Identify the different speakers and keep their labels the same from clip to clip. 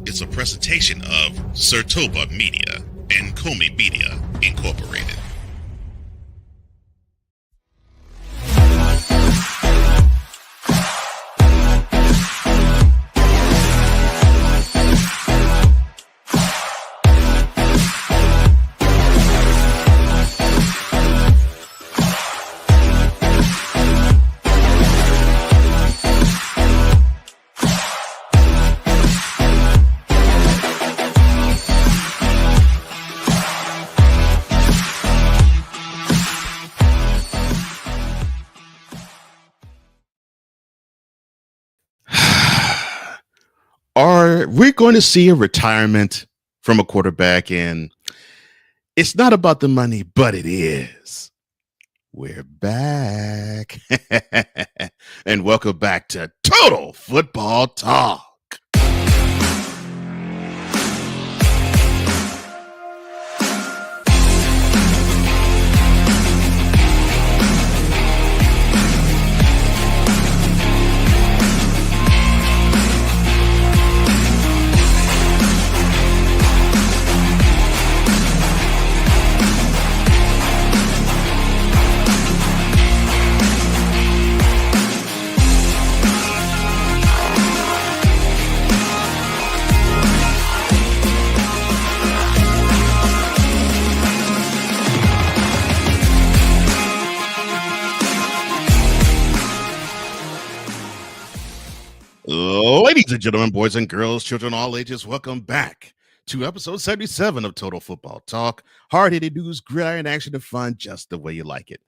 Speaker 1: is a presentation of SIRTOBA Media and COMI Media Incorporated. Are we going to see a retirement from a quarterback? And it's not about the money, but it is. We're back. And welcome back to Total Football Talk. Ladies and gentlemen, boys and girls, children all ages, welcome back to episode 77 of Total Football Talk. Hard-hitting news, gridiron action, and fun just the way you like it.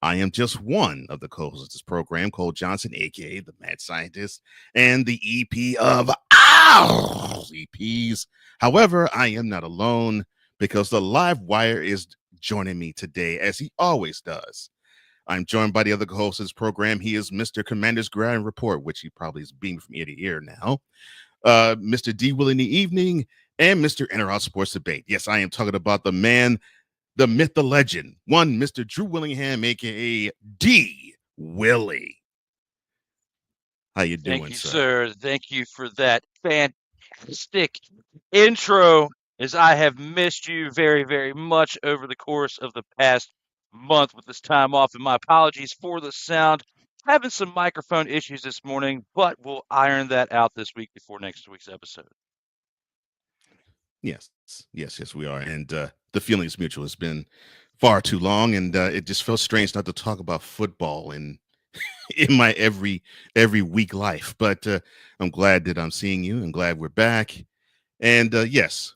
Speaker 1: I am just one of the co-hosts of this program, Cole Johnson, a.k.a. the Mad Scientist, and the EP of EPs. However, I am not alone because the live wire is joining me today, as he always does. I'm joined by the other co-host of this program. He is Mr. Commander's Gridiron Report, which he probably is beaming from ear to ear now. Mr. D. Will in the evening, and Mr. Inter-Out Sports Debate. Yes, I am talking about the man, the myth, the legend, one Mr. Drew Willingham, a.k.a. D. Willie. How you doing,
Speaker 2: Thank you, sir? Thank you for that fantastic intro, as I have missed you very, very much over the course of the past month with this time off, and my apologies for the sound. Having some microphone issues this morning, but we'll iron that out this week before next week's episode.
Speaker 1: Yes, we are. And the feeling is mutual. It's been far too long, and it just felt strange not to talk about football in my every week life. But I'm glad that I'm seeing you. I'm glad we're back. And yes,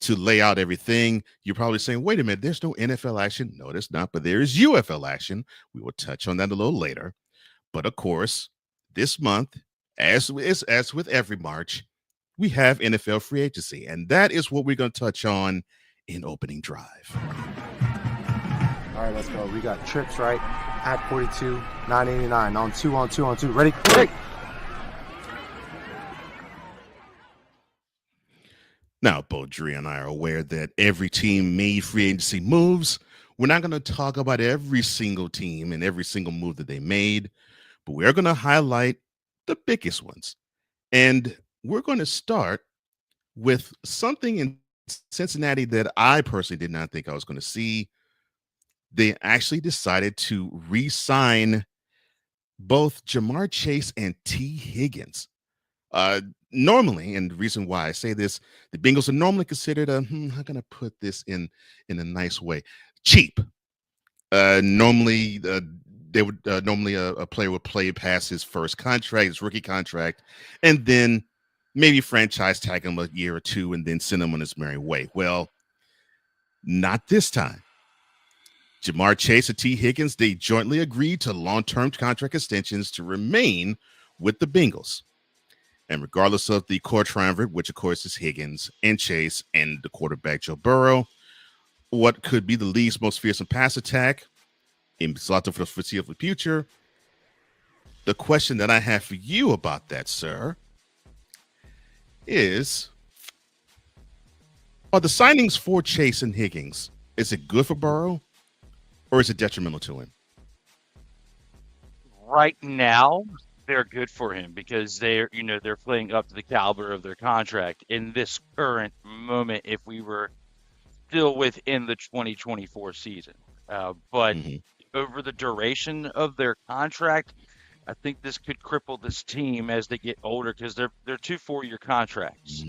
Speaker 1: to lay out everything, you're probably saying, wait a minute, there's no NFL action. No, there's not, but there is UFL action. We will touch on that a little later. But of course, this month, as with every March, we have NFL free agency, and that is what we're going to touch on in opening drive.
Speaker 3: All right, let's go. We got trips, right? At 42, 989, on two. Ready? Ready.
Speaker 1: Now, Beaudry and I are aware that every team made free agency moves. We're not going to talk about every single team and every single move that they made, but we're going to highlight the biggest ones. And we're going to start with something in Cincinnati that I personally did not think I was going to see. They actually decided to re-sign both Jamar Chase and T. Higgins. Normally, and the reason why I say this, the Bengals are normally considered how can I put this in a nice way? Cheap. Normally, they would normally a player would play past his first contract, his rookie contract, and then maybe franchise tag him a year or two and then send him on his merry way. Well, not this time. Jamar Chase and T. Higgins, they jointly agreed to long-term contract extensions to remain with the Bengals. And regardless of the core triumvirate, which of course is Higgins and Chase and the quarterback Joe Burrow, what could be the league's most fearsome pass attack in slot for the foreseeable future, the question that I have for you about that, sir, is, are the signings for Chase and Higgins, is it good for Burrow or is it detrimental to him?
Speaker 2: Right now, they're good for him because they're playing up to the caliber of their contract in this current moment if we were still within the 2024 season. But
Speaker 1: Hmm.
Speaker 2: over the duration of their contract, I think this could cripple this team as they get older because they're 2 4-year contracts.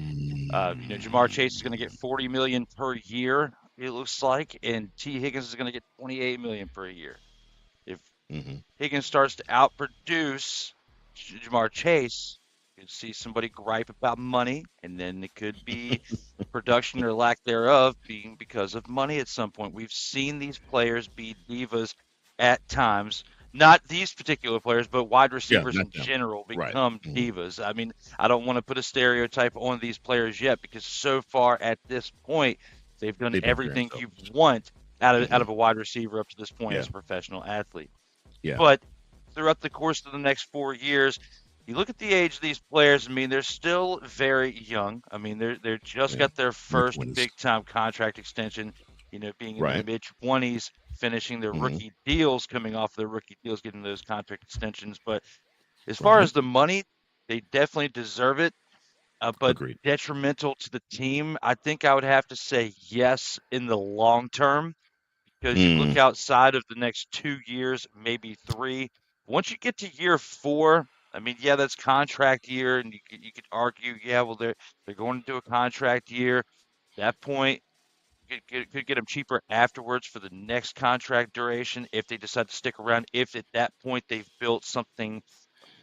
Speaker 2: Jamar Chase is going to get 40 million per year, it looks like, and T. Higgins is going to get 28 million per year. If
Speaker 1: Hmm.
Speaker 2: Higgins starts to outproduce Jamar Chase, you could see somebody gripe about money, and then it could be production or lack thereof being because of money at some point. We've seen these players be divas at times. Not these particular players, but wide
Speaker 1: Yeah,
Speaker 2: receivers
Speaker 1: not
Speaker 2: in
Speaker 1: them.
Speaker 2: general
Speaker 1: Right.
Speaker 2: become
Speaker 1: Hmm.
Speaker 2: divas. I mean, I don't want to put a stereotype on these players yet because so far at this point, they've done
Speaker 1: They've been very
Speaker 2: everything you
Speaker 1: unselfish.
Speaker 2: want out
Speaker 1: Hmm.
Speaker 2: of a wide receiver up to this point
Speaker 1: Yeah.
Speaker 2: as a professional athlete.
Speaker 1: Yeah.
Speaker 2: But throughout the course of the next 4 years, you look at the age of these players. I mean, they're still very young. I mean, they're just
Speaker 1: Yeah.
Speaker 2: got their
Speaker 1: Mid
Speaker 2: first
Speaker 1: 20s.
Speaker 2: big time contract extension. Being in their
Speaker 1: Right.
Speaker 2: mid 20s, finishing their
Speaker 1: Hmm.
Speaker 2: rookie deals, coming off their rookie deals, getting those contract extensions. But as far
Speaker 1: Right.
Speaker 2: as the money, they definitely deserve it. But
Speaker 1: Agreed.
Speaker 2: detrimental to the team, I think I would have to say yes in the long term because you look
Speaker 1: Mm.
Speaker 2: outside of the next 2 years, maybe three. Once you get to year four, I mean, yeah, that's contract year, and you could argue, yeah, well, they're going to do a contract year. At that point, you could get them cheaper afterwards for the next contract duration if they decide to stick around. If at that point they've built something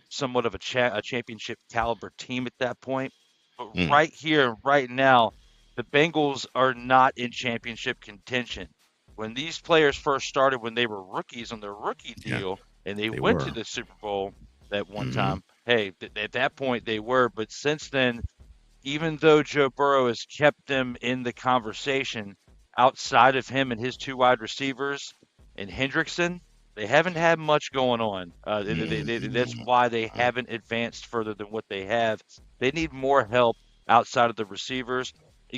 Speaker 2: somewhat of a championship caliber team at that point. But
Speaker 1: Mm.
Speaker 2: right here, right now, the Bengals are not in championship contention. When these players first started, when they were rookies on their rookie
Speaker 1: Yeah,
Speaker 2: deal, and they
Speaker 1: they
Speaker 2: went to
Speaker 1: were.
Speaker 2: the Super Bowl that one
Speaker 1: Hmm.
Speaker 2: time, hey, at that point they were. But since then, even though Joe Burrow has kept them in the conversation outside of him and his two wide receivers and Hendrickson, they haven't had much going on. That's
Speaker 1: Hmm.
Speaker 2: why they haven't advanced further than what they have. They need more help outside of the receivers.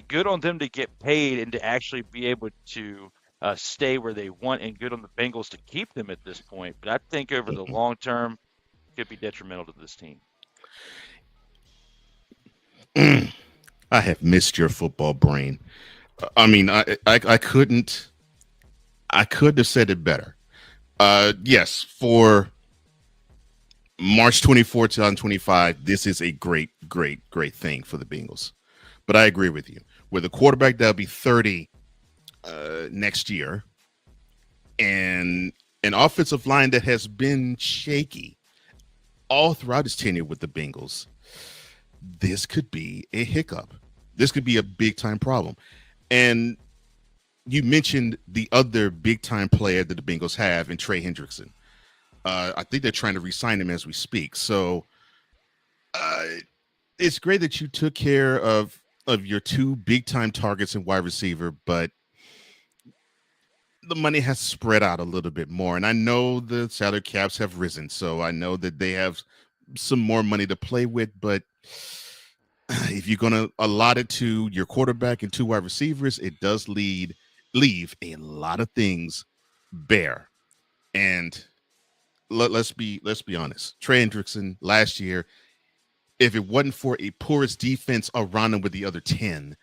Speaker 2: Good on them to get paid and to actually be able to stay where they want, and good on the Bengals to keep them at this point. But I think over the long term, it could be detrimental to this team.
Speaker 1: I have missed your football brain. I mean, I could have said it better. Yes, for March 24th, 2025, this is a great, great, great thing for the Bengals. But I agree with you. With a quarterback that'll be 30 next year and an offensive line that has been shaky all throughout his tenure with the Bengals, this could be a hiccup. This could be a big time problem. And you mentioned the other big time player that the Bengals have in Trey Hendrickson. I think they're trying to re-sign him as we speak. So uh, it's great that you took care of your two big time targets in wide receiver, but the money has spread out a little bit more. And I know the salary caps have risen, so I know that they have some more money to play with. But if you're going to allot it to your quarterback and two wide receivers, it does leave a lot of things bare. And let's be honest. Trey Hendrickson last year, if it wasn't for a porous defense around him with the other 10,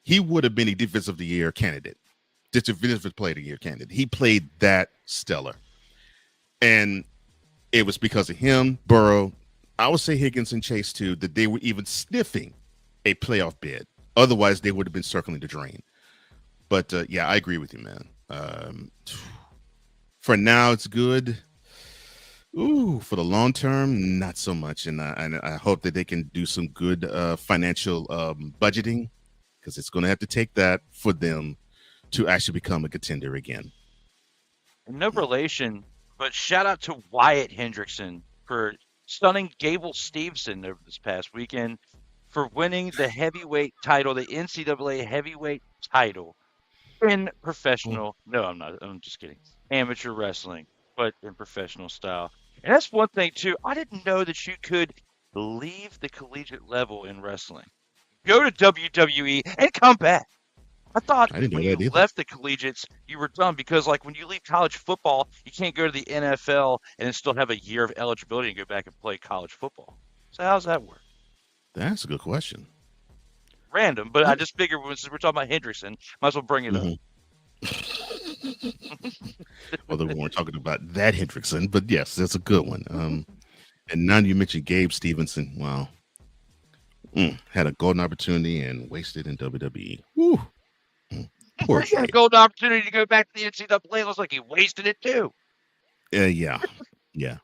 Speaker 1: he would have been a defensive of the year candidate. Just a defensive player of the year candidate. He played that stellar. And it was because of him, Burrow, I would say Higgins and Chase too, that they were even sniffing a playoff bid. Otherwise, they would have been circling the drain. But yeah, I agree with you, man. For now, it's good. Ooh, for the long term, not so much. And I hope that they can do some good financial budgeting because it's going to have to take that for them to actually become a contender again.
Speaker 2: No relation, but shout out to Wyatt Hendrickson for stunning Gable Steveson over this past weekend for winning the heavyweight title, the NCAA heavyweight title in professional. No, I'm not. I'm just kidding. Amateur wrestling, but in professional style. And that's one thing too. I didn't know that you could leave the collegiate level in wrestling, go to WWE, and come back. I thought
Speaker 1: I didn't
Speaker 2: when
Speaker 1: know that
Speaker 2: you
Speaker 1: either.
Speaker 2: left the collegiates, you were done because, like, when you leave college football, you can't go to the NFL and then still have a year of eligibility and go back and play college football. So how's that work?
Speaker 1: That's a good question.
Speaker 2: Random, but I
Speaker 1: Oh,
Speaker 2: just figured since we're talking about Hendrickson, might as well bring it up.
Speaker 1: mhm. Although we weren't talking about that Hendrickson, but yes, that's a good one. And now you mentioned Gabe Stevenson. Wow. Had a golden opportunity and wasted in WWE. Woo. Poor
Speaker 2: He had a
Speaker 1: Gabe.
Speaker 2: golden opportunity to go back to the NCAA. It looks like he wasted it too.
Speaker 1: Yeah. Yeah.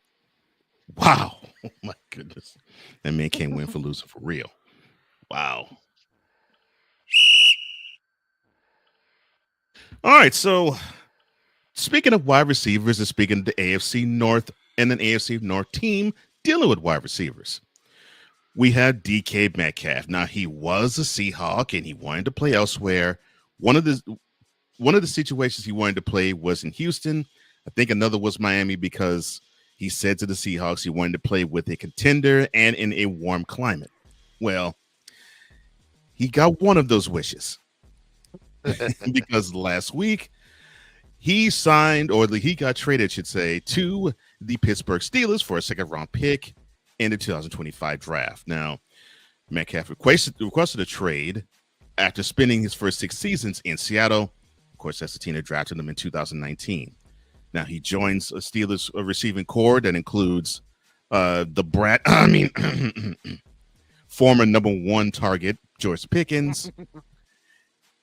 Speaker 1: Wow. Oh my goodness. That man can't win for losing for real. Wow. All right. So speaking of wide receivers and speaking of the AFC North and an AFC North team dealing with wide receivers, we have DK Metcalf. Now he was a Seahawk and he wanted to play elsewhere. One of the situations he wanted to play was in Houston. I think another was Miami because he said to the Seahawks he wanted to play with a contender and in a warm climate. Well, he got one of those wishes because last week he signed, or he got traded, I should say, to the Pittsburgh Steelers for a second-round pick in the 2025 draft. Now, Metcalf requested a trade after spending his first 6 seasons in Seattle. Of course, that's the team that drafted him in 2019. Now, he joins a Steelers receiving corps that includes former number 1 target, George Pickens.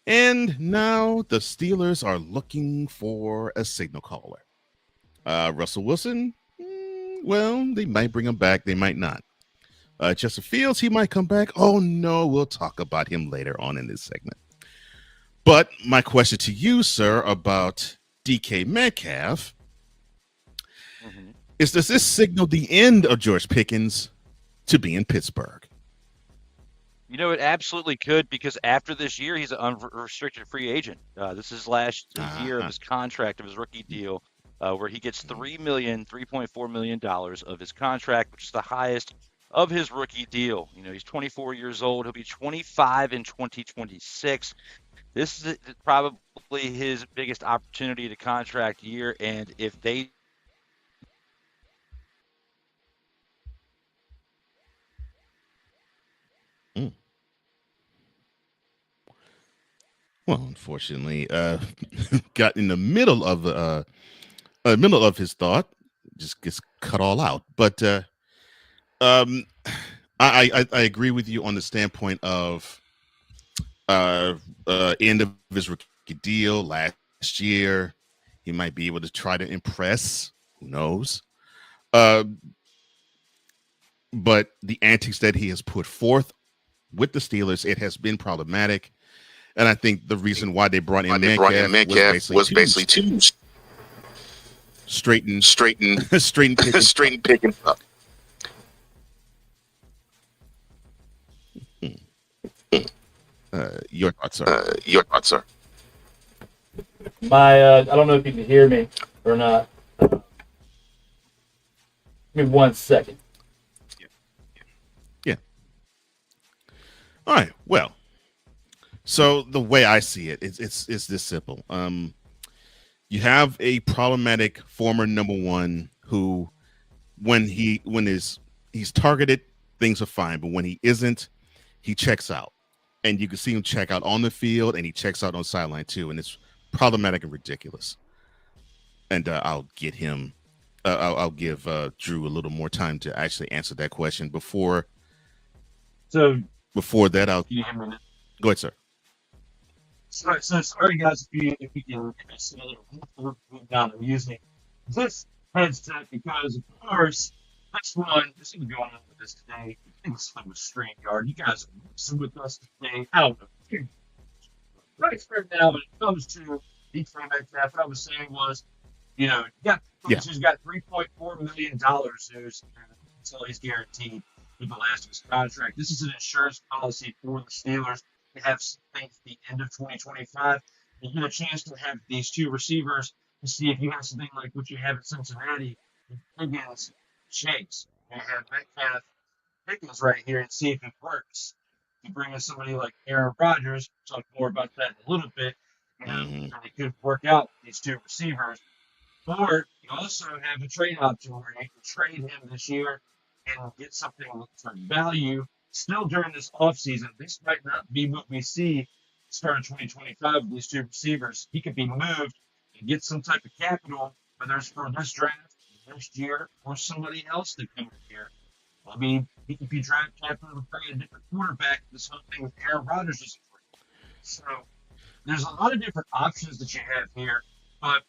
Speaker 1: And now the Steelers are looking for a signal caller. Russell Wilson, well, they might bring him back. They might not. Justin Fields, he might come back. Oh, no, we'll talk about him later on in this segment. But my question to you, sir, about DK Metcalf is, does this signal the end of George Pickens to be in Pittsburgh?
Speaker 2: You know, it absolutely could, because after this year, he's an unrestricted free agent. This is last year of his contract, of his rookie deal, where he gets $3.4 million of his contract, which is the highest of his rookie deal. You know, he's 24 years old. He'll be 25 in 2026. This is probably his biggest opportunity to contract year, and if they
Speaker 1: Well, unfortunately, got in the middle of his thought, just gets cut all out. But I agree with you on the standpoint of end of his rookie deal last year. He might be able to try to impress. Who knows? But the antics that he has put forth with the Steelers, it has been problematic. And I think the reason why they brought in Metcalf was basically to straighten Pickens up. Your thoughts, sir?
Speaker 4: I don't know if you can hear me or not. Give me 1 second.
Speaker 1: Yeah. All right. Well, so the way I see it, it's this simple. You have a problematic former number 1 who, when he's targeted, things are fine, but when he isn't, he checks out. And you can see him check out on the field, and he checks out on sideline too, and it's problematic and ridiculous. And I'll give Drew a little more time to actually answer that question. Before that, I'll
Speaker 4: Can you hear me?
Speaker 1: Go ahead, sir.
Speaker 4: So sorry guys if you can see a little down I'm using this headset because of course this is going on with this today. I think it's with StreamYard. You guys are messing with us today. I don't know. Right now, when it comes to DK Metcalf, what I was saying was, you know, he's got $3.4 million until he's guaranteed for the last of his contract. This is an insurance policy for the Steelers. They have things at the end of 2025. You get a chance to have these 2 receivers to see if you have something like what you have at Cincinnati, Higgins, Chase. You have Metcalf, Pickens right here, and see if it works. you bring in somebody like Aaron Rodgers, talk more about that in a little bit,
Speaker 1: Mhm.
Speaker 4: and it could work out these two receivers. Or you also have a trade option where you can trade him this year and get something for value still during this offseason. This might not be what we see start of 2025 with these two receivers. He could be moved and get some type of capital, whether it's for this draft, next year, or somebody else to come in here. I mean, he could be draft capital to bring a different quarterback. This whole thing with Aaron Rodgers is free. So there's a lot of different options that you have here, but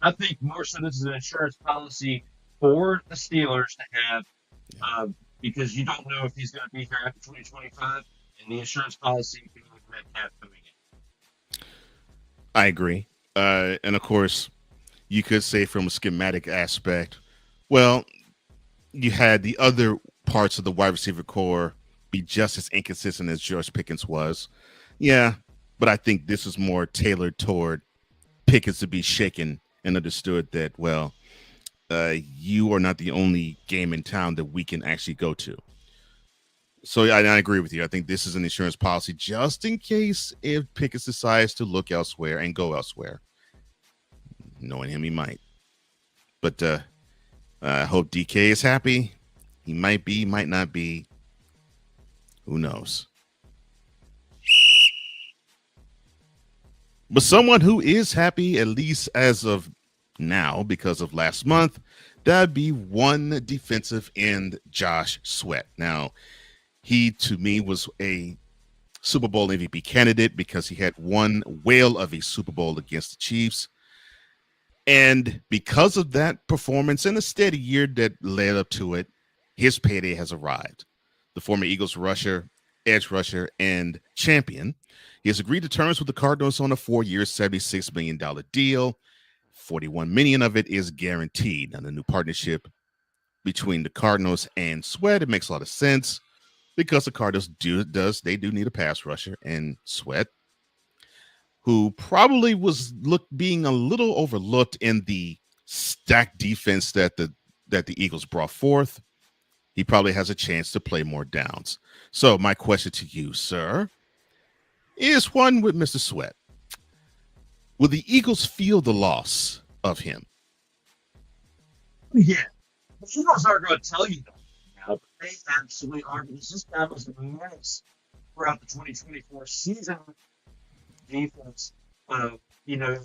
Speaker 4: I think more so this is an insurance policy for the Steelers to have because you don't know if he's going to be here after 2025, and the insurance policy can look at that coming in.
Speaker 1: I agree. And of course, you could say from a schematic aspect, well, you had the other parts of the wide receiver core be just as inconsistent as George Pickens was. Yeah, but I think this is more tailored toward Pickens to be shaken and understood that, well, you are not the only game in town that we can actually go to. So I agree with you. I think this is an insurance policy just in case if Pickens decides to look elsewhere and go elsewhere. Knowing him, he might. But I hope DK is happy. He might be, might not be. Who knows? But someone who is happy, at least as of now, because of last month, that'd be one defensive end, Josh Sweat. Now, he, to me, was a Super Bowl MVP candidate because he had one whale of a Super Bowl against the Chiefs. And because of that performance and a steady year that led up to it, his payday has arrived. The former Eagles rusher, edge rusher, and champion, he has agreed to terms with the Cardinals on a 4-year, $76 million deal. $41 million of it is guaranteed. Now, the new partnership between the Cardinals and Sweat, it makes a lot of sense because the Cardinals do need a pass rusher, and Sweat, who probably was being a little overlooked in the stacked defense that the Eagles brought forth, he probably has a chance to play more downs. So my question to you, sir, is one with Mr. Sweat. Will the Eagles feel the loss of him?
Speaker 4: Yeah, the Eagles aren't going to tell you that now, but they absolutely are because this guy was a mess throughout the 2024 season. Defense, you know,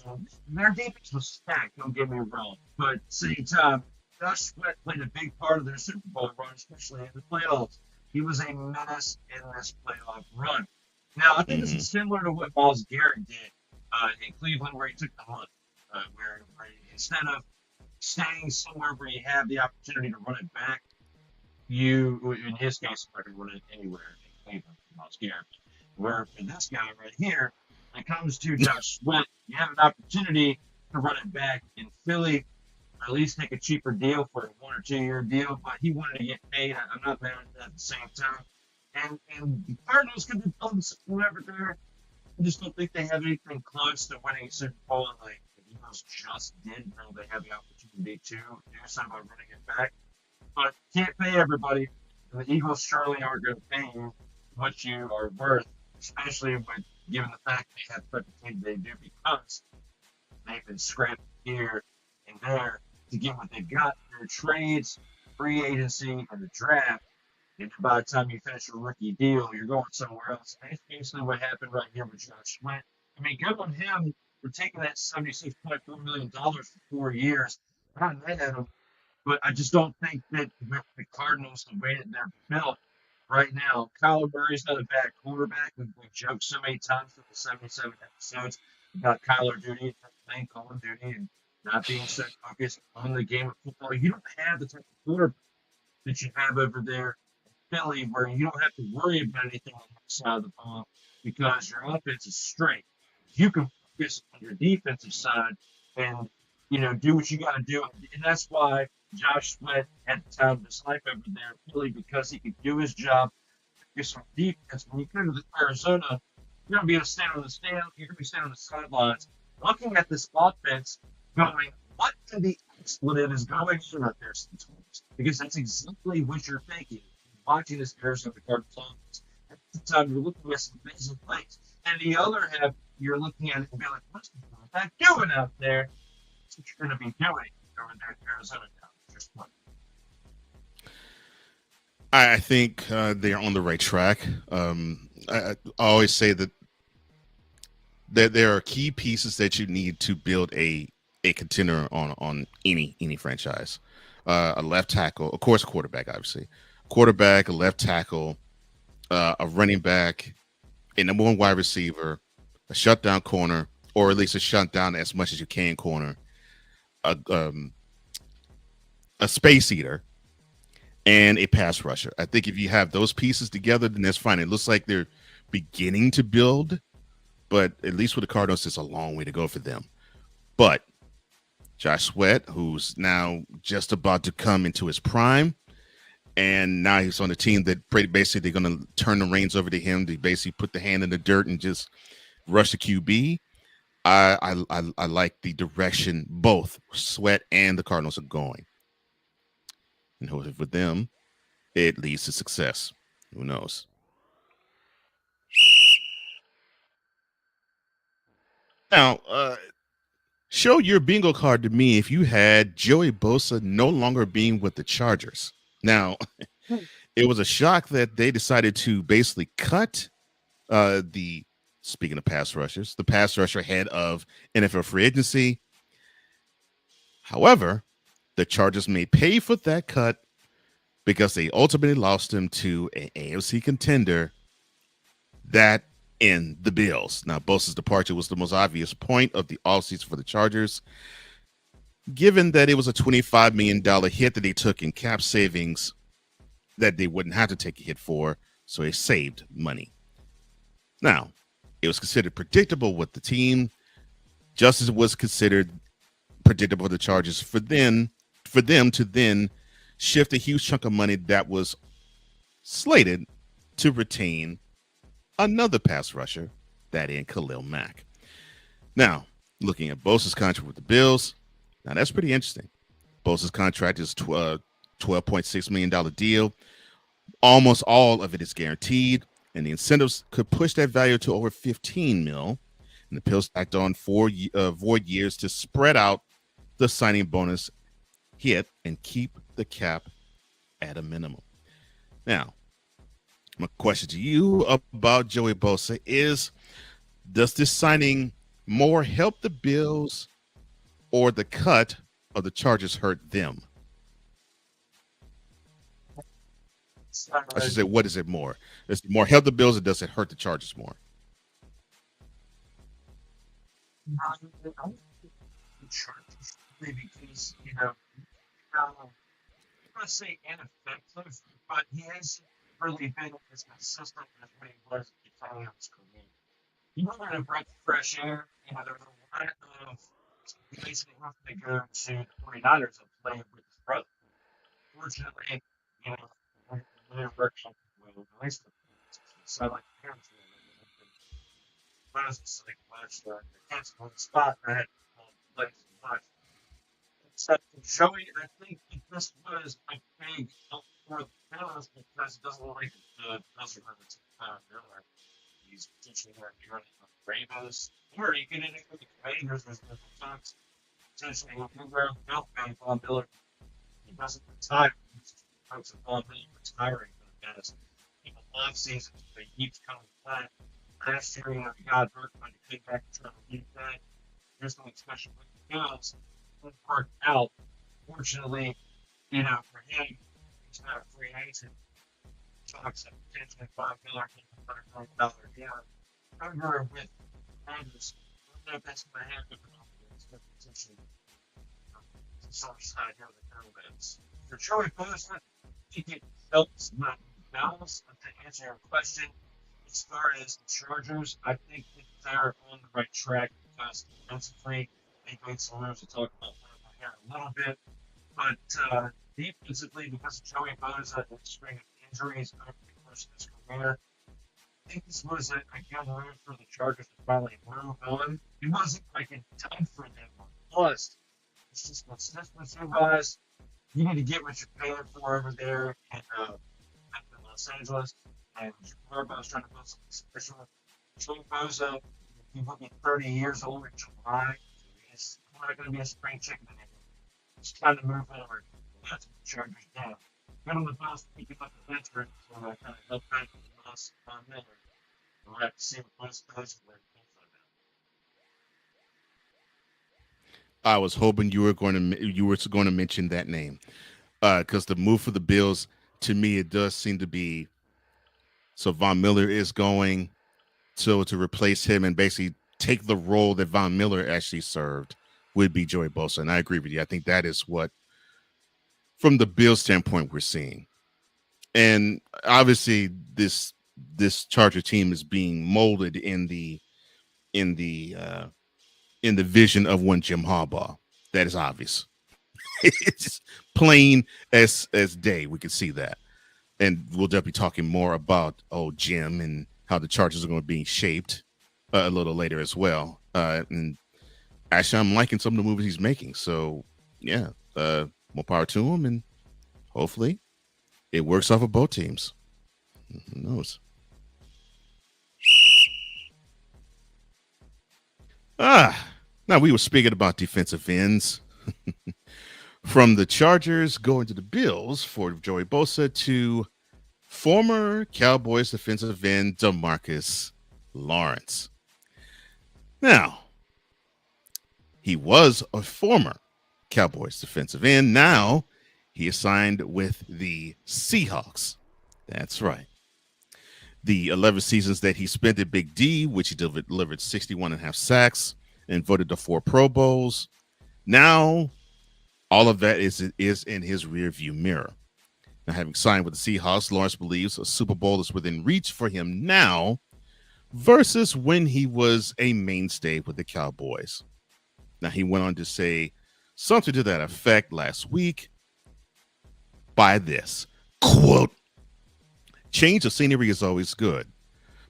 Speaker 4: their defense was stacked, don't get me wrong, but at the same time, Josh Sweat played a big part of their Super Bowl run, especially in the playoffs. He was a menace in this playoff run. Now, I think this is similar to what Myles Garrett did in Cleveland, where he took the hunt, where instead of staying somewhere where you have the opportunity to run it back, you, in his case, you can run it anywhere in Cleveland, Myles Garrett. Where for this guy right here, when it comes to Josh Sweat, you have an opportunity to run it back in Philly, or at least take a cheaper deal for a 1 or 2 year deal. But he wanted to get paid. I'm not mad at that at the same time. And the Cardinals could be pulling whatever there. I just don't think they have anything close to winning a Super Bowl. And like the Eagles just did know they have the opportunity to do something by running it back. But can't pay everybody. And the Eagles surely aren't going to pay you what you are worth, especially with given the fact they have such a team they do because they've been scrapping here and there to get what they've got through trades, free agency, and the draft. And by the time you finish your rookie deal, you're going somewhere else. And that's basically what happened right here with Josh Sweat. I mean, good on him for taking that $76.4 million for 4 years. I'm not mad at him, but I just don't think that with the Cardinals, the way that they're built right now, Kyler Murray's not a bad quarterback. We've joked so many times for the 77 episodes about Kyler Duty playing Call of Duty and not being so focused on the game of football. You don't have the type of quarterback that you have over there in Philly where you don't have to worry about anything on the side of the ball because your offense is straight. You can focus on your defensive side and, you know, do what you got to do. And that's why Josh Sweat had the time of his life over there in Philly because he could do his job, get some defense. When you come to Arizona, you're going to be able to stand on the stand. You're going to be standing on the sidelines, looking at this offense, going, "What in the expletive is going on out there sometimes?" Because that's exactly what you're thinking watching this Arizona Cardinals offense. At time you're looking at some amazing plays. And the other half, you're looking at it and be like, what's the quarterback doing out there? That's what you're going to be doing over there in Arizona now. Just one.
Speaker 1: I think they're on the right track. I always say that there are key pieces that you need to build a contender on any franchise. A left tackle, of course, a quarterback, obviously, quarterback, a left tackle, a running back, a number one wide receiver, a shutdown corner, or at least a shutdown as much as you can corner, a space eater, and a pass rusher. I think if you have those pieces together, then that's fine. It looks like they're beginning to build, but at least with the Cardinals, it's a long way to go for them. But Josh Sweat, who's now just about to come into his prime, and now he's on a team that basically they're going to turn the reins over to him to basically put the hand in the dirt and just rush the QB. I like the direction both Sweat and the Cardinals are going. And hopefully for them, it leads to success. Who knows? Now, show your bingo card to me if you had Joey Bosa no longer being with the Chargers. Now, it was a shock that they decided to basically cut speaking of pass rushers, the pass rusher head of NFL free agency. However, the Chargers may pay for that cut because they ultimately lost him to an AFC contender, that in the Bills. Now, Bosa's departure was the most obvious point of the offseason for the Chargers, given that it was a $25 million hit that they took in cap savings that they wouldn't have to take a hit for, so they saved money. Now, it was considered predictable with the team, just as it was considered predictable for the Chargers for them to then shift a huge chunk of money that was slated to retain another pass rusher, that in Khalil Mack. Now, looking at Bosa's contract with the Bills, now that's pretty interesting. Bosa's contract is $12.6 million deal. Almost all of it is guaranteed, and the incentives could push that value to over $15 million. And the Bills act on 4 void years to spread out the signing bonus hit and keep the cap at a minimum. Now, my question to you about Joey Bosa is, does this signing more help the Bills or the cut of the Chargers hurt them? I should say, what is it more? Does it more help the Bills or does it hurt the Chargers more?
Speaker 4: Because, I'm going to say ineffective, but he has really been as consistent as what he was at the beginning of his career. He wanted a breath of fresh air. There's a lot of he basically have to go to the 49ers and play with his brother. Fortunately, they worked out well, at least so I like the parents a little bit. But it's like much the kids on the spot that had played so much. Except for Joey, I think this was a big help for the Bills because it doesn't look like the Bills are going to take Miller. He's potentially going to be running on the Ravens. Or you can end up with the Commanders with the Fox. Potentially, if you wear a belt bag on Miller, he doesn't retire. He's folks are on Miller retiring for the Bills. People love seasons, but he keeps coming back. Last year, he got hurt when he came back to try to beat that. There's no expression with the Bills. Worked out. Fortunately, for him, he's not a free agent. Talks at potentially $5 million deal. However, with Rodgers, I don't know if that's going to happen or not. It's going to potentially some side here of the Cardinals. For Joey Bosa, I think it helps not balance. To answer your question, as far as the Chargers, I think that they're on the right track because defensively, they made some moves to talk about here a little bit, but defensively, because of Joey Bosa and a string of injuries over the course of his career, I think this was a good move for the Chargers to finally move on. It wasn't like a done for them. Plus, it's just consistency-wise, you need to get what you're paying for over there in Los Angeles. And Harbaugh's trying to build something special. Joey Bosa, he will be 30 years old in July. So he's not going to be a spring chicken anymore. It's time to move forward. That's what the Chargers do. Good on the Bills picking up the veteran to kind of help back with the loss of Von Miller. We'll have to see what West Coast will
Speaker 1: I was hoping you were going to mention that name, because the move for the Bills, to me, it does seem to be, so Von Miller is going, so to replace him and basically take the role that Von Miller actually served would be Joey Bosa. And I agree with you. I think that is what, from the Bills standpoint, we're seeing. And obviously this Charger team is being molded in the vision of one Jim Harbaugh. That is obvious. It's just plain as day. We can see that. And we'll definitely be talking more about Jim and how the Chargers are going to be shaped a little later as well. And actually, I'm liking some of the movies he's making. So yeah, more power to him, and hopefully it works off of both teams. Who knows? Now we were speaking about defensive ends. From the Chargers going to the Bills for Joey Bosa to former Cowboys defensive end DeMarcus Lawrence. Now, he was a former Cowboys defensive end. Now, he is signed with the Seahawks. That's right. The 11 seasons that he spent at Big D, which he delivered 61.5 sacks and voted to 4 Pro Bowls. Now, all of that is in his rearview mirror. Now, having signed with the Seahawks, Lawrence believes a Super Bowl is within reach for him now versus when he was a mainstay with the Cowboys. Now, he went on to say something to that effect last week by this, quote, "Change of scenery is always good,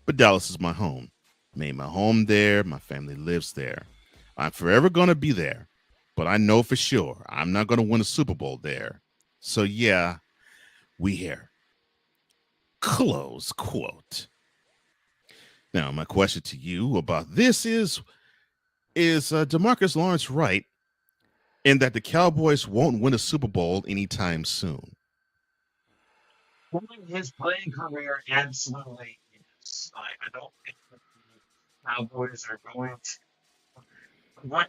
Speaker 1: but Dallas is my home. Made my home there. My family lives there. I'm forever going to be there. But I know for sure I'm not going to win a Super Bowl there. So, yeah, we here." Close quote. Now, my question to you about this is DeMarcus Lawrence right in that the Cowboys won't win a Super Bowl anytime soon?
Speaker 4: During his playing career, absolutely yes. I don't think that the Cowboys are going to win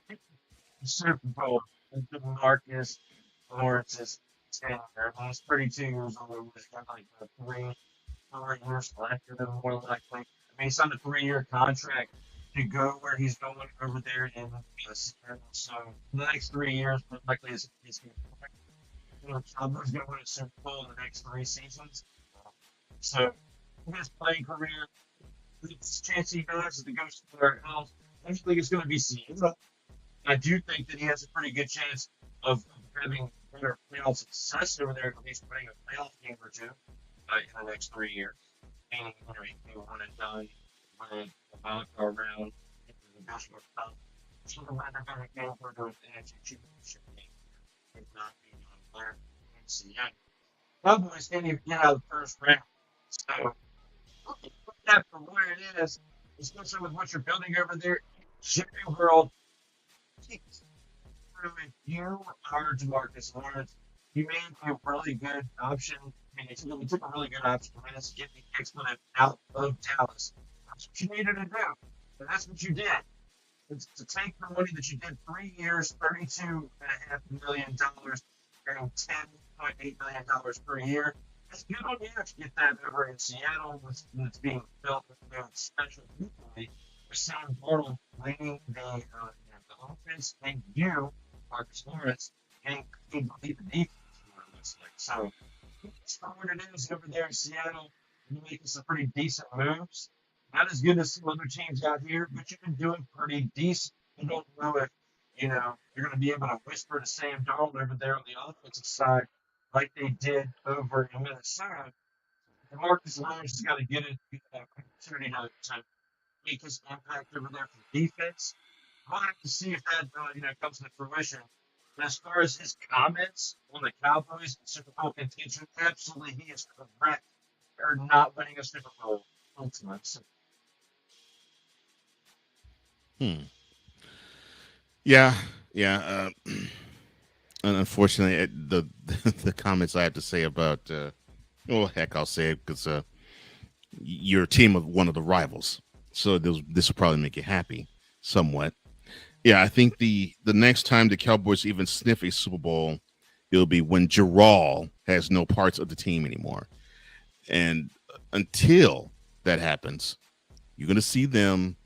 Speaker 4: the Super Bowl until Marcus Lawrence's tenure. He's 32 years old. He's got like 4 years left, or more likely. I mean, he signed a 3-year contract to go where he's going over there in Seattle. So the next 3 years, most likely, is Cowboys going to win a Super Bowl in the next 3 seasons. So his playing career, the chance he has to go somewhere else, I don't think it's going to be Seattle. I do think that he has a pretty good chance of having better playoff success over there, at least winning a playoff game or two in the next 3 years. And he can be one and done, win a wild card round into the national cup. So the winner better game for the NFC Championship game. If not being on fire in Seattle. Cowboys didn't even get out of the first round. So put that for what it is, especially with what you're building over there. Shipping world. If you are DeMarcus Lawrence, you may be a really good option. I mean, you took a really good option to manage to get the expletive out of Dallas. That's what you needed to do. And that's what you did. It's to take the money that you did 3 years, $32.5 million, earning $10.8 million per year. It's good on you to get that over in Seattle. It's being built with special people. Sam Darnold leading the offense, and you, Marcus Lawrence, getting paid to lead the defense. So, it's not what it is over there in Seattle. You're making some pretty decent moves. Not as good as some other teams out here, but you've been doing pretty decent. I don't know if you're going to be able to whisper to Sam Darnold over there on the offensive side like they did over in Minnesota. And Marcus Lawrence has got to get an opportunity to make his impact over there for the defense. We'll have to see if that comes to fruition. But as far as his comments on the Cowboys and Super Bowl contention, absolutely he is correct are not winning a Super Bowl ultimately.
Speaker 1: Yeah, yeah. And unfortunately, the comments I have to say about, well, heck, I'll say it because you're a team of one of the rivals, so this will probably make you happy somewhat. Yeah, I think the next time the Cowboys even sniff a Super Bowl, it'll be when Gerald has no parts of the team anymore. And until that happens, you're going to see them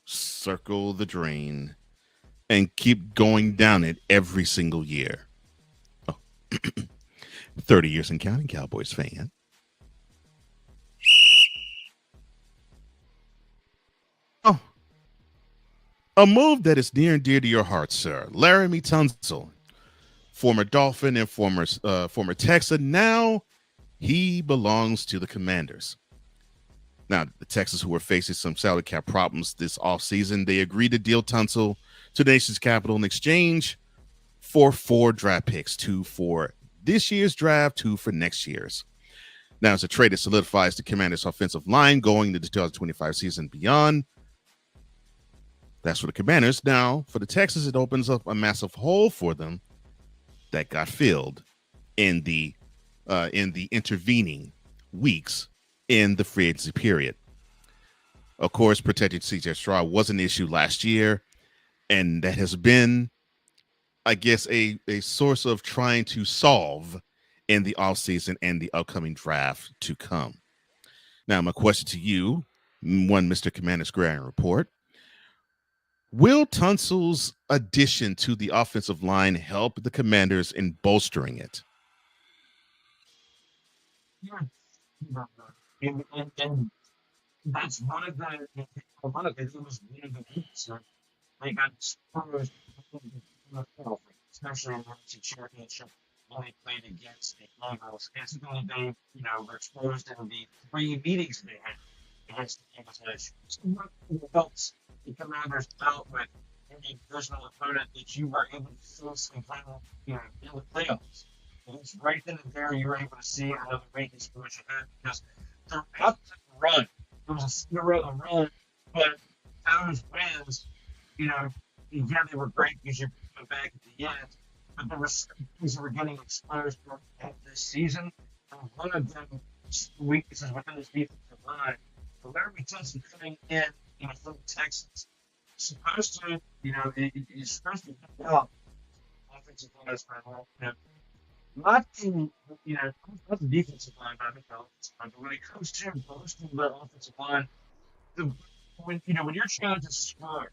Speaker 1: circle the drain and keep going down it every single year. Oh, 30 years and counting, Cowboys fan. Oh, a move that is near and dear to your heart, sir. Laramie Tunsil, former Dolphin and former Texan. Now he belongs to the Commanders. Now, the Texans, who were facing some salary cap problems this offseason, they agreed to deal Tunsil to the nation's capital in exchange for 4 draft picks, 2 for this year's draft, 2 for next year's. Now, it's a trade that solidifies the Commanders' offensive line going into the 2025 season and beyond. That's for the Commanders. Now, for the Texans, it opens up a massive hole for them that got filled in the intervening weeks in the free agency period. Of course, protecting CJ Stroud was an issue last year, and that has been, I guess, a source of trying to solve in the offseason and the upcoming draft to come. Now, my question to you, one Mr. Commander's Grand Report, will Tunsil's addition to the offensive line help the Commanders in bolstering it?
Speaker 4: Yeah. And that's one of the it was one of the weeks that they got exposed in the playoff, especially in the NFC Championship when they played against the Eagles. Basically, they were exposed in the 3 meetings they had against the Eagles. So what helps the Commanders out with any divisional opponent that you were able to face and final, in the playoffs. And it's right then and there you were able to see another ranking exposure had because throughout the run, it was a Cinderella run, but those wins, yeah, they were great because you went back at the end, but there were certain things that were getting exposed throughout this season, and one of them weaknesses within this defensive line. The Laramie Tunsil coming in, from the Texans, supposed to, it's supposed to help offensive line for not in, not the defensive line, but I think the offensive line. But when it comes to boosting the offensive line, when you're trying to score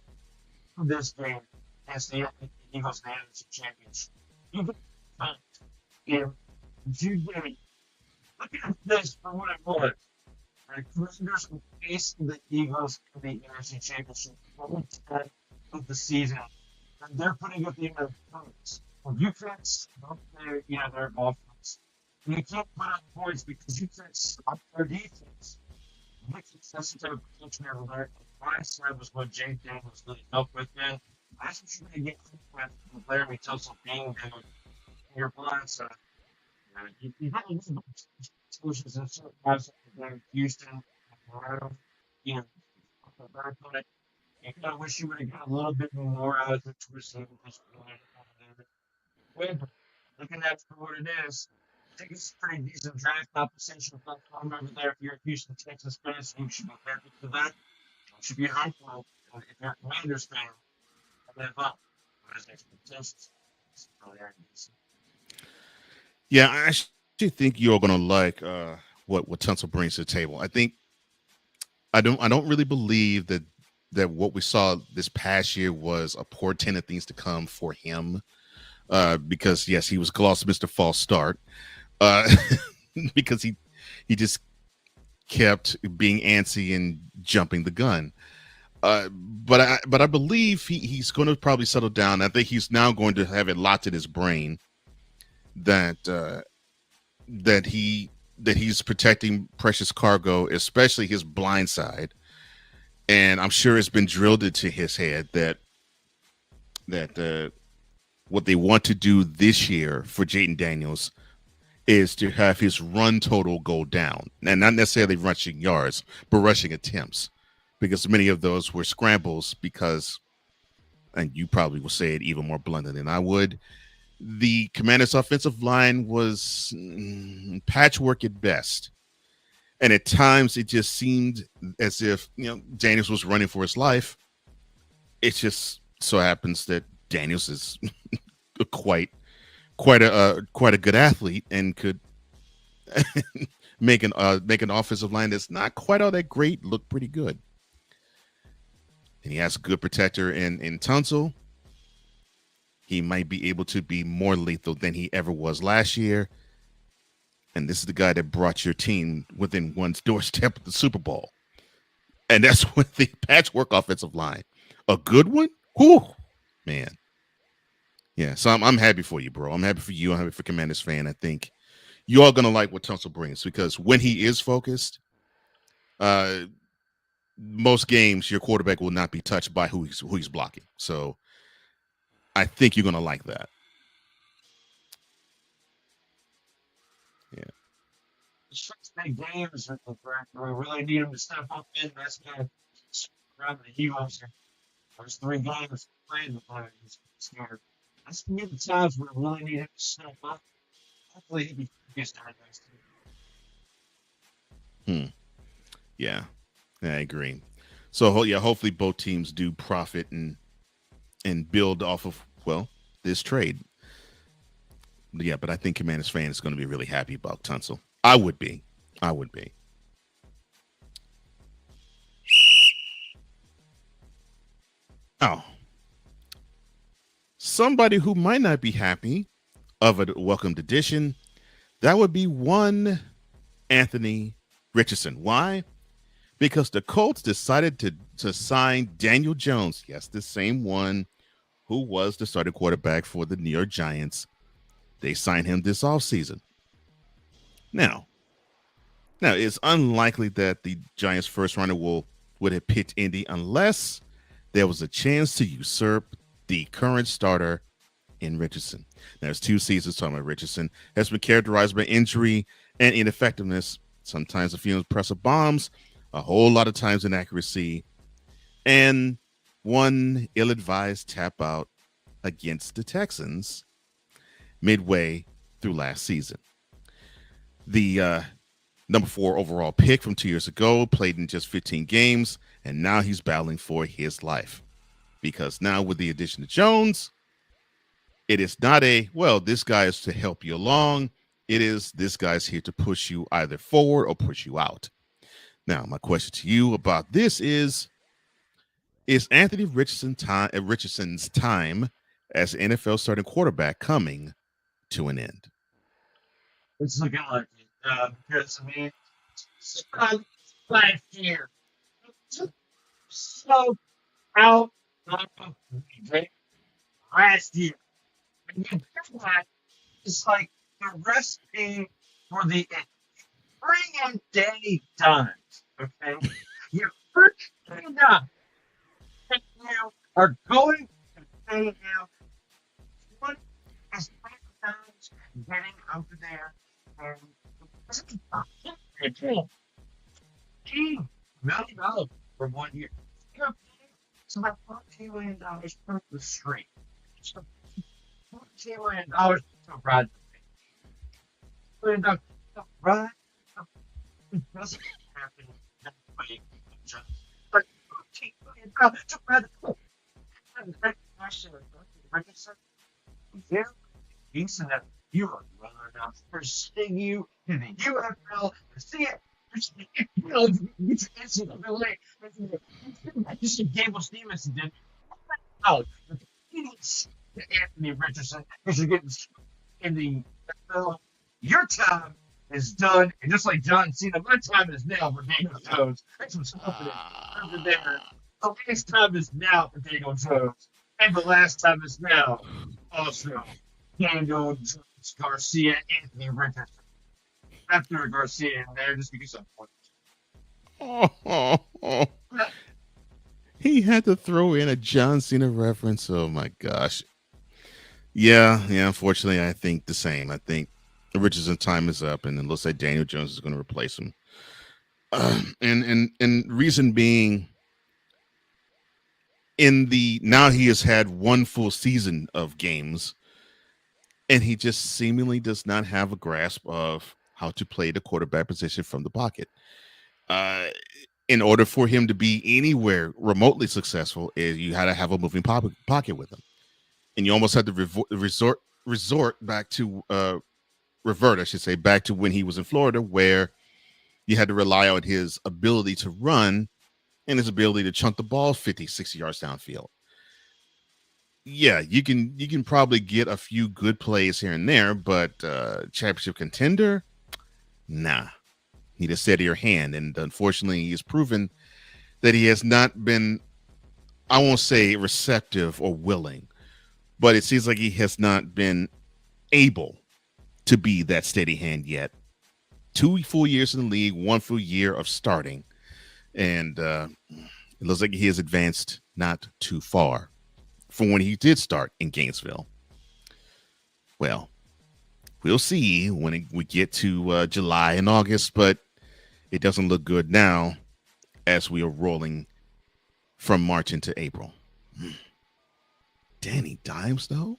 Speaker 4: this game against the Eagles and the NFC Championship, you can find, look at this for what it was. The Commanders were facing the Eagles in the NFC Championship only 10 of the season, and they're putting up the amount of points. Well, you can't stop their offense. And you can't put up points because you can't stop their defense. That's the type of protection over there. My side was what Jake Daniels really helped with then. That's what you're going to get with Laramie Tunsil being there in your blind side. You got a little bit of solutions in certain guys like Houston, Colorado, the back on it. You kind of wish you would have got a little bit more out of it towards the end of this point. Looking at it for what it is, I think it's a pretty decent draft compensation for Tom over there. If you're a Houston, Texas fan, you should be happy for that. You should be hopeful if you're a Commanders fan. Live up to his expectations. It's really decent.
Speaker 1: Yeah, I actually think you're going to like what Tunsil brings to the table. I don't really believe that what we saw this past year was a portent of things to come for him. Because yes, he was lost Mr. False Start, because he just kept being antsy and jumping the gun. But I believe he's going to probably settle down. I think he's now going to have it locked in his brain that he's protecting precious cargo, especially his blind side. And I'm sure it's been drilled into his head that what they want to do this year for Jaden Daniels is to have his run total go down, and not necessarily rushing yards, but rushing attempts, because many of those were scrambles. Because, and you probably will say it even more bluntly than I would, the Commanders' offensive line was patchwork at best. And at times it just seemed as if, Daniels was running for his life. It just so happens that Daniels is quite a good athlete and could make an offensive line that's not quite all that great look pretty good. And he has a good protector in Tunsil. He might be able to be more lethal than he ever was last year. And this is the guy that brought your team within one's doorstep of the Super Bowl. And that's with the patchwork offensive line. A good one? Whew, man. Yeah, so I'm happy for you, bro. I'm happy for you. I'm happy for Commanders fan. I think you all going to like what Tunsil brings, because when he is focused, most games your quarterback will not be touched by who he's blocking. So I think you're going to like that. Yeah.
Speaker 4: The first big games, we really need him to step up in. That's going to around the Eagles. There's 3 games playing the players this year. That's going to be the times where we really need him to step up. Hopefully, he gets started next year.
Speaker 1: Yeah, I agree. So hopefully both teams do profit and build off of this trade. Yeah, but I think Commanders fan is going to be really happy about Tunsil. I would be. Oh, somebody who might not be happy of a welcomed addition, that would be one Anthony Richardson. Why? Because the Colts decided to sign Daniel Jones. Yes, the same one who was the starting quarterback for the New York Giants. They signed him this offseason. Now, it's unlikely that the Giants' first runner would have picked Indy unless there was a chance to usurp the current starter in Richardson. Now, it's 2 seasons talking about Richardson. Has been characterized by injury and ineffectiveness, sometimes a few impressive bombs, a whole lot of times inaccuracy, and one ill-advised tap out against the Texans midway through last season. The number 4 overall pick from 2 years ago played in just 15 games, and now he's battling for his life. Because now with the addition of Jones, it is not this guy is to help you along. It is, this guy's here to push you either forward or push you out. Now, my question to you about this is Anthony Richardson's time as an NFL starting quarterback coming to an end?
Speaker 4: It's looking like it. Because, last year, so out of the last year. And you get that, it's like the recipe for the bring in Danny Dimes, okay? You first thing up, and you are going to pay him what is Dimes getting over there, and $18 million for 1 year. It's about $14 million per the street. So $14 million to ride the thing. Right? It doesn't happen that way. But $14 million to ride the thing. And that question of Richardson, he's enough. You are running enough to pursue you to the UFL to see it. It's NCAA. Just Gable Stevenson did. Oh, Anthony Richardson, because you're getting in the NFL. Your time is done, and just like John Cena, my time is now for Daniel Jones. That's what's happening over there. The last time is now for Daniel Jones, and the last time is now also Daniel Jones, Garcia, Anthony Richardson. After Garcia in there, just because I'm
Speaker 1: He had to throw in a John Cena reference. Oh my gosh. Yeah. Unfortunately, I think the same. I think Richardson's time is up, and it looks like Daniel Jones is going to replace him. And reason being, now he has had one full season of games, and he just seemingly does not have a grasp of how to play the quarterback position from the pocket. Uh, in order for him to be anywhere remotely successful, is you had to have a moving pocket with him, and you almost had to resort back to revert, I should say, back to when he was in Florida, where you had to rely on his ability to run and his ability to chunk the ball 50, 60 yards downfield. Yeah, you can probably get a few good plays here and there, but championship contender, nah. Need a steadier hand, and unfortunately, he's proven that he has not been, I won't say receptive or willing, but it seems like he has not been able to be that steady hand yet. 2 full years in the league, 1 full year of starting, and it looks like he has advanced not too far from when he did start in Gainesville. Well, we'll see when we get to July and August, but it doesn't look good now as we are rolling from March into April. Danny Dimes, though?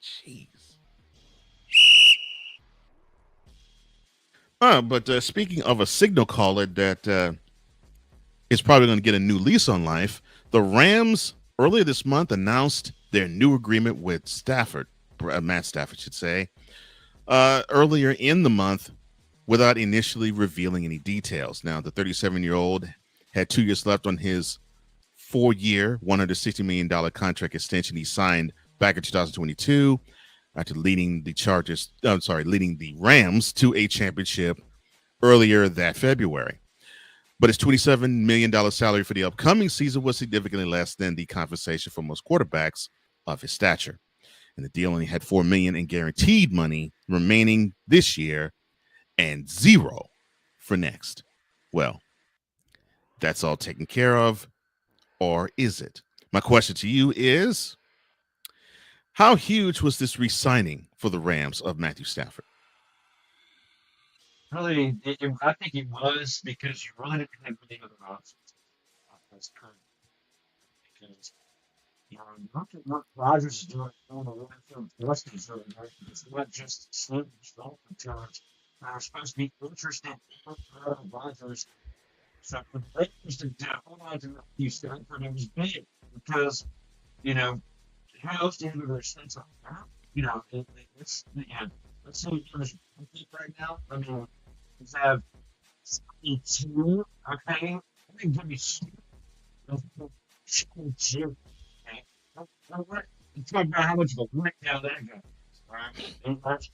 Speaker 1: Jeez. But speaking of a signal caller that is probably going to get a new lease on life, the Rams earlier this month announced their new agreement with Stafford, Matt Stafford should say, earlier in the month without initially revealing any details. Now, the 37-year-old had 2 years left on his 4-year, $160 million contract extension he signed back in 2022 after leading the Rams to a championship earlier that February. But his $27 million salary for the upcoming season was significantly less than the compensation for most quarterbacks of his stature. And the deal only had $4 million in guaranteed money remaining this year and $0 for next. Well, that's all taken care of, or is it? My question to you is, how huge was this re-signing for the Rams of Matthew Stafford?
Speaker 4: Really, I think it was because you really didn't have any other options. That's current. Because look at what Rodgers is doing on the one-field Western's doing, right? It's not just slow development terms. They're supposed to be interested in Rodgers. So the Lakers to hold on to Matthew Stafford, it was big because, how else do you have their sense of that? Let's say there's right now. I mean, we have 72, okay? I think give me two, okay? What? Talk about how much of a letdown that guy is, right? And that's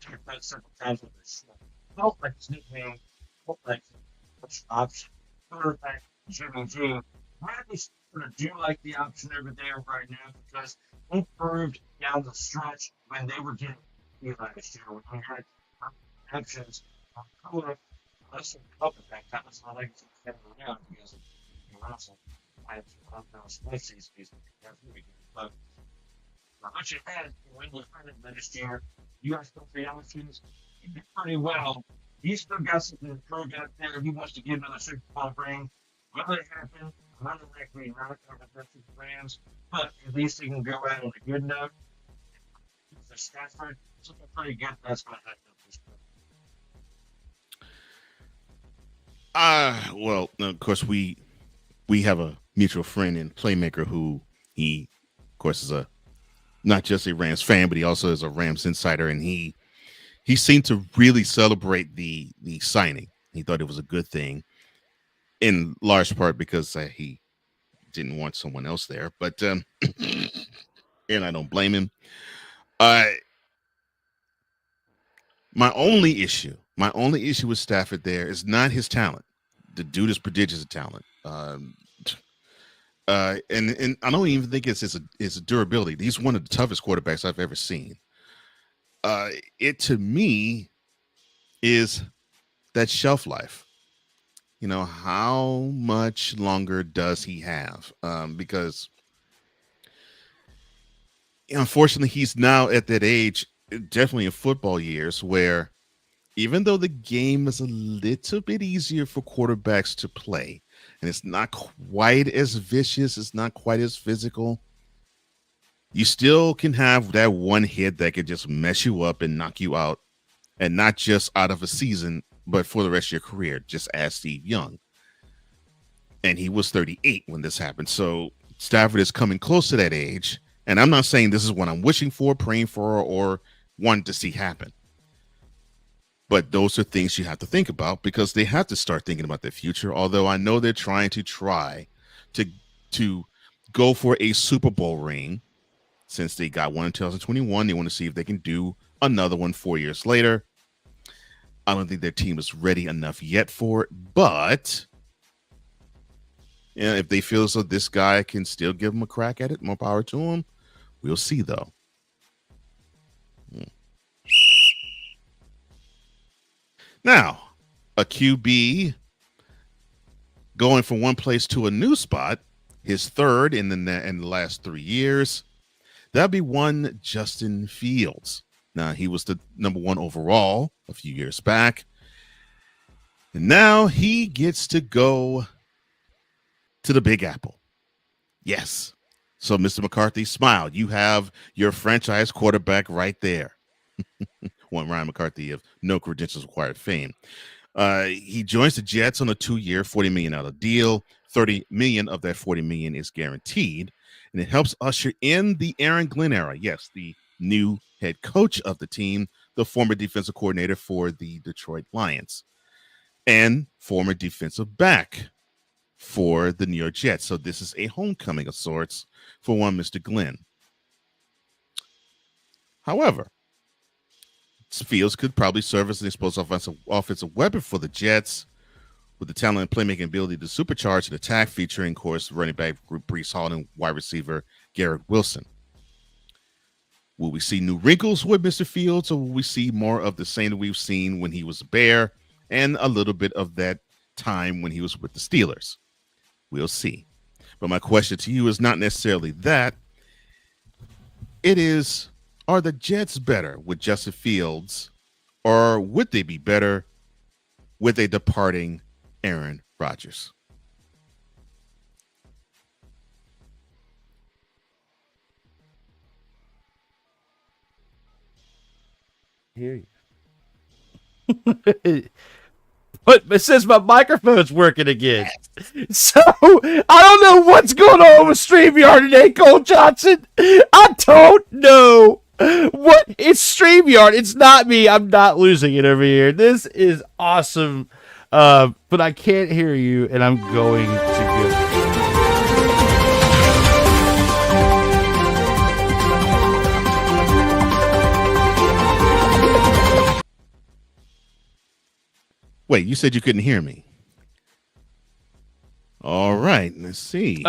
Speaker 4: talked about several times with this. Felt like his nickname, felt like which option. Quarterback Jimmy G. Bradley sort of do like the option over there right now because he proved down the stretch when they were getting last year when he had options on color less than a couple that time. It's not like it's around because Russell had species but what you had when you had it last year, you guys got the options. You did pretty well. He's still got something to prove out there. He wants to get another Super Bowl ring. Will it happen? Not likely not over the Rams, but at least he can go out on a good note. For Stafford, something pretty good. That's going to happen.
Speaker 1: Well, of course, we have a mutual friend and playmaker who he, of course, is not just a Rams fan, but he also is a Rams insider, and he seemed to really celebrate the signing. He thought it was a good thing, in large part because he didn't want someone else there. But and I don't blame him. My only issue with Stafford there is not his talent. The dude is prodigious of talent. And I don't even think it's his durability. He's one of the toughest quarterbacks I've ever seen. It to me is that shelf life. How much longer does he have? Because unfortunately, he's now at that age. definitely in football years where even though the game is a little bit easier for quarterbacks to play and it's not quite as vicious, it's not quite as physical, you still can have that one hit that could just mess you up and knock you out, and not just out of a season, but for the rest of your career, just as Steve Young. And he was 38 when this happened. So Stafford is coming close to that age. And I'm not saying this is what I'm wishing for, praying for, or wanting to see happen. But those are things you have to think about because they have to start thinking about their future. Although I know they're trying to to go for a Super Bowl ring. Since they got one in 2021, they want to see if they can do another one 4 years later. I don't think their team is ready enough yet for it, but if they feel as though this guy can still give them a crack at it, more power to him. We'll see, though. Now, a QB going from one place to a new spot, his third in the last 3 years. That'd be one Justin Fields. Now, he was the number one overall a few years back. And now he gets to go to the Big Apple. Yes. So, Mr. McCarthy, smile. You have your franchise quarterback right there. One Ryan McCarthy of no credentials required fame. He joins the Jets on a 2-year, $40 million deal. $30 million of that $40 million is guaranteed. And it helps usher in the Aaron Glenn era. Yes, the new head coach of the team, the former defensive coordinator for the Detroit Lions, and former defensive back for the New York Jets. So this is a homecoming of sorts for one Mr. Glenn. However, Fields could probably serve as an explosive offensive weapon for the Jets with the talent and playmaking ability to supercharge an attack featuring, of course, running back Breece Hall and wide receiver Garrett Wilson. Will we see new wrinkles with Mr. Fields, or will we see more of the same that we've seen when he was a Bear and a little bit of that time when he was with the Steelers? We'll see. But my question to you is not necessarily that. It is, are the Jets better with Justin Fields, or would they be better with a departing Aaron Rodgers?
Speaker 5: Hear you. But it says my microphone's working again. So I don't know what's going on with StreamYard today, Cole Johnson. I don't know what it's StreamYard. It's not me. I'm not losing it over here. This is awesome. But I can't hear you, and I'm going to go.
Speaker 1: Wait, you said you couldn't hear me. All right, let's see.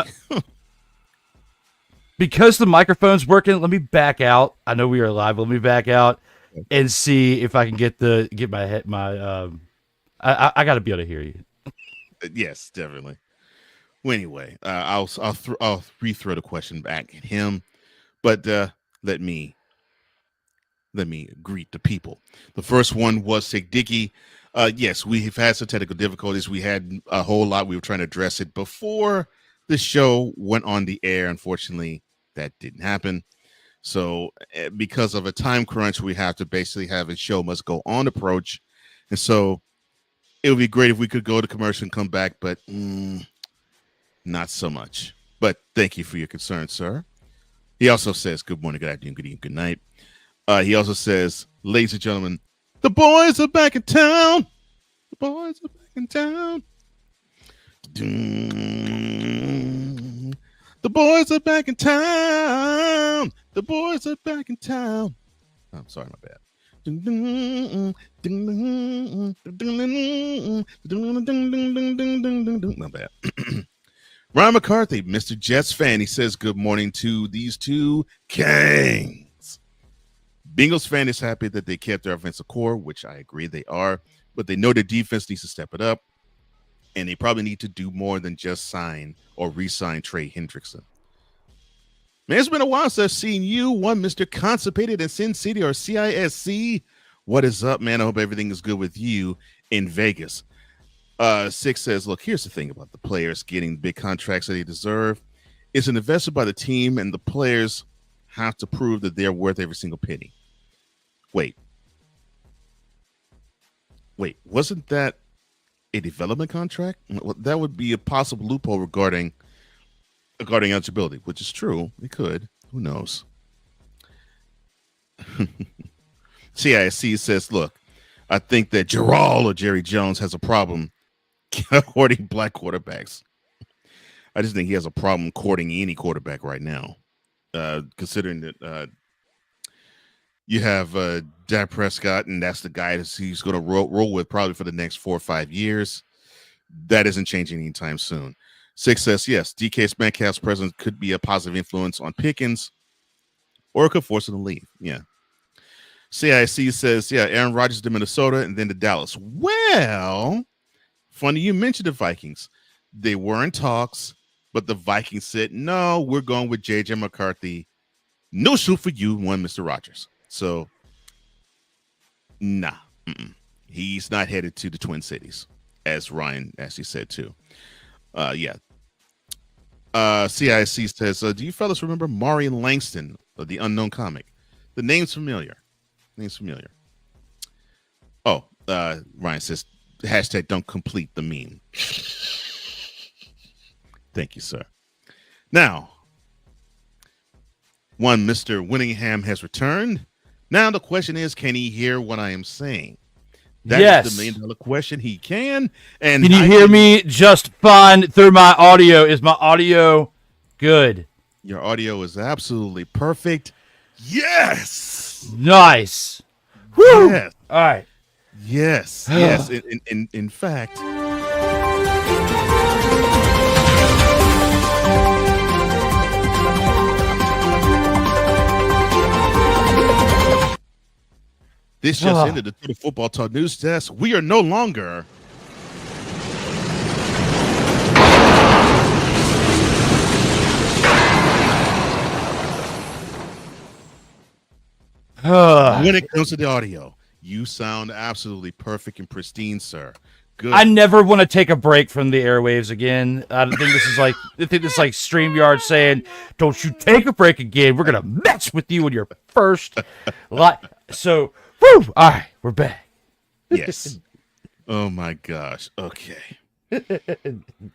Speaker 5: Because the microphone's working, let me back out. I know we are live. Let me back out and see if I can get my head. I got to be able to hear you.
Speaker 1: Yes, definitely. Well, anyway, I'll rethrow the question back at him, but let me greet the people. The first one was Sig Dickey. Yes, we've had some technical difficulties. We had a whole lot. We were trying to address it before the show went on the air. Unfortunately, that didn't happen. So because of a time crunch, we have to basically have a show must go on approach. And so it would be great if we could go to commercial and come back, but not so much. But thank you for your concern, sir. He also says, good morning, good afternoon, good evening, good night. He also says, ladies and gentlemen, the boys are back in town. The boys are back in town. The boys are back in town. The boys are back in town. I'm sorry, my bad. My bad. Ryan McCarthy, Mr. Jets fan, he says, good morning to these two kings. Bengals fan is happy that they kept their offensive core, which I agree they are, but they know their defense needs to step it up, and they probably need to do more than just sign or re-sign Trey Hendrickson. Man, it's been a while since I've seen you, one Mr. Constipated in Sin City or CISC. What is up, man? I hope everything is good with you in Vegas. Six says, look, here's the thing about the players getting big contracts that they deserve. It's an investment by the team, and the players have to prove that they're worth every single penny. Wait, wasn't that a development contract? Well, that would be a possible loophole regarding eligibility, which is true. It could. Who knows? CISC says, look, I think that Gerald or Jerry Jones has a problem courting black quarterbacks. I just think he has a problem courting any quarterback right now, considering that you have Dak Prescott, and that's the guy that he's going to roll with probably for the next 4 or 5 years. That isn't changing anytime soon. Six says, yes, DK Metcalf's presence could be a positive influence on Pickens, or it could force him to leave. Yeah. CIC says, yeah, Aaron Rodgers to Minnesota and then to Dallas. Well, funny you mentioned the Vikings. They were in talks, but the Vikings said, no, we're going with J.J. McCarthy. No shoe for you, one Mr. Rodgers. So, nah. He's not headed to the Twin Cities, as Ryan actually said, too. Yeah. CIC says, do you fellas remember Marion Langston of the Unknown Comic? The name's familiar. Oh, Ryan says, hashtag don't complete the meme. Thank you, sir. Now, one Mr. Winningham has returned. Now the question is, can he hear what I am saying? That is the $1 million question. He can. And
Speaker 5: can you hear me just fine through my audio? Is my audio good?
Speaker 1: Your audio is absolutely perfect. Yes.
Speaker 5: Nice. Woo.
Speaker 1: Yes.
Speaker 5: All right.
Speaker 1: Yes. Yes. In fact. This just ended the Twitter Football Talk News Desk. We are no longer when it comes to the audio. You sound absolutely perfect and pristine, sir. Good.
Speaker 5: I never want to take a break from the airwaves again. I think this is like StreamYard saying, "Don't you take a break again? We're gonna mess with you in your first live." So, woo! All right, we're back.
Speaker 1: Yes. Oh my gosh. Okay.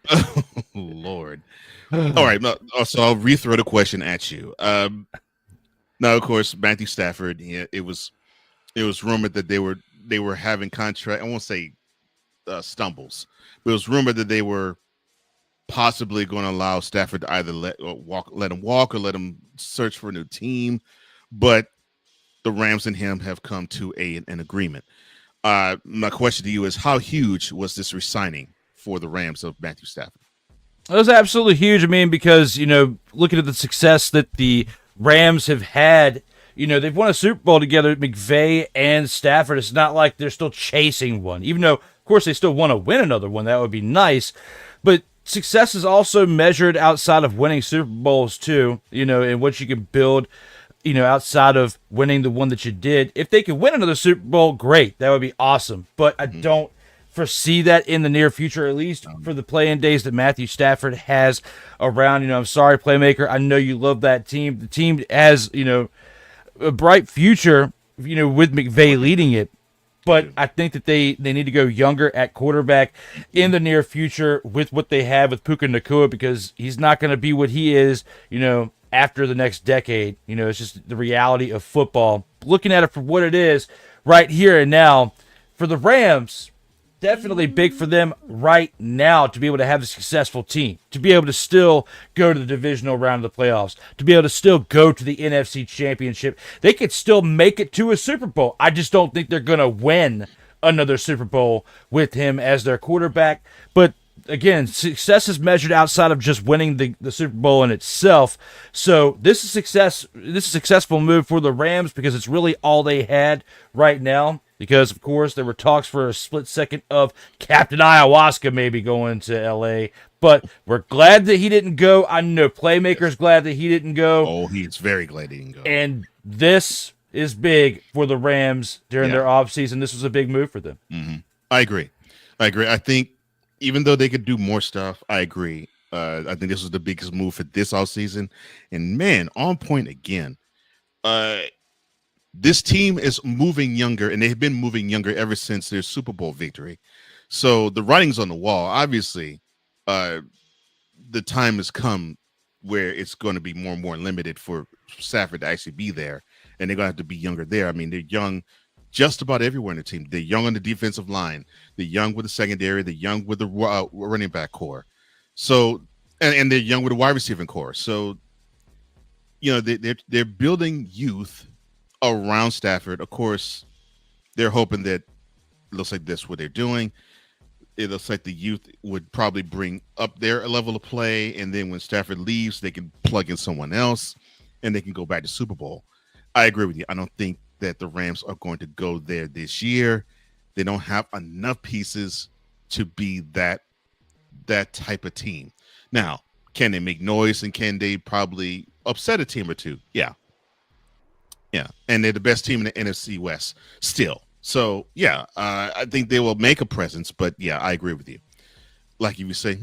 Speaker 1: Oh Lord. All right. So I'll rethrow the question at you. Now, of course, Matthew Stafford. Yeah, it was rumored that they were having contract. I won't say stumbles, but it was rumored that they were possibly going to allow Stafford to either let him walk or let him search for a new team. But the Rams and him have come to an agreement. My question to you is, how huge was this re-signing for the Rams of Matthew Stafford?
Speaker 5: It was absolutely huge. I mean, because, looking at the success that the Rams have had, they've won a Super Bowl together, McVay and Stafford. It's not like they're still chasing one, even though, of course, they still want to win another one. That would be nice. But success is also measured outside of winning Super Bowls, too, and what you can build, outside of winning the one that you did. If they could win another Super Bowl, great. That would be awesome. But I don't foresee that in the near future, at least for the play-in days that Matthew Stafford has around. I'm sorry, Playmaker. I know you love that team. The team has, a bright future, with McVay leading it. But I think that they need to go younger at quarterback in the near future with what they have with Puka Nacua, because he's not going to be what he is, after the next decade. It's just the reality of football. Looking at it for what it is right here and now, for the Rams, definitely big for them right now to be able to have a successful team, to be able to still go to the divisional round of the playoffs, to be able to still go to the NFC Championship. They could still make it to a Super Bowl. I just don't think they're going to win another Super Bowl with him as their quarterback. But again, success is measured outside of just winning the Super Bowl in itself. So this is success. This is a successful move for the Rams because it's really all they had right now. Because, of course, there were talks for a split second of Captain Ayahuasca maybe going to L.A., But we're glad that he didn't go. I know Playmaker's glad that he didn't go.
Speaker 1: Oh, he's very glad he didn't go.
Speaker 5: And this is big for the Rams during their offseason. This was a big move for them.
Speaker 1: I agree. I think even though they could do more stuff, I agree. I think this was the biggest move for this offseason. And man, on point again. This team is moving younger, and they've been moving younger ever since their Super Bowl victory. So the writing's on the wall. Obviously, the time has come where it's going to be more and more limited for Stafford to actually be there, and they're going to have to be younger there. I mean, they're young just about everywhere in the team. They're young on the defensive line. They're young with the secondary. They're young with the running back core. So, and they're young with the wide receiving core. So, they're building youth around Stafford. Of course, they're hoping that it looks like this what they're doing. It looks like the youth would probably bring up their level of play, and then when Stafford leaves, they can plug in someone else, and they can go back to Super Bowl. I agree with you. I don't think that the Rams are going to go there this year. They don't have enough pieces to be that type of team. Now, can they make noise, and can they probably upset a team or two? Yeah. And they're the best team in the NFC West still. So, I think they will make a presence, but I agree with you. Like if you say,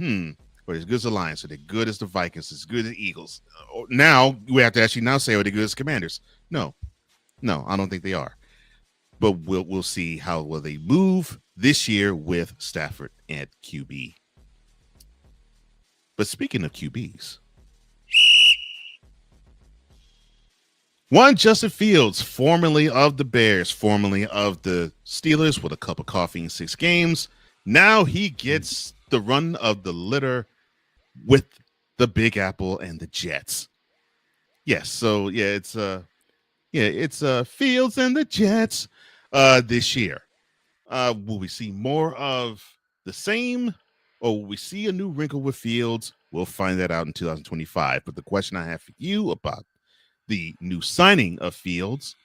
Speaker 1: but as good as the Lions, are they good as the Vikings, as good as the Eagles? Now, we have to actually now say, are they good as Commanders? No, I don't think they are. But we'll see how will they move this year with Stafford at QB. But speaking of QBs, one Justin Fields, formerly of the Bears, formerly of the Steelers, with a cup of coffee in 6 games. Now he gets the run of the litter with the Big Apple and the Jets. Yes, so it's Fields and the Jets this year. Will we see more of the same, or will we see a new wrinkle with Fields? We'll find that out in 2025. But the question I have for you about the new signing of Fields,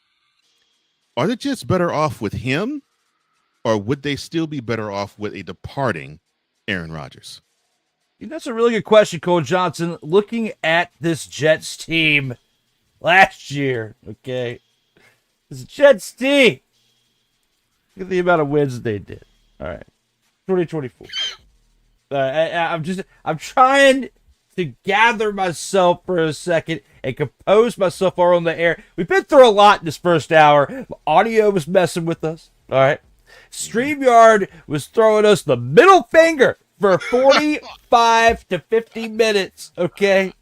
Speaker 1: are the Jets better off with him, or would they still be better off with a departing Aaron Rodgers?
Speaker 5: That's a really good question, Cole Johnson. Looking at this Jets team last year, okay, this Jets team, look at the amount of wins they did. All right, 2024. I'm trying to gather myself for a second and compose myself on the air. We've been through a lot in this first hour. Audio was messing with us. All right. StreamYard was throwing us the middle finger for 45 to 50 minutes. Okay.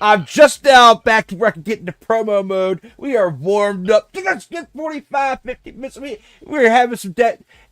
Speaker 5: I'm just now back to where I can get into promo mode. We are warmed up. Let's get 45, 50 minutes. We're having some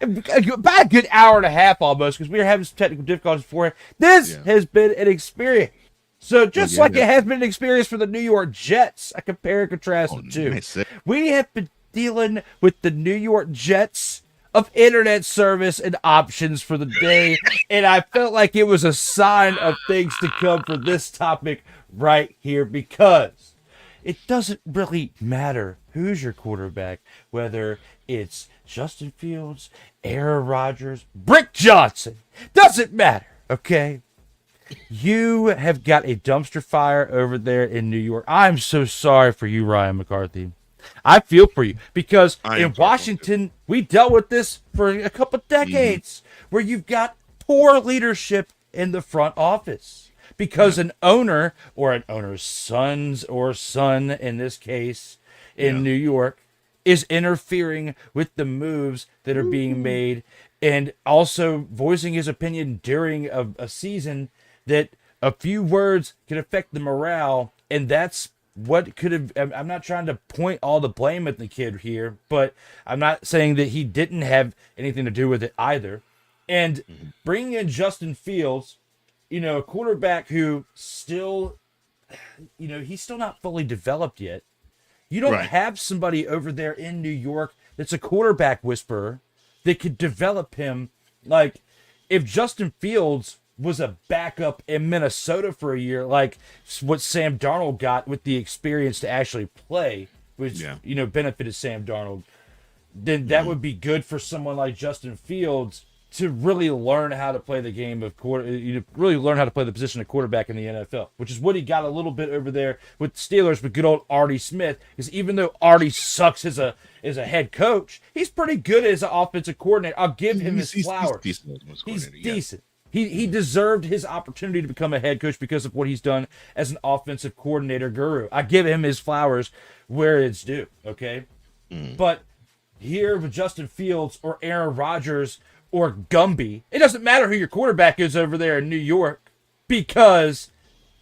Speaker 5: about a good hour and a half almost, because we were having some technical difficulties before. This has been an experience. So just like it has been an experience for the New York Jets, I compare and contrast the two.
Speaker 1: Nice.
Speaker 5: We have been dealing with the New York Jets of internet service and options for the day, and I felt like it was a sign of things to come for this topic right here, because it doesn't really matter who's your quarterback, whether it's Justin Fields, Aaron Rodgers, Brick Johnson, doesn't matter, okay? You have got a dumpster fire over there in New York. I'm so sorry for you, Ryan McCarthy. I feel for you, because in Washington, we dealt with this for a couple decades, where you've got poor leadership in the front office, because an owner, or an owner's sons or son in this case in New York, is interfering with the moves that are being made, and also voicing his opinion during a season that a few words can affect the morale. And that's what could have, I'm not trying to point all the blame at the kid here, but I'm not saying that he didn't have anything to do with it either. And bringing in Justin Fields, a quarterback who still, he's still not fully developed yet. You don't have somebody over there in New York that's a quarterback whisperer that could develop him. Like, if Justin Fields was a backup in Minnesota for a year, like what Sam Darnold got with the experience to actually play, which, benefited Sam Darnold, then that would be good for someone like Justin Fields to really learn how to play the game of really learn how to play the position of quarterback in the NFL, which is what he got a little bit over there with the Steelers with good old Artie Smith. Because even though Artie sucks as a head coach, he's pretty good as an offensive coordinator. I'll give him his flowers. He's decent. He deserved his opportunity to become a head coach because of what he's done as an offensive coordinator guru. I give him his flowers where it's due, okay? But here with Justin Fields or Aaron Rodgers or Gumby, it doesn't matter who your quarterback is over there in New York because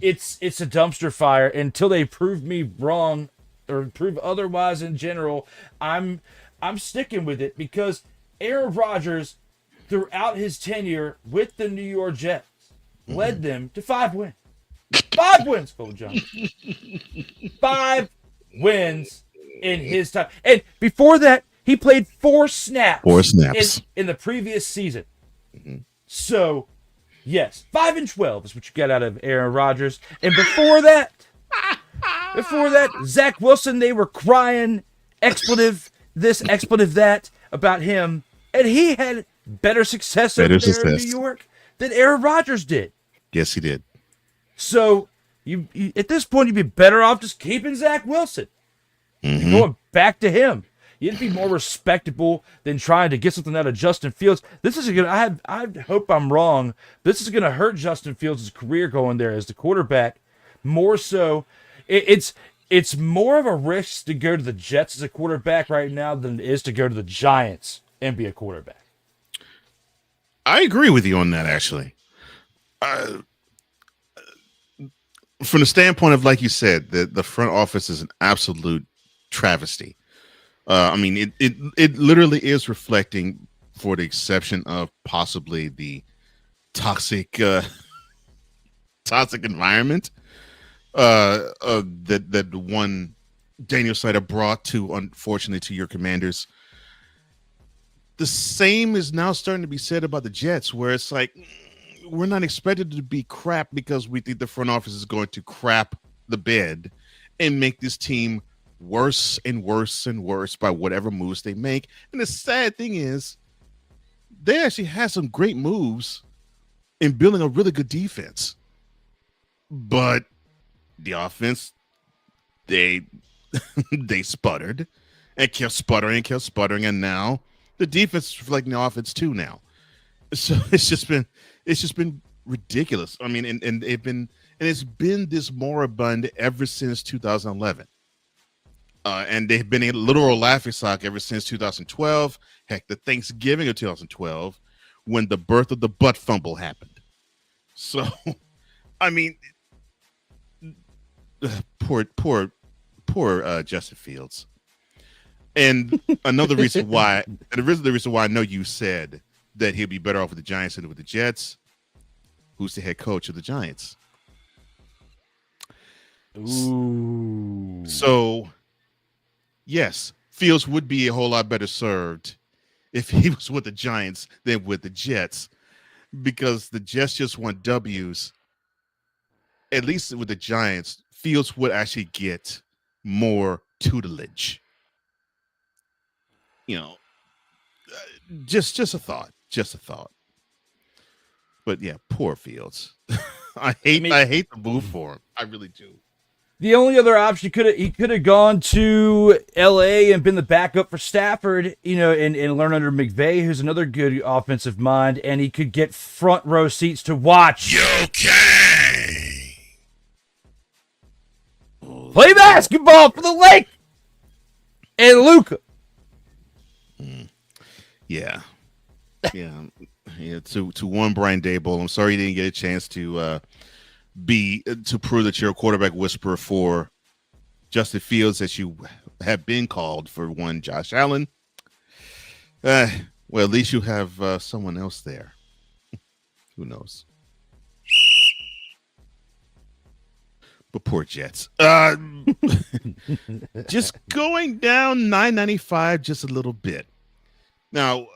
Speaker 5: it's a dumpster fire until they prove me wrong or prove otherwise in general. I'm sticking with it because Aaron Rodgers, throughout his tenure with the New York Jets, led them to 5 wins. 5 wins, Cole Johnson. 5 wins in his time. And before that, he played 4 snaps.
Speaker 1: 4 snaps.
Speaker 5: In the previous season. So, yes, 5-12 is what you got out of Aaron Rodgers. And before that, Zach Wilson, they were crying expletive this, expletive that about him. And he had better success over there in New York than Aaron Rodgers did.
Speaker 1: Yes, he did.
Speaker 5: So, you at this point, you'd be better off just keeping Zach Wilson. Going back to him. You'd be more respectable than trying to get something out of Justin Fields. This is gonna. I hope I'm wrong. This is gonna hurt Justin Fields' career going there as the quarterback. More so, it's more of a risk to go to the Jets as a quarterback right now than it is to go to the Giants and be a quarterback.
Speaker 1: I agree with you on that, actually. From the standpoint of, like you said, the front office is an absolute travesty. I mean, it literally is reflecting, for the exception of possibly the toxic environment that one Daniel Snyder brought to, unfortunately, to your Commanders. The same is now starting to be said about the Jets, where it's like, we're not expected to be crap because we think the front office is going to crap the bed and make this team worse and worse and worse by whatever moves they make. And the sad thing is, they actually had some great moves in building a really good defense. But the offense, they sputtered and kept sputtering, and now the defense is reflecting the offense too now. So it's just been ridiculous. I mean, and it's been this moribund ever since 2011. And they've been a literal laughingstock ever since 2012. Heck, the Thanksgiving of 2012, when the birth of the butt fumble happened. So, I mean, poor Justin Fields. And another reason why, the reason why I know you said that he'll be better off with the Giants than with the Jets. Who's the head coach of the Giants?
Speaker 5: Ooh.
Speaker 1: So, yes, Fields would be a whole lot better served if he was with the Giants than with the Jets, because the Jets just want W's. At least with the Giants, Fields would actually get more tutelage. You know, just a thought. But yeah, poor Fields. I hate the move for him. I really do.
Speaker 5: The only other option he could have gone to L.A. and been the backup for Stafford, and learn under McVay, who's another good offensive mind, and he could get front row seats to watch.
Speaker 1: Okay.
Speaker 5: Play basketball for the Lake and Luka.
Speaker 1: Yeah. To one Brian Daboll, I'm sorry you didn't get a chance to prove that you're a quarterback whisperer for Justin Fields, as you have been called for one Josh Allen. Well, at least you have someone else there. Who knows? But poor Jets. Just going down 995 just a little bit. Now,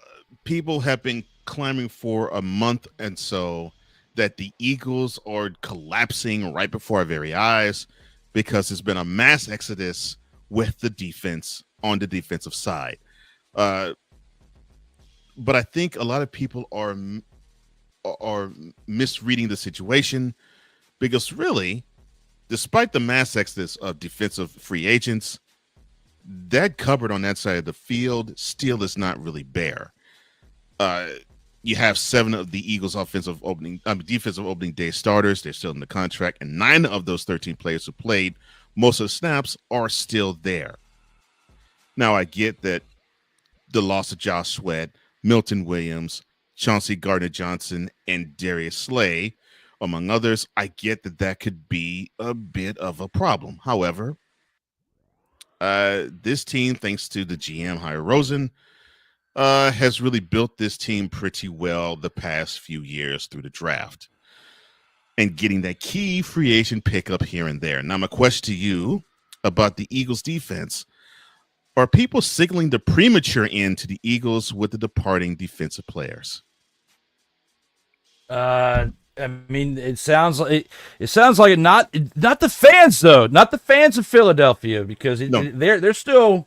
Speaker 1: people have been clamoring for a month and so that the Eagles are collapsing right before our very eyes because there's been a mass exodus with the defense on the defensive side. but I think a lot of people are misreading the situation because really, despite the mass exodus of defensive free agents, that cupboard on that side of the field still is not really bare. You have 7 of the Eagles' defensive opening day starters. They're still in the contract, and 9 of those 13 players who played most of the snaps are still there. Now, I get that the loss of Josh Sweat, Milton Williams, Chauncey Gardner-Johnson, and Darius Slay, among others, I get that could be a bit of a problem. However, this team, thanks to the GM Hire Rosen, has really built this team pretty well the past few years through the draft and getting that key free agent pickup here and there. Now, my question to you about the Eagles defense: are people signaling the premature end to the Eagles with the departing defensive players?
Speaker 5: I mean, it sounds like it. Not the fans though. Not the fans of Philadelphia, because they're still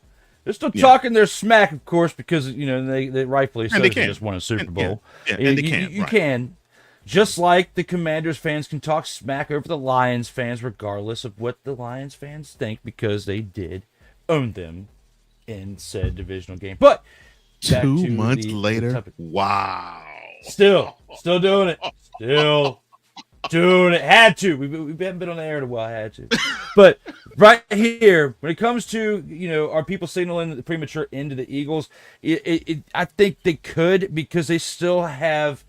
Speaker 5: talking their smack, of course, because they rightfully so, they just won a Super Bowl.
Speaker 1: And they can.
Speaker 5: You can, just like the Commanders fans can talk smack over the Lions fans, regardless of what the Lions fans think, because they did own them in said divisional game. But
Speaker 1: 2 months later, wow.
Speaker 5: Still doing it. Still doing it. Had to. We haven't been on the air in a while. Had to. But right here, when it comes to, are people signaling the premature end to the Eagles? I think they could, because they still have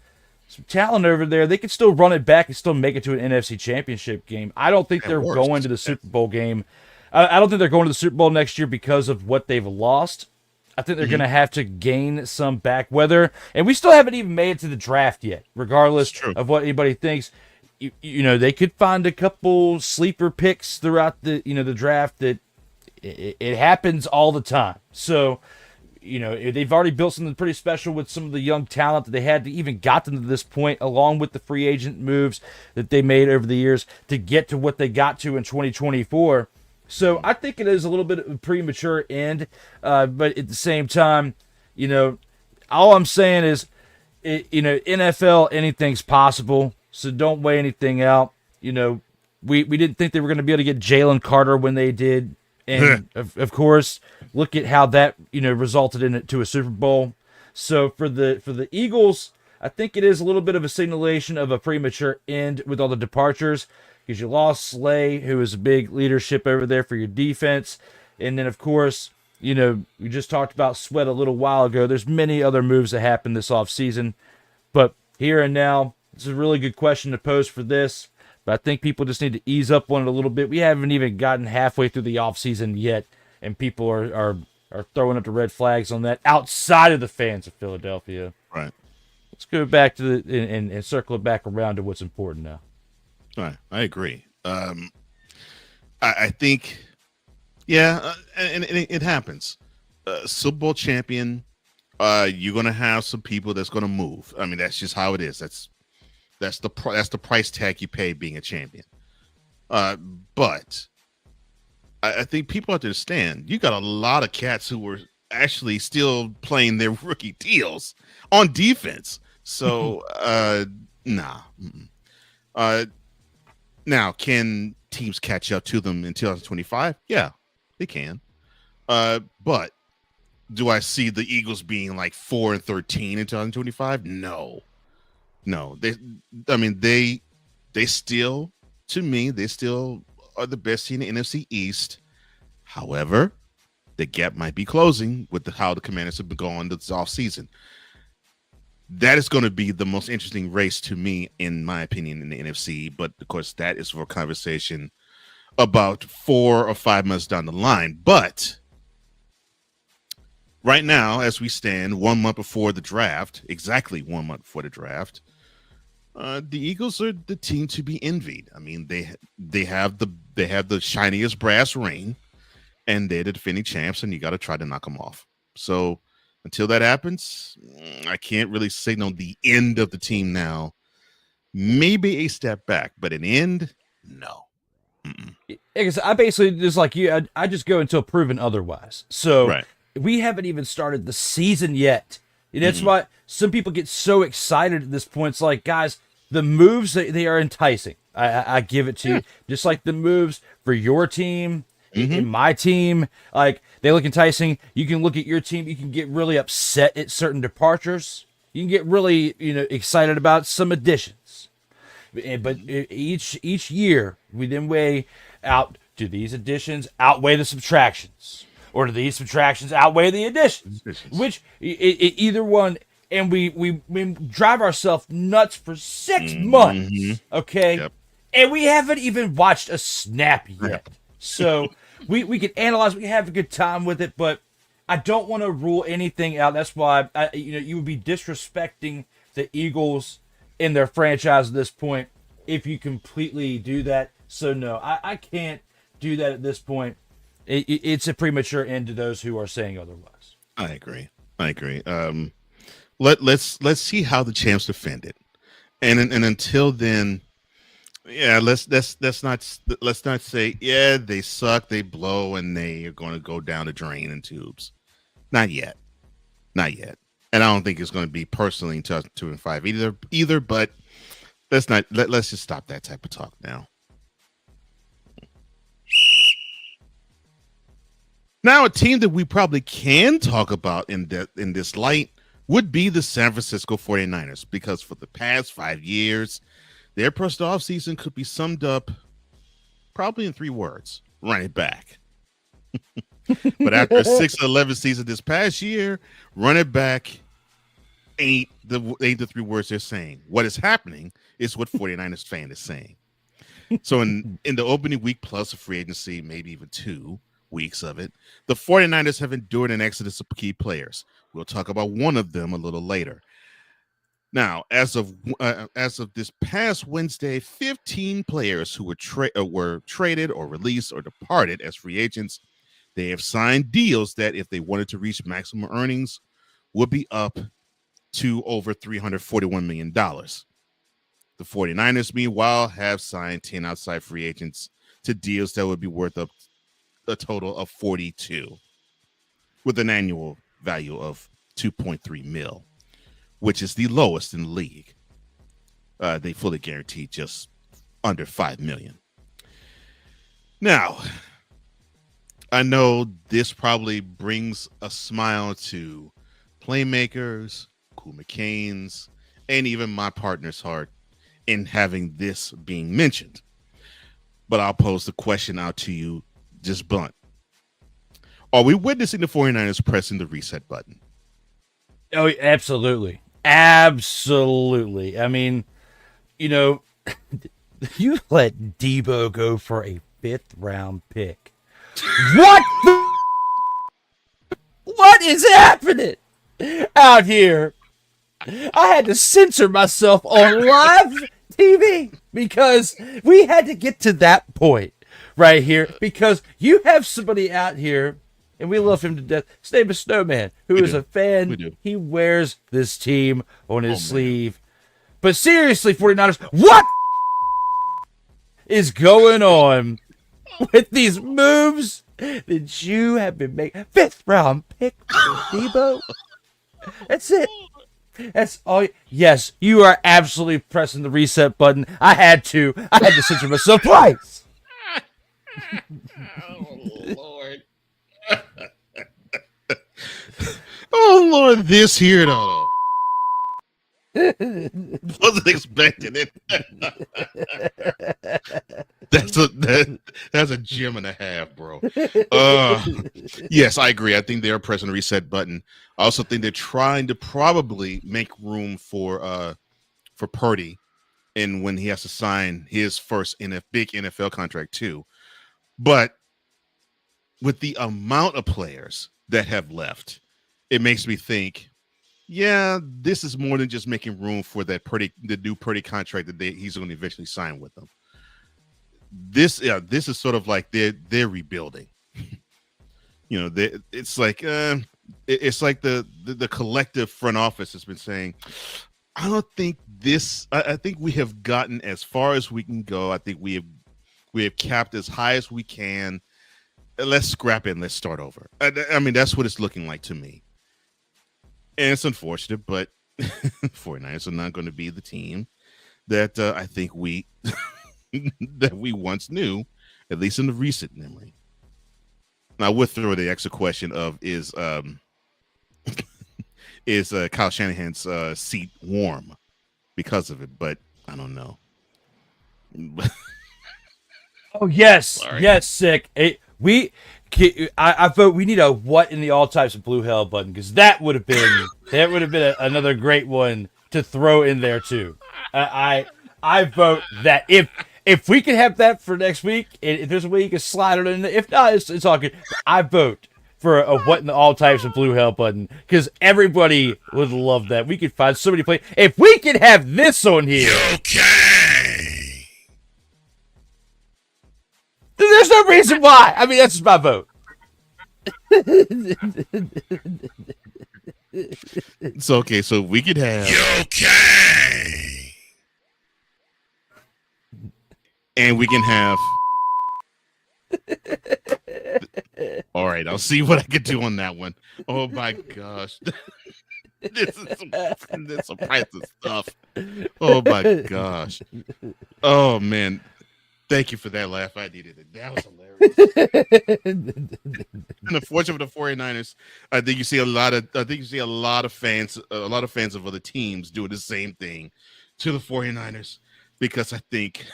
Speaker 5: some talent over there. They can still run it back and still make it to an NFC Championship game. I don't think they're going to the Super Bowl game. I don't think they're going to the Super Bowl next year because of what they've lost. I think they're going to have to gain some back. And we still haven't even made it to the draft yet, regardless of what anybody thinks. They could find a couple sleeper picks throughout the draft. That it happens all the time. So, they've already built something pretty special with some of the young talent that they had to even got them to this point, along with the free agent moves that they made over the years to get to what they got to in 2024. So I think it is a little bit of a premature end, but at the same time, all I'm saying is, NFL, anything's possible. So don't weigh anything out. We didn't think they were going to be able to get Jalen Carter when they did, and of course, look at how that resulted in it to a Super Bowl. So for the Eagles, I think it is a little bit of a signalation of a premature end with all the departures, because you lost Slay, who is a big leadership over there for your defense. And then, of course, we just talked about Sweat a little while ago. There's many other moves that happened this offseason. But here and now, it's a really good question to pose for this. But I think people just need to ease up on it a little bit. We haven't even gotten halfway through the offseason yet, and people are throwing up the red flags on that outside of the fans of Philadelphia.
Speaker 1: Right.
Speaker 5: Let's go back to and circle it back around to what's important now.
Speaker 1: All right, I agree. I think, and it happens. Super Bowl champion, you're gonna have some people that's gonna move. I mean, that's just how it is. That's the price tag you pay being a champion. But I think people have to understand, you got a lot of cats who were actually still playing their rookie deals on defense. So, nah. Now, can teams catch up to them in 2025? Yeah, they can. But do I see the Eagles being like 4-13 in 2025? No. They still, to me, they still are the best team in the NFC East. However, the gap might be closing with how the Commanders have been going this offseason. That is going to be the most interesting race to me, in my opinion, in the NFC. But, of course, that is for a conversation about 4 or 5 months down the line. But right now, as we stand, 1 month before the draft, exactly 1 month before the draft, the Eagles are the team to be envied. I mean, they have the shiniest brass ring, and they're the defending champs, and you got to try to knock them off. So until that happens, I can't really signal the end of the team now. Maybe a step back, but an end, no.
Speaker 5: Because I basically, just like you, I just go until proven otherwise. So we haven't even started the season yet, And that's why some people get so excited at this point. It's like, guys, the moves, they are enticing. I give it to you. Just like the moves for your team and my team, like, they look enticing. You can look at your team. You can get really upset at certain departures. You can get really, excited about some additions. But each year, we then weigh out, do these additions outweigh the subtractions? Or do these subtractions outweigh the additions? Which, either one, and we drive ourselves nuts for 6 months, okay?
Speaker 1: Yep.
Speaker 5: And we haven't even watched a snap yet. So we can analyze, we can have a good time with it, but I don't want to rule anything out. That's why you would be disrespecting the Eagles in their franchise at this point if you completely do that. So no, I can't do that at this point. It's a premature end to those who are saying otherwise.
Speaker 1: I agree. Let's see how the champs defend it, and until then, yeah, let's not say, yeah, they suck, they blow, and they are going to go down the drain in tubes. Not yet, and I don't think it's going to be personally in 2005 either. But let's just stop that type of talk now. Now, a team that we probably can talk about in this light would be the San Francisco 49ers, because for the past 5 years, their first offseason could be summed up probably in 3 words: run it back. But after a 6-11 season this past year, run it back ain't the 3 words they're saying. What is happening is what 49ers fan is saying. So in the opening week plus of free agency, maybe even 2 weeks of it, the 49ers have endured an exodus of key players. We'll talk about one of them a little later. Now, as of this past Wednesday, 15 players who were traded or released or departed as free agents, they have signed deals that, if they wanted to reach maximum earnings, would be up to over $341 million. The 49ers, meanwhile, have signed 10 outside free agents to deals that would be worth up a total of 42, with an annual value of $2.3 million, which is the lowest in the league. They fully guarantee just under $5 million. Now, I know this probably brings a smile to playmakers, Cool McCain's, and even my partner's heart in having this being mentioned. But I'll pose the question out to you just blunt. Are we witnessing the 49ers pressing the reset button?
Speaker 5: Oh, absolutely. Absolutely. I mean, you let Debo go for a 5th-round pick. What is happening out here? I had to censor myself on live TV because we had to get to that point right here, because you have somebody out here, and we love him to death, his name is Snowman, who is a fan.
Speaker 1: We do.
Speaker 5: He wears this team on his sleeve. But seriously, 49ers, what is going on with these moves that you have been making? 5th-round pick for Debo? That's it. That's all. Yes, you are absolutely pressing the reset button. I had to censor myself twice.
Speaker 1: Oh, Lord. Oh, Lord, this here, though. Wasn't expecting it. That's a gem and a half, bro. Yes, I agree. I think they are pressing the reset button. I also think they're trying to probably make room for Purdy, and when he has to sign his first big NFL contract too. But with the amount of players that have left, it makes me think, yeah, this is more than just making room for the new Purdy contract that he's going to eventually sign with them. This is sort of like they're rebuilding. It's like the collective front office has been saying, I don't think this. I think we have gotten as far as we can go. I think we have capped as high as we can. Let's scrap it and let's start over. I mean, that's what it's looking like to me. And it's unfortunate, but 49ers are not going to be the team that I think we that we once knew, at least in the recent memory. Now, I would throw the extra question of is Kyle Shanahan's seat warm because of it? But I don't know.
Speaker 5: Oh yes,
Speaker 1: Sorry.
Speaker 5: yes, sick. I vote we need a what in the all types of blue hell button, because that would have been another great one to throw in there too. I vote that if we can have that for next week, if there's a way you can slide it in, if not, it's all good. I vote for a what in the all types of blue hell button, because everybody would love that. We could find so many plays. If we could have this on here,
Speaker 1: Okay.
Speaker 5: there's no reason why. I mean, that's just my vote.
Speaker 1: It's okay. So we could have okay, and we can have. All right, I'll see what I can do on that one. Oh my gosh, this is some priceless stuff. Oh my gosh. Oh man, thank you for that laugh. I needed it. That was hilarious. And unfortunately for the 49ers, I think you see a lot of fans of other teams doing the same thing to the 49ers, because I think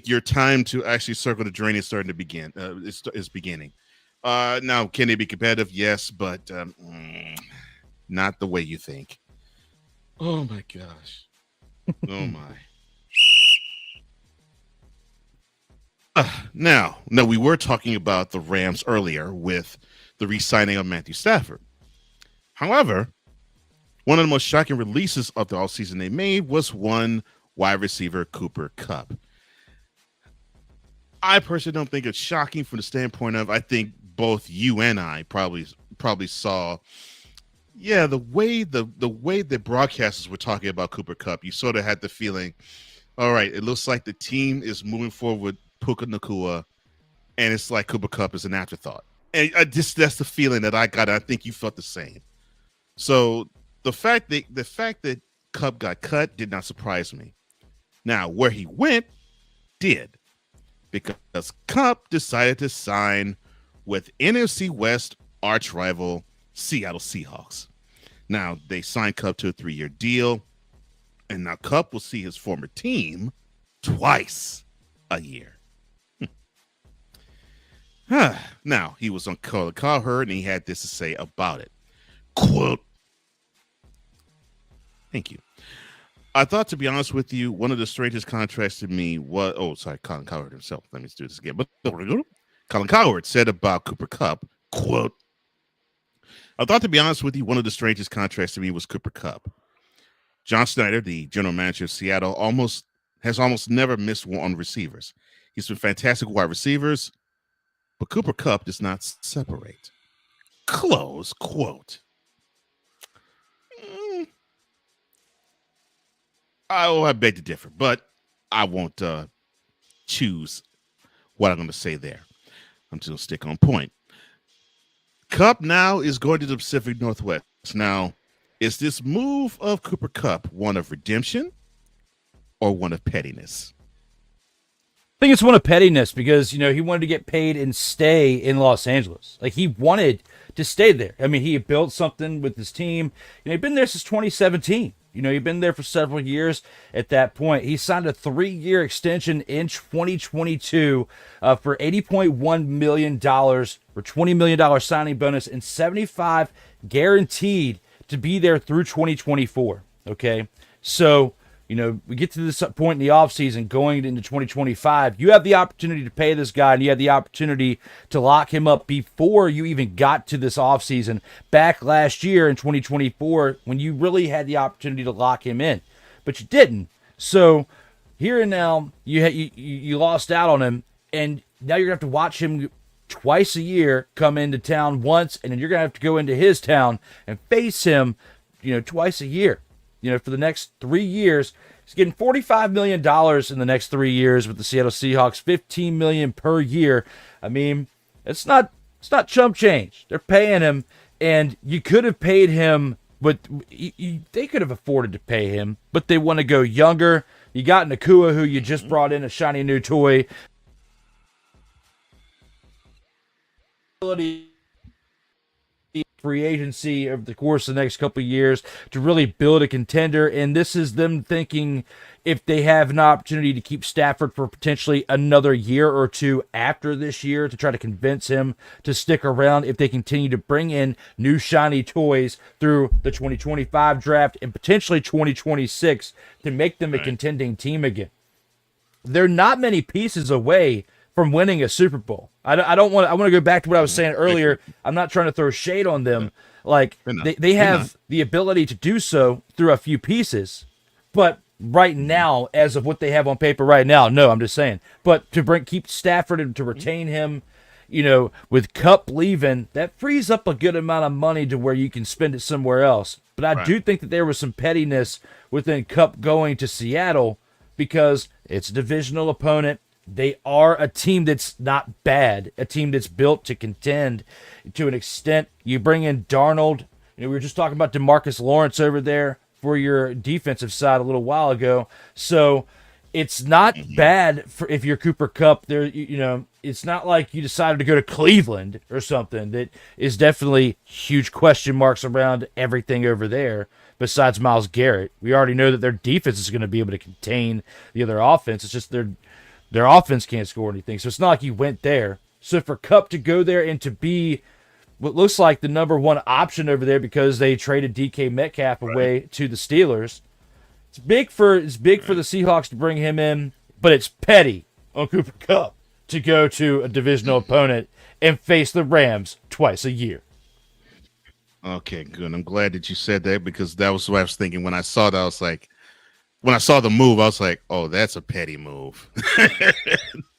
Speaker 1: your time to actually circle the drain is starting to begin. Is beginning. Now, can they be competitive? Yes, but not the way you think. Oh my gosh. Oh my. Now, we were talking about the Rams earlier with the re-signing of Matthew Stafford. However, one of the most shocking releases of the offseason they made was one wide receiver, Cooper Kupp. I personally don't think it's shocking from the standpoint of, I think both you and I probably saw, the way the broadcasters were talking about Cooper Kupp, you sort of had the feeling, all right, it looks like the team is moving forward with Puka Nacua, and it's like Cooper Kupp is an afterthought. And that's the feeling that I got. I think you felt the same. So the fact that Kupp got cut did not surprise me. Now, where he went did, because Kupp decided to sign with NFC West arch rival Seattle Seahawks. Now, they signed Kupp to a 3-year deal, and now Kupp will see his former team twice a year. Now, he was on Colin Cowherd, and he had this to say about it. Quote, thank you. I thought, to be honest with you, one of the strangest contracts to me was... Oh, sorry, Colin Cowherd himself. Let me do this again. But Colin Cowherd said about Cooper Kupp, quote, I thought, to be honest with you, one of the strangest contracts to me was Cooper Kupp. John Snyder, the general manager of Seattle, has almost never missed one on receivers. He's been fantastic with wide receivers, but Cooper Kupp does not separate. Close quote. I beg to differ, but I won't choose what I'm going to say there. I'm just going to stick on point. Kupp now is going to the Pacific Northwest. Now, is this move of Cooper Kupp one of redemption or one of pettiness?
Speaker 5: I think it's one of pettiness, because, he wanted to get paid and stay in Los Angeles. Like, he wanted to stay there. I mean, he had built something with his team. He'd been there since 2017. He'd been there for several years at that point. He signed a 3-year extension in 2022 for $80.1 million, for $20 million signing bonus, and $75 guaranteed to be there through 2024. Okay? So, we get to this point in the offseason going into 2025. You have the opportunity to pay this guy, and you have the opportunity to lock him up before you even got to this offseason back last year in 2024, when you really had the opportunity to lock him in. But you didn't. So here and now, you lost out on him, and now you're going to have to watch him twice a year come into town once, and then you're going to have to go into his town and face him, twice a year. For the next 3 years. He's getting $45 million in the next 3 years with the Seattle Seahawks, $15 million per year. I mean, it's not chump change. They're paying him, And you could have paid him, but they could have afforded to pay him, but they want to go younger. You got Nakua, who you just brought in a shiny new toy. Free agency over the course of the next couple of years to really build a contender, and this is them thinking if they have an opportunity to keep Stafford for potentially another year or two after this year to try to convince him to stick around, if they continue to bring in new shiny toys through the 2025 draft and potentially 2026 to make them a contending team again. They're not many pieces away from winning a Super Bowl. I want to go back to what I was saying earlier. I'm not trying to throw shade on them. Like, they have the ability to do so through a few pieces, but right now, as of what they have on paper right now, no, I'm just saying. But to keep Stafford and to retain him, with Kupp leaving, that frees up a good amount of money to where you can spend it somewhere else. But I do think that there was some pettiness within Kupp going to Seattle because it's a divisional opponent. They are a team that's not bad, a team that's built to contend to an extent. You bring in Darnold. We were just talking about DeMarcus Lawrence over there for your defensive side a little while ago. So it's not bad for if you're Cooper Kupp. There, it's not like you decided to go to Cleveland or something. That is definitely huge question marks around everything over there. Besides Myles Garrett, we already know that their defense is going to be able to contain the other offense. It's just their offense can't score anything. So it's not like you went there. So for Kupp to go there and to be what looks like the number one option over there because they traded DK Metcalf away to the Steelers, it's big for the Seahawks to bring him in, but it's petty on Cooper Kupp to go to a divisional opponent and face the Rams twice a year.
Speaker 1: Okay, good. I'm glad that you said that because that was what I was thinking when I saw that. I was like, when I saw the move, I was like, "Oh, that's a petty move.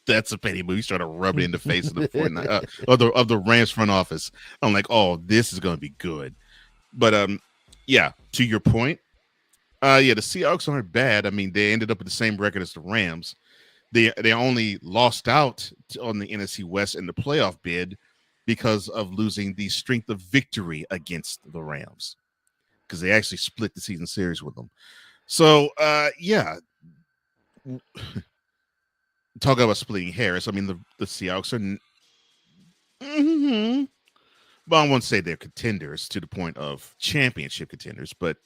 Speaker 1: That's a petty move." He's trying to rub it in the face of the of the Rams front office. I'm like, "Oh, this is going to be good." But yeah, to your point, the Seahawks aren't bad. I mean, they ended up with the same record as the Rams. They only lost out on the NFC West in the playoff bid because of losing the strength of victory against the Rams because they actually split the season series with them. So, talk about splitting hairs. I mean, the Seahawks are, well, I won't say they're contenders to the point of championship contenders, but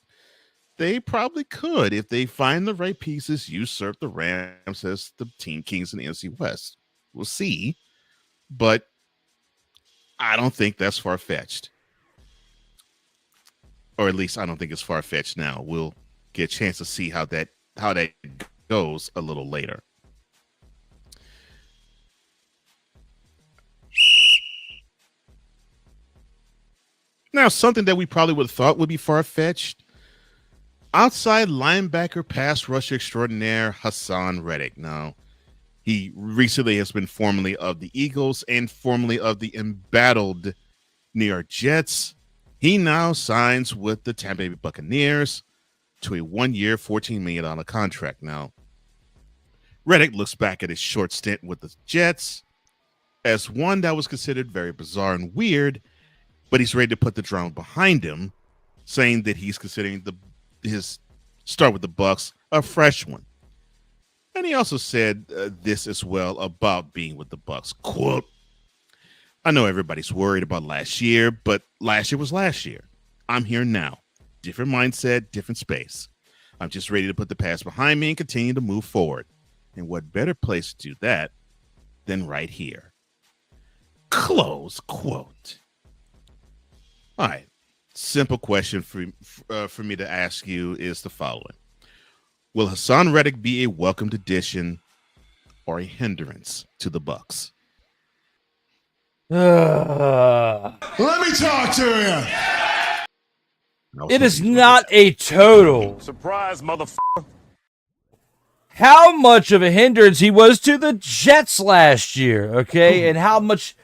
Speaker 1: they probably could, if they find the right pieces, usurp the Rams as the team kings in the NFC West. We'll see, but I don't think that's far-fetched. Or at least I don't think it's far-fetched now. We'll get a chance to see how that goes a little later. Now, something that we probably would have thought would be far-fetched. Outside linebacker pass rusher extraordinaire Hassan Reddick. Now, he recently has been formerly of the Eagles and formerly of the embattled New York Jets. He now signs with the Tampa Bay Buccaneers to a 1-year, $14 million contract. Now, Reddick looks back at his short stint with the Jets as one that was considered very bizarre and weird, but he's ready to put the drama behind him, saying that he's considering his start with the Bucs a fresh one. And he also said this as well about being with the Bucs. Quote, "I know everybody's worried about last year, but last year was last year. I'm here now. Different mindset, different space. I'm just ready to put the past behind me and continue to move forward. And what better place to do that than right here?" Close quote. All right. Simple question for me to ask you is the following. Will Hassan Reddick be a welcomed addition or a hindrance to the Bucs?
Speaker 6: Let me talk to you.
Speaker 5: It is not a total.
Speaker 6: Surprise, motherfucker.
Speaker 5: How much of a hindrance he was to the Jets last year, okay? And how much,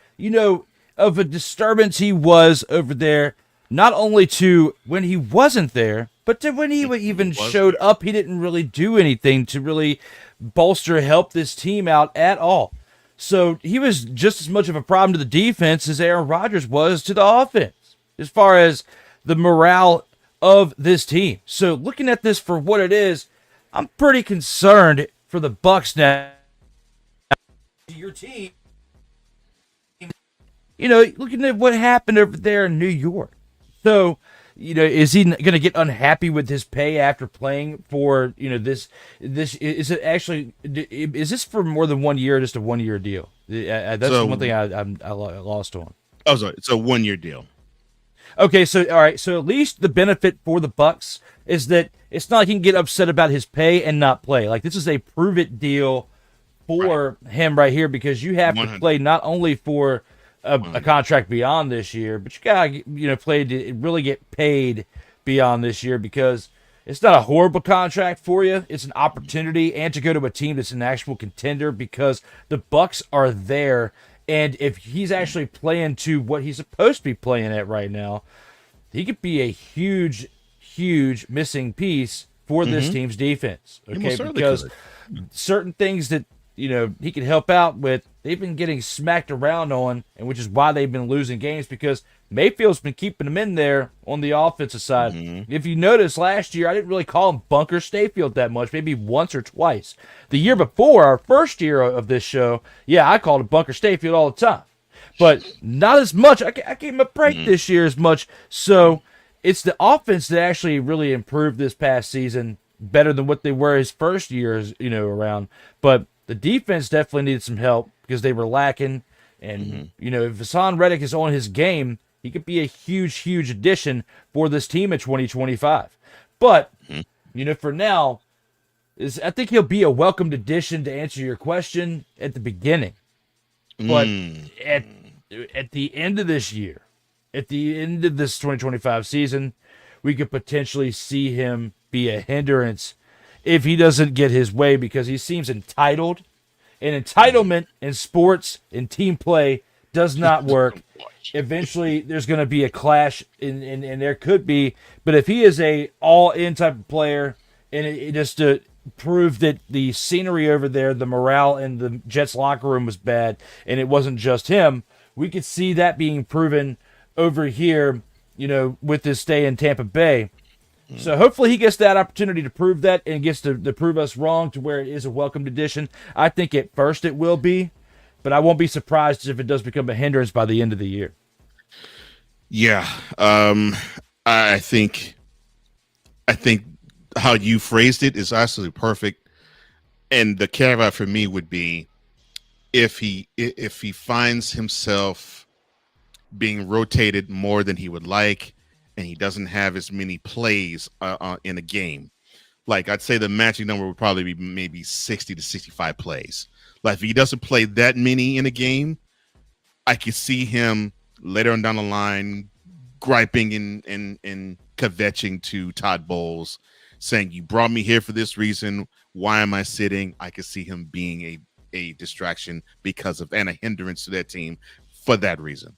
Speaker 5: of a disturbance he was over there, not only to when he wasn't there, but to when he even showed up, he didn't really do anything to really bolster, help this team out at all. So he was just as much of a problem to the defense as Aaron Rodgers was to the offense. as far as the morale of this team. So looking at this for what it is, I'm pretty concerned for the Bucks now. Your team, looking at what happened over there in New York. So, is he going to get unhappy with his pay after playing for, this is it actually, is this for more than 1 year or just a 1 year deal? That's the one thing I lost on.
Speaker 1: Oh, sorry. It's a 1 year deal.
Speaker 5: Okay, so all right, so at least the benefit for the Bucks is that it's not like he can get upset about his pay and not play. Like, this is a prove it deal for him right here, because you have
Speaker 1: 100.
Speaker 5: to play not only for a contract beyond this year, but you gotta play to really get paid beyond this year, because it's not a horrible contract for you. It's an opportunity, and to go to a team that's an actual contender, because the Bucks are there. And if he's actually playing to what he's supposed to be playing at right now, he could be a huge, huge missing piece for this team's defense. Okay, because certain things that he can help out with, they've been getting smacked around on, and which is why they've been losing games, because Mayfield's been keeping them in there on the offensive side. If you notice, last year I didn't really call him Bunker Stayfield that much, maybe once or twice. The year before, our first year of this show, I called him Bunker Stayfield all the time, but not as much. I gave him a break this year as much. So it's the offense that actually really improved this past season, better than what they were his first years, around. But the defense definitely needed some help because they were lacking. And, if Hassan Reddick is on his game, he could be a huge, huge addition for this team in 2025. But, for now, I think he'll be a welcomed addition, to answer your question, at the beginning. But at the end of this year, at the end of this 2025 season, we could potentially see him be a hindrance if he doesn't get his way, because he seems entitled. And entitlement in sports and team play does not work. Eventually, there's going to be a clash, and there could be. But if he is a all-in type of player, and it just to prove that the scenery over there, the morale in the Jets locker room was bad, and it wasn't just him, we could see that being proven over here, with his stay in Tampa Bay. So hopefully he gets that opportunity to prove that, and gets to prove us wrong to where it is a welcomed addition. I think at first it will be, but I won't be surprised if it does become a hindrance by the end of the year.
Speaker 1: Yeah. I think how you phrased it is absolutely perfect. And the caveat for me would be if he finds himself being rotated more than he would like, and he doesn't have as many plays in a game. Like, I'd say the magic number would probably be maybe 60 to 65 plays. Like, if he doesn't play that many in a game, I could see him later on down the line griping and kvetching to Todd Bowles, saying, "You brought me here for this reason. Why am I sitting?" I could see him being a distraction and a hindrance to that team for that reason.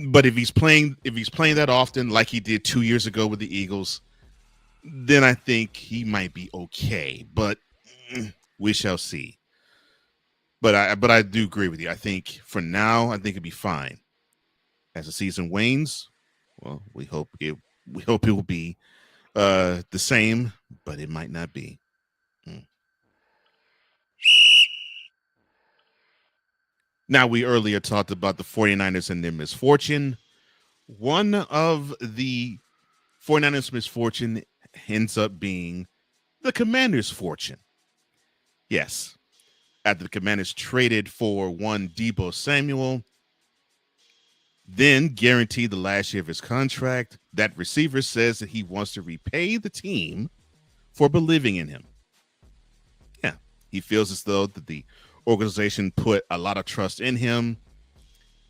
Speaker 1: But if he's playing that often, like he did 2 years ago with the Eagles, then I think he might be okay. But we shall see. But I do agree with you. I think for now, I think it'd be fine. As the season wanes, well, we hope it will be the same, but it might not be. Now, we earlier talked about the 49ers and their misfortune. One of the 49ers' misfortune ends up being the Commanders' fortune. Yes. After the Commanders traded for one Deebo Samuel, then guaranteed the last year of his contract, that receiver says that he wants to repay the team for believing in him. Yeah. He feels as though that the organization put a lot of trust in him.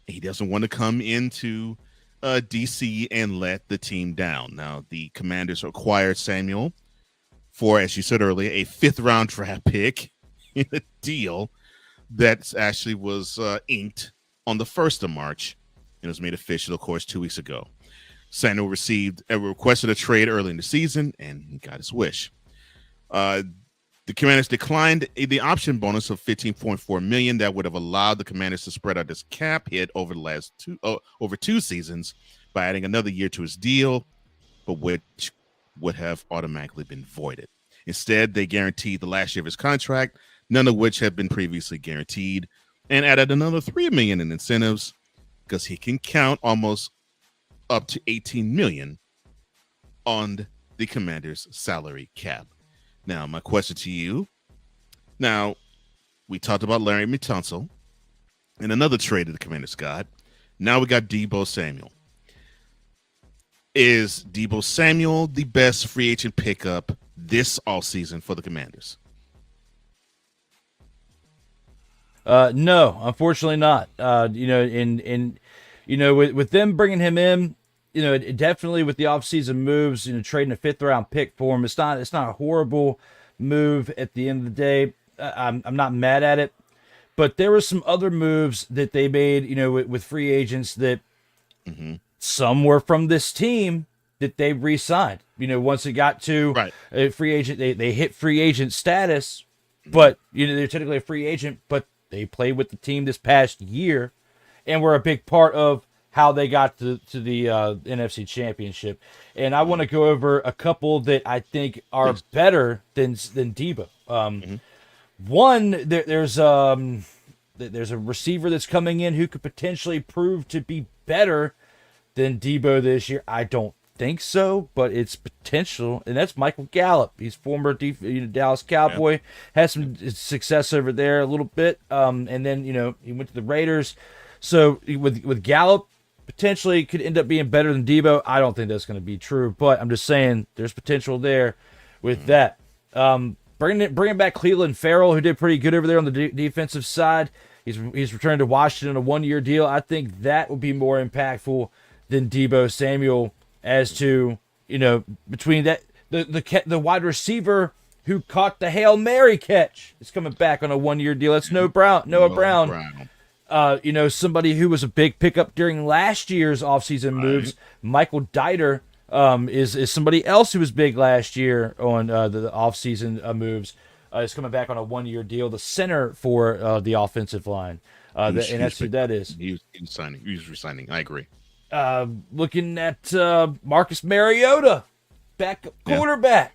Speaker 1: He doesn't want to come into DC and let the team down. Now, the Commanders acquired Samuel for, as you said earlier, a 5th-round draft pick in a deal that actually was inked on the 1st of March and was made official, of course, 2 weeks ago. Samuel requested a trade early in the season, and he got his wish. The Commanders declined the option bonus of $15.4 million that would have allowed the Commanders to spread out this cap hit over the last over 2 seasons by adding another year to his deal, but which would have automatically been voided. Instead, they guaranteed the last year of his contract, none of which had been previously guaranteed, and added another $3 million in incentives because he can count almost up to $18 million on the Commanders' salary cap. Now, my question to you. Now, we talked about Larry Tunsil and another trade that the Commanders got. Now we got Deebo Samuel. Is Deebo Samuel the best free agent pickup this offseason for the Commanders?
Speaker 5: No, unfortunately not. With them bringing him in, it definitely with the offseason moves, trading a 5th round pick for him, it's not a horrible move at the end of the day. I'm not mad at it, but there were some other moves that they made, with free agents that some were from this team that they re-signed. Once it got to a free agent, they hit free agent status, but they're technically a free agent, but they played with the team this past year and were a big part of how they got to the NFC Championship. And I want to go over a couple that I think are better than Deebo. One, there's a receiver that's coming in who could potentially prove to be better than Deebo this year. I don't think so, but it's potential, and that's Michael Gallup. He's former Dallas Cowboy, had some success over there a little bit, and then he went to the Raiders. So with Gallup, potentially could end up being better than Deebo. I don't think that's going to be true, but I'm just saying there's potential there with that. Bringing back Cleveland Farrell, who did pretty good over there on the defensive side. He's returned to Washington on a 1-year deal. I think that would be more impactful than Deebo Samuel as to, between that, the wide receiver who caught the Hail Mary catch is coming back on a 1-year deal. That's Noah Brown. Somebody who was a big pickup during last year's offseason moves, Michael Dieter, is somebody else who was big last year on the offseason moves. Is coming back on a 1-year deal. The center for the offensive line, and that's who that is.
Speaker 1: He was resigning. I agree.
Speaker 5: Looking at Marcus Mariota, backup quarterback,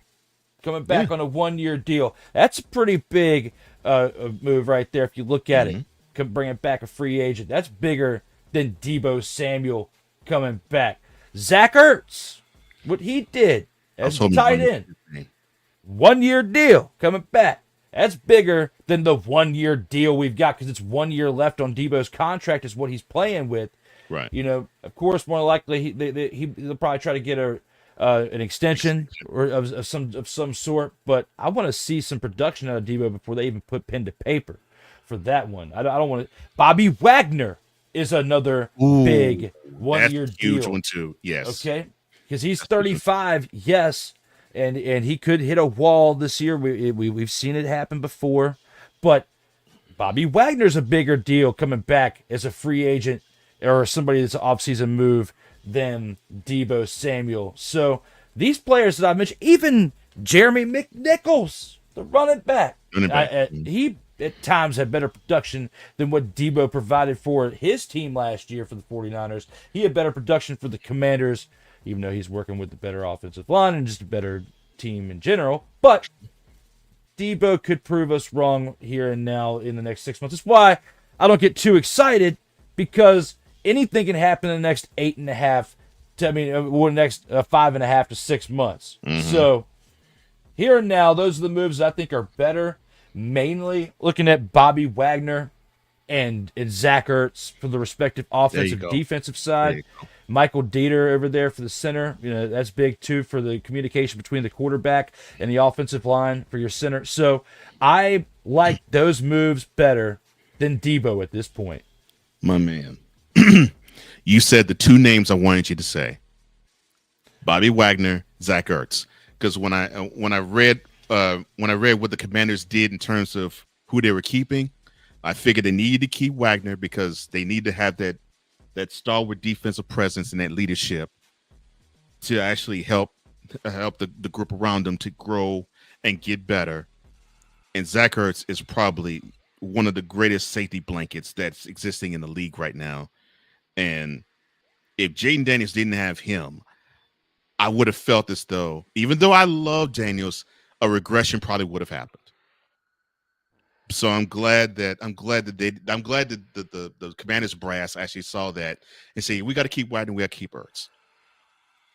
Speaker 5: coming back on a 1-year deal. That's a pretty big move right there if you look at it. Bringing back a free agent. That's bigger than Deebo Samuel coming back. Zach Ertz, what he did as a tight end. 1-year deal coming back. That's bigger than the 1-year deal we've got because it's 1 year left on Deebo's contract is what he's playing with.
Speaker 1: Right.
Speaker 5: Of course, more likely he'll probably try to get an extension or of some sort. But I want to see some production out of Deebo before they even put pen to paper for that one. I don't want to. Bobby Wagner is another big 1-year deal.
Speaker 1: Huge one too. Yes.
Speaker 5: Okay, because he's 35. Yes. And he could hit a wall this year. We've seen it happen before. But Bobby Wagner's a bigger deal coming back as a free agent or somebody that's an offseason move than Deebo Samuel. So these players that I mentioned, even Jeremy McNichols, the running back, he at times had better production than what Deebo provided for his team last year for the 49ers. He had better production for the Commanders, even though he's working with the better offensive line and just a better team in general. But Deebo could prove us wrong here and now in the next 6 months. That's why I don't get too excited, because anything can happen in the next 5.5 to 6 months. So here and now, those are the moves that I think are better. Mainly looking at Bobby Wagner and Zach Ertz for the respective offensive defensive side. Michael Dieter over there for the center. That's big too for the communication between the quarterback and the offensive line for your center. So I like those moves better than Deebo at this point.
Speaker 1: My man. You said the two names I wanted you to say. Bobby Wagner, Zach Ertz. Because when I read what the Commanders did in terms of who they were keeping, I figured they needed to keep Wagner because they need to have that stalwart defensive presence and that leadership to actually help the group around them to grow and get better. And Zach Ertz is probably one of the greatest safety blankets that's existing in the league right now. And if Jaden Daniels didn't have him, I would have felt as though, even though I love Daniels, a regression probably would have happened. So I'm glad that the Commanders brass actually saw that and say we got to keep White and we got to keep Ertz.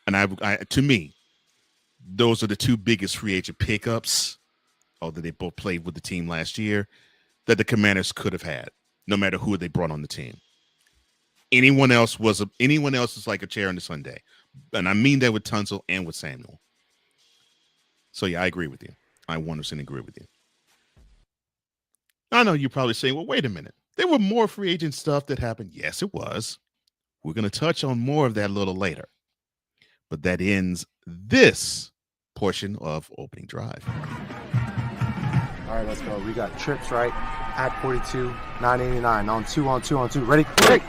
Speaker 1: And to me, those are the two biggest free agent pickups, although they both played with the team last year, that the Commanders could have had, no matter who they brought on the team. Anyone else is like a chair on the Sunday. And I mean that with Tunsil and with Samuel. So yeah, I agree with you. I 100% agree with you. I know you're probably saying, well, wait a minute. There were more free agent stuff that happened. Yes, it was. We're going to touch on more of that a little later. But that ends this portion of Opening Drive.
Speaker 3: All right, let's go. We got trips, right? At 42, 989. On two. Ready? Ready.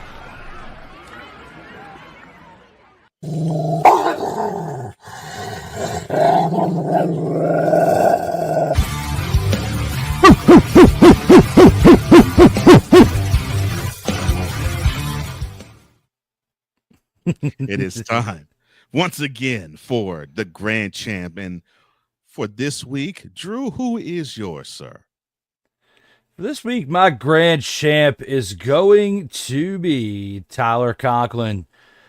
Speaker 1: It is time once again for the grand champ. And for this week, Drew, who is yours, sir?
Speaker 5: This week, my grand champ is going to be Tyler Conklin,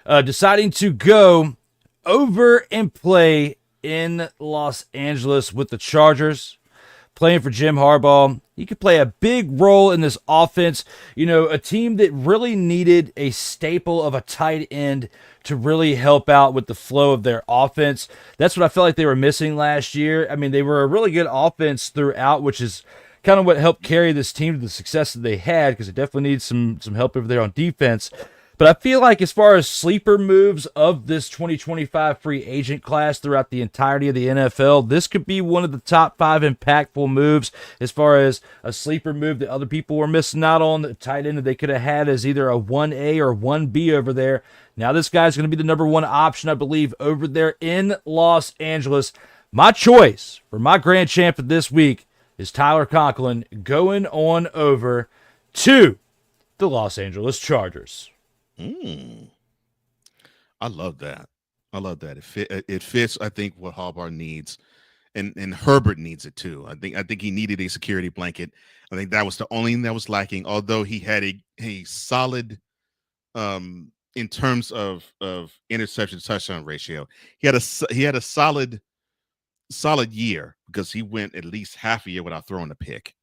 Speaker 5: deciding to go over and play in Los Angeles with the Chargers, playing for Jim Harbaugh. He could play a big role in this offense. You know, a team that really needed a staple of a tight end to really help out with the flow of their offense. That's what I felt like they were missing last year. I mean, they were a really good offense throughout, which is kind of what helped carry this team to the success that they had, because it definitely needs some help over there on defense. But I feel like as far as sleeper moves of this 2025 free agent class throughout the entirety of the NFL, this could be one of the top 5 impactful moves as far as a sleeper move that other people were missing out on. The tight end that they could have had as either a 1A or 1B over there. Now this guy's going to be the number 1 option, I believe, over there in Los Angeles. My choice for my grand champ of this week is Tyler Conklin going on over to the Los Angeles Chargers.
Speaker 1: I love that. It fits, I think, what Harbaugh needs, and Herbert needs it too. I think he needed a security blanket. I think that was the only thing that was lacking. Although he had a solid, in terms of interception touchdown ratio, he had a solid year, because he went at least half a year without throwing a pick.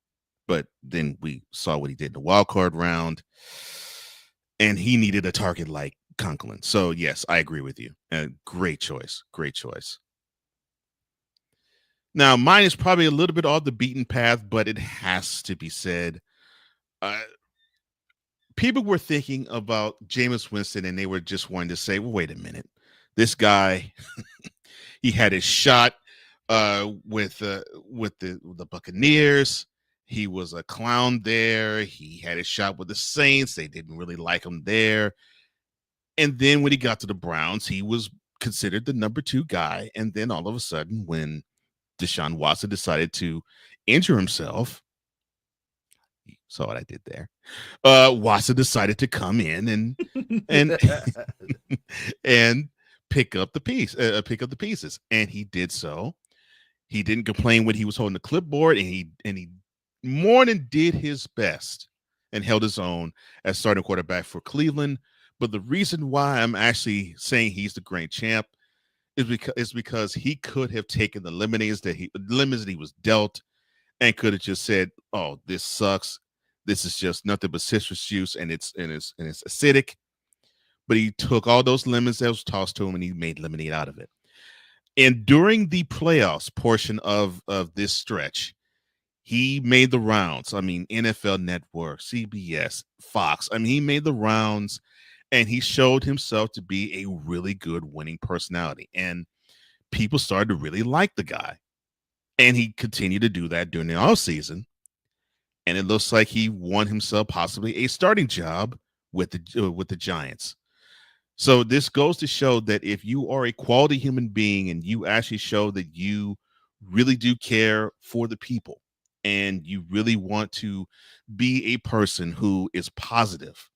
Speaker 1: But then we saw what he did in the wild card round, and he needed a target like Conklin. So yes, I agree with you. Great choice. Now, mine is probably a little bit off the beaten path, but it has to be said. People were thinking about Jameis Winston, and they were just wanting to say, well, wait a minute. This guy, he had his shot with the Buccaneers. He was a clown there. He had his shot with the Saints. They didn't really like him there. And then when he got to the Browns, he was considered the number 2 guy. And then all of a sudden, when Deshaun Watson decided to injure himself, you saw what I did there. Watson decided to come in and and pick up the pieces, and he did so. He didn't complain when he was holding the clipboard, and he more than did his best and held his own as starting quarterback for Cleveland. But the reason why I'm actually saying he's the grand champ is because he could have taken the lemons that he was dealt, and could have just said, "Oh, this sucks. This is just nothing but citrus juice, and it's acidic." But he took all those lemons that was tossed to him, and he made lemonade out of it. And during the playoffs portion of this stretch, he made the rounds. I mean, NFL Network, CBS, Fox. I mean, he made the rounds, and he showed himself to be a really good winning personality. And people started to really like the guy. And he continued to do that during the offseason. And it looks like he won himself possibly a starting job with the Giants. So this goes to show that if you are a quality human being and you actually show that you really do care for the people, and you really want to be a person who is positive,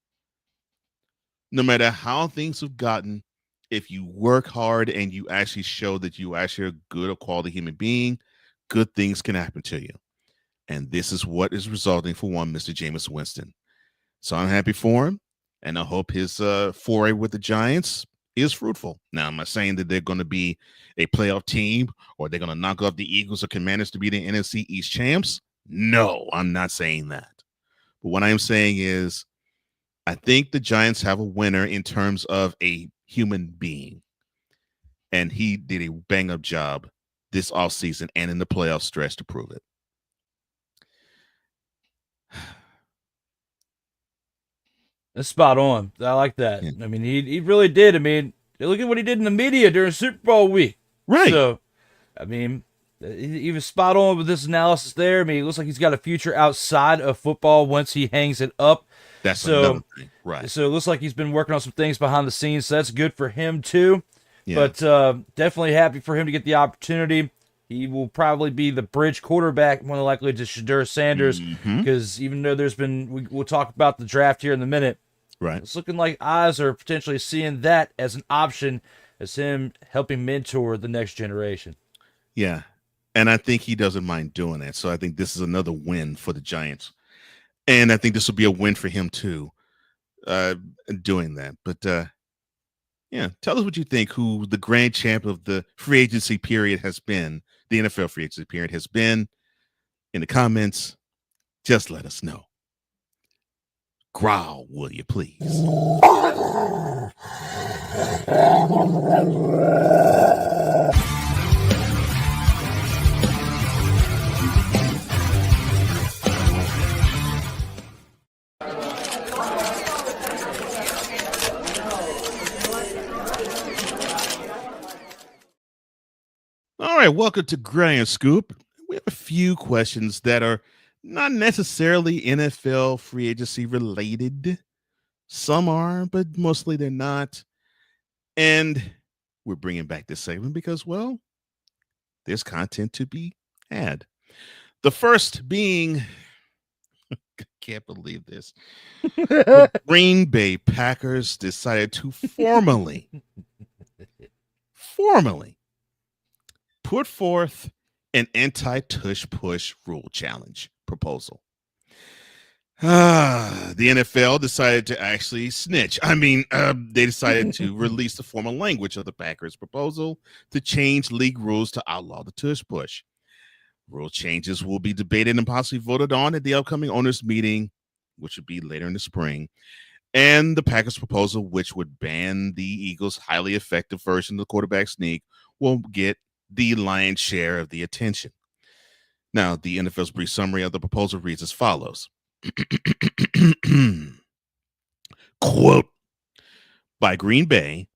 Speaker 1: no matter how things have gotten, if you work hard and you actually show that you actually are a good or quality human being, good things can happen to you. And this is what is resulting for one, Mr. Jameis Winston. So I'm happy for him, and I hope his foray with the Giants is fruitful. Now, I'm not saying that they're going to be a playoff team or they're going to knock off the Eagles or Commanders to be the NFC East champs. No, I'm not saying that. But what I'm saying is I think the Giants have a winner in terms of a human being. And he did a bang-up job this offseason and in the playoff stretch to prove it.
Speaker 5: That's spot on. I like that.
Speaker 1: Yeah.
Speaker 5: I mean, he really did. I mean, look at what he did in the media during Super Bowl week.
Speaker 1: Right.
Speaker 5: So, I mean, he was spot on with this analysis there. I mean, it looks like he's got a future outside of football once he hangs it up.
Speaker 1: That's another thing. Right.
Speaker 5: So it looks like he's been working on some things behind the scenes. So that's good for him, too.
Speaker 1: Yeah.
Speaker 5: But definitely happy for him to get the opportunity. He will probably be the bridge quarterback, more likely to Shedeur Sanders, because even though there's been, we'll talk about the draft here in a minute.
Speaker 1: Right.
Speaker 5: It's looking like eyes are potentially seeing that as an option, as him helping mentor the next generation.
Speaker 1: Yeah. And I think he doesn't mind doing that. So I think this is another win for the Giants. And I think this will be a win for him, too, doing that. But, yeah, tell us what you think, who the grand champ of the free agency period has been, the NFL free agency period has been, in the comments. Just let us know. Growl, will you please? All right, welcome to Gray and Scoop. We have a few questions that are not necessarily NFL free agency related. Some are, but mostly they're not. And we're bringing back this segment because, well, there's content to be had. The first being, I can't believe this. The Green Bay Packers decided to formally put forth an anti-tush-push rule challenge proposal. The NFL decided to actually snitch. I mean, they decided to release the formal language of the Packers' proposal to change league rules to outlaw the tush-push. Rule changes will be debated and possibly voted on at the upcoming owners' meeting, which would be later in the spring. And the Packers' proposal, which would ban the Eagles' highly effective version of the quarterback sneak, will get the lion's share of the attention. Now, the NFL's brief summary of the proposal reads as follows. Quote, by Green Bay,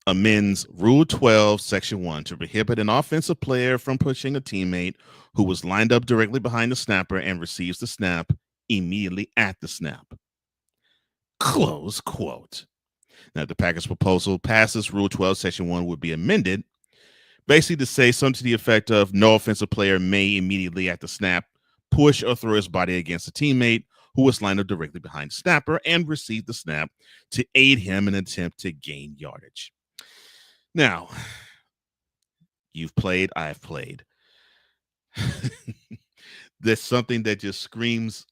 Speaker 1: amends Rule 12, Section 1 to prohibit an offensive player from pushing a teammate who was lined up directly behind the snapper and receives the snap immediately at the snap. Close quote. Now, if the Packers' proposal passes, Rule 12, Section 1 would be amended basically to say something to the effect of no offensive player may immediately at the snap push or throw his body against a teammate who was lined up directly behind the snapper and receive the snap to aid him in an attempt to gain yardage. Now, you've played, I've played. There's something that just screams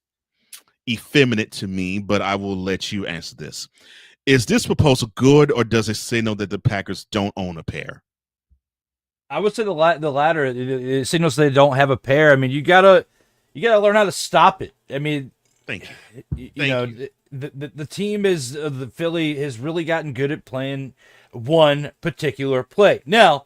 Speaker 1: effeminate to me, but I will let you answer this. Is this proposal good, or does it signal that the Packers don't own a pair?
Speaker 5: I would say the latter. It signals they don't have a pair. I mean, you gotta learn how to stop it. I mean,
Speaker 1: Thank you.
Speaker 5: The team is the Philly has really gotten good at playing one particular play. Now,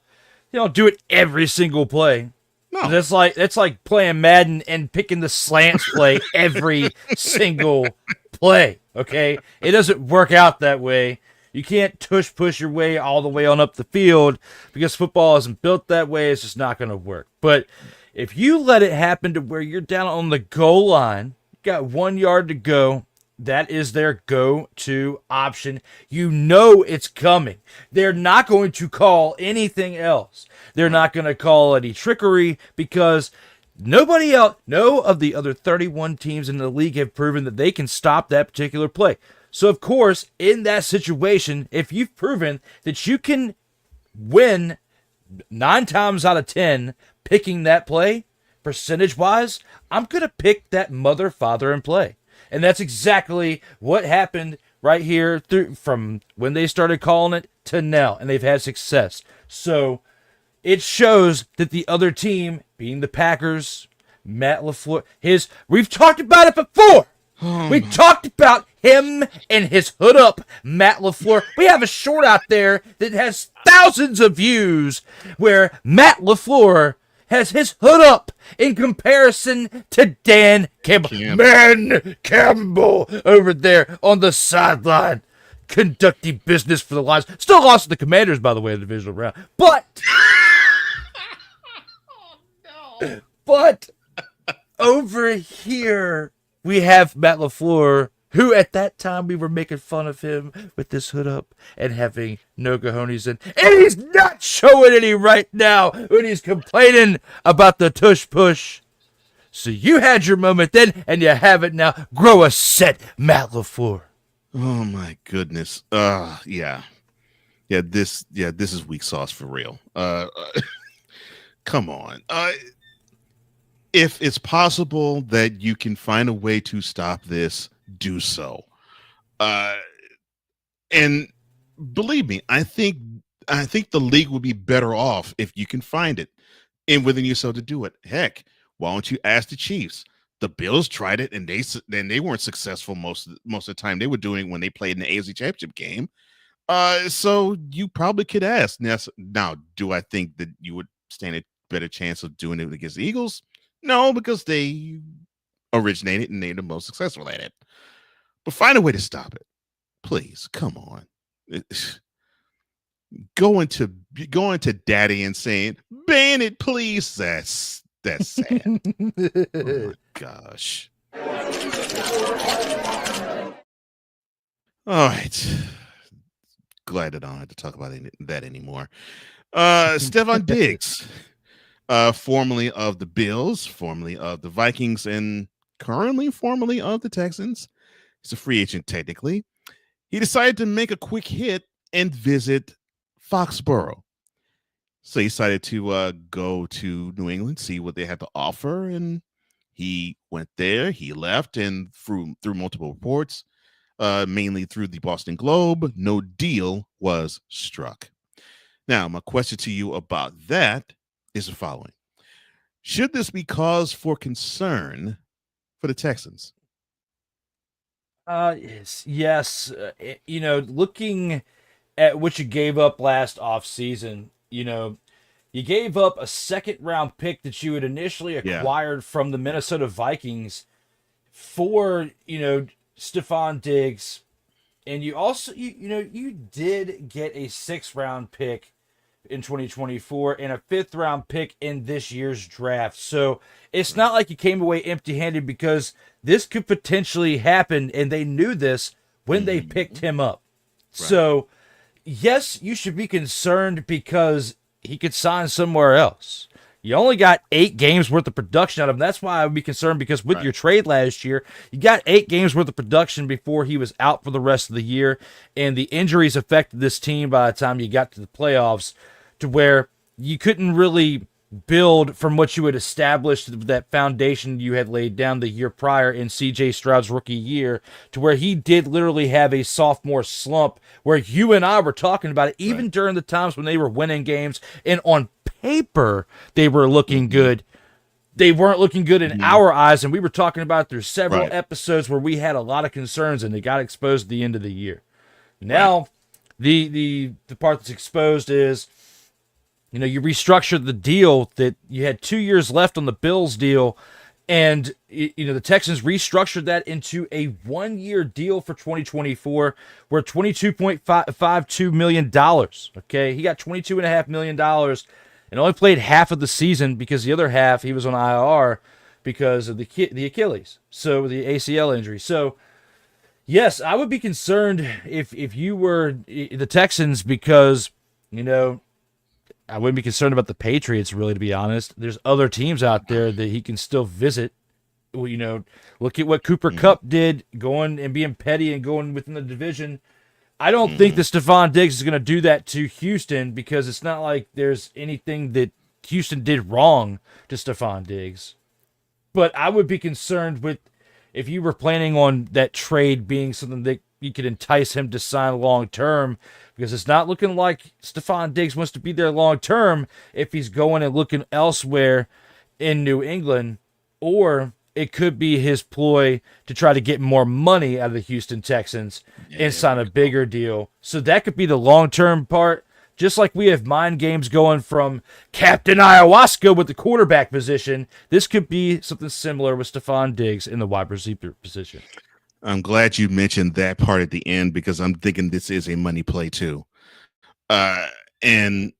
Speaker 5: they don't do it every single play.
Speaker 1: No.
Speaker 5: That's like playing Madden and picking the slants play every single play. Okay, it doesn't work out that way. You can't push your way all the way on up the field because football isn't built that way. It's just not going to work. But if you let it happen to where you're down on the goal line, you got 1 yard to go, that is their go-to option. You know it's coming. They're not going to call anything else. They're not going to call any trickery because Nobody else, no of the other 31 teams in the league have proven that they can stop that particular play. So, of course, in that situation, if you've proven that you can win 9 times out of 10 picking that play, percentage-wise, I'm going to pick that mother, father, and play. And that's exactly what happened right here from when they started calling it to now, and they've had success. So it shows that the other team, being the Packers, Matt LaFleur, we've talked about it before. We talked about him and his hood up, Matt LaFleur. We have a short out there that has thousands of views where Matt LaFleur has his hood up in comparison to Dan Campbell. Man Campbell over there on the sideline conducting business for the Lions. Still lost to the Commanders, by the way, in the divisional round. But over here, we have Matt LaFleur, who at that time we were making fun of him with this hood up and having no cojones in. And he's not showing any right now when he's complaining about the tush push. So you had your moment then, and you have it now. Grow a set, Matt LaFleur.
Speaker 1: Oh my goodness. Yeah. This is weak sauce for real. Come on. If it's possible that you can find a way to stop this, do so. And believe me, I think the league would be better off if you can find it and within yourself to do it. Heck, why don't you ask the Chiefs? The Bills tried it and they weren't successful most of the time. They were doing it when they played in the AFC Championship game. So you probably could ask. Now, do I think that you would stand a better chance of doing it against the Eagles? No, because they originated and they're the most successful at it. But find a way to stop it. Please, come on. Going to daddy and saying, ban it, please. That's sad. Oh my gosh. All right. Glad that I don't have to talk about that anymore. Stephon Diggs. Formerly of the Bills, formerly of the Vikings, and currently formerly of the Texans. He's a free agent technically. He decided to make a quick hit and visit Foxborough. So he decided to go to New England, see what they had to offer, and he went there. He left, and through multiple reports, mainly through the Boston Globe, no deal was struck. Now, my question to you about that is the following. Should this be cause for concern for the Texans?
Speaker 5: Yes. Looking at what you gave up last offseason, you gave up a second-round pick that you had initially acquired from the Minnesota Vikings for, Stephon Diggs. And you also, you did get a 6th-round pick in 2024 and a 5th-round pick in this year's draft. So it's not like you came away empty-handed, because this could potentially happen, and they knew this when they picked him up. Right. So, yes, you should be concerned because he could sign somewhere else. You only got 8 games worth of production out of him. That's why I would be concerned, because with your trade last year, you got 8 games worth of production before he was out for the rest of the year, and the injuries affected this team by the time you got to the playoffs, to where you couldn't really build from what you had established, that foundation you had laid down the year prior in C.J. Stroud's rookie year, to where he did literally have a sophomore slump, where you and I were talking about it, even during the times when they were winning games, and on paper they were looking good. They weren't looking good in our eyes, and we were talking about it through several episodes where we had a lot of concerns, and they got exposed at the end of the year. Now, the part that's exposed is, you restructured the deal that you had 2 years left on the Bills deal, and the Texans restructured that into a 1-year deal for 2024, where $22.52 million. Okay, he got $22.5 million and only played half of the season, because the other half he was on IR because of the Achilles, so the ACL injury. So yes, I would be concerned if you were the Texans, because I wouldn't be concerned about the Patriots, really, to be honest. There's other teams out there that he can still visit. Well, look at what Cooper Kupp did, going and being petty and going within the division. I don't think that Stephon Diggs is going to do that to Houston, because it's not like there's anything that Houston did wrong to Stephon Diggs. But I would be concerned with if you were planning on that trade being something that you could entice him to sign long term, because it's not looking like Stephon Diggs wants to be there long term if he's going and looking elsewhere in New England, or it could be his ploy to try to get more money out of the Houston Texans and sign a bigger deal. So that could be the long term part. Just like we have mind games going from Captain Ayahuasca with the quarterback position, this could be something similar with Stephon Diggs in the wide receiver position.
Speaker 1: I'm glad you mentioned that part at the end, because I'm thinking this is a money play too. And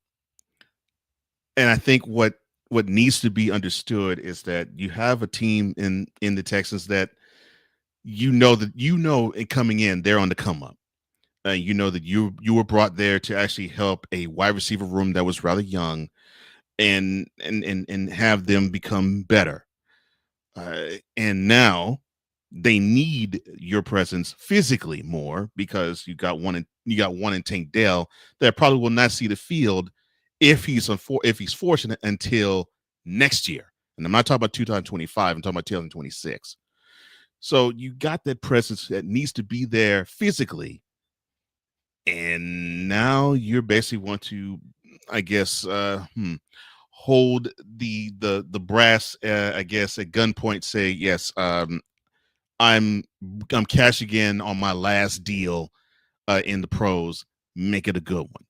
Speaker 1: I think what needs to be understood is that you have a team in the Texans that coming in, they're on the come up. You know that you were brought there to actually help a wide receiver room that was rather young, and have them become better. And now they need your presence physically more, because you got one in Tank Dell that probably will not see the field if he's fortunate until next year. And I'm not talking about 2025. I'm talking about 2026. So you got that presence that needs to be there physically. And now you're basically want to, I guess, hold the brass, I guess, at gunpoint. Say, yes, I'm cashing in on my last deal in the pros. Make it a good one.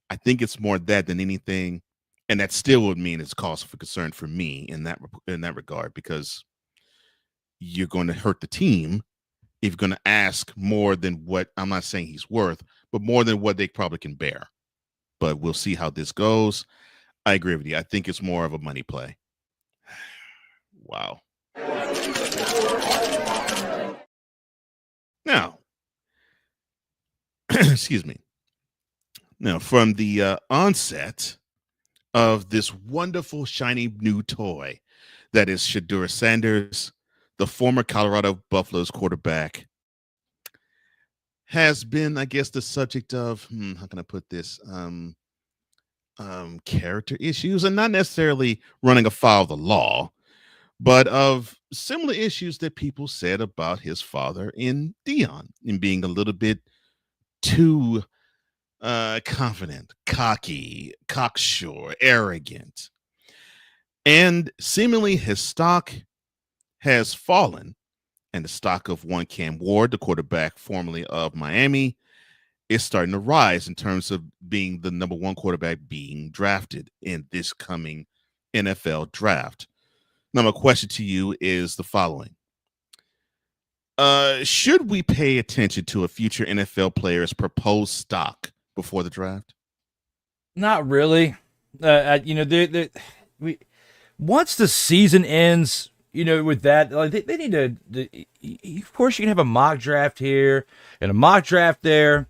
Speaker 1: I think it's more that than anything, and that still would mean it's cause for concern for me in that regard, because you're going to hurt the team if you're going to ask more than what, I'm not saying he's worth, but more than what they probably can bear. But we'll see how this goes. I agree with you. I think it's more of a money play. Wow. Now, excuse me. Now, from the onset of this wonderful, shiny new toy that is Shedeur Sanders, the former Colorado Buffaloes quarterback, has been, I guess, the subject of, how can I put this, character issues, and not necessarily running afoul of the law, but of similar issues that people said about his father in Dion, in being a little bit too confident, cocky, cocksure, arrogant. And seemingly his stock has fallen, and the stock of one Cam Ward, the quarterback formerly of Miami, is starting to rise in terms of being the number one quarterback being drafted in this coming NFL draft. Now, my question to you is the following. Should we pay attention to a future NFL player's proposed stock before the draft?
Speaker 5: Not really. Once the season ends, with that, like they need to. Of course, you can have a mock draft here and a mock draft there,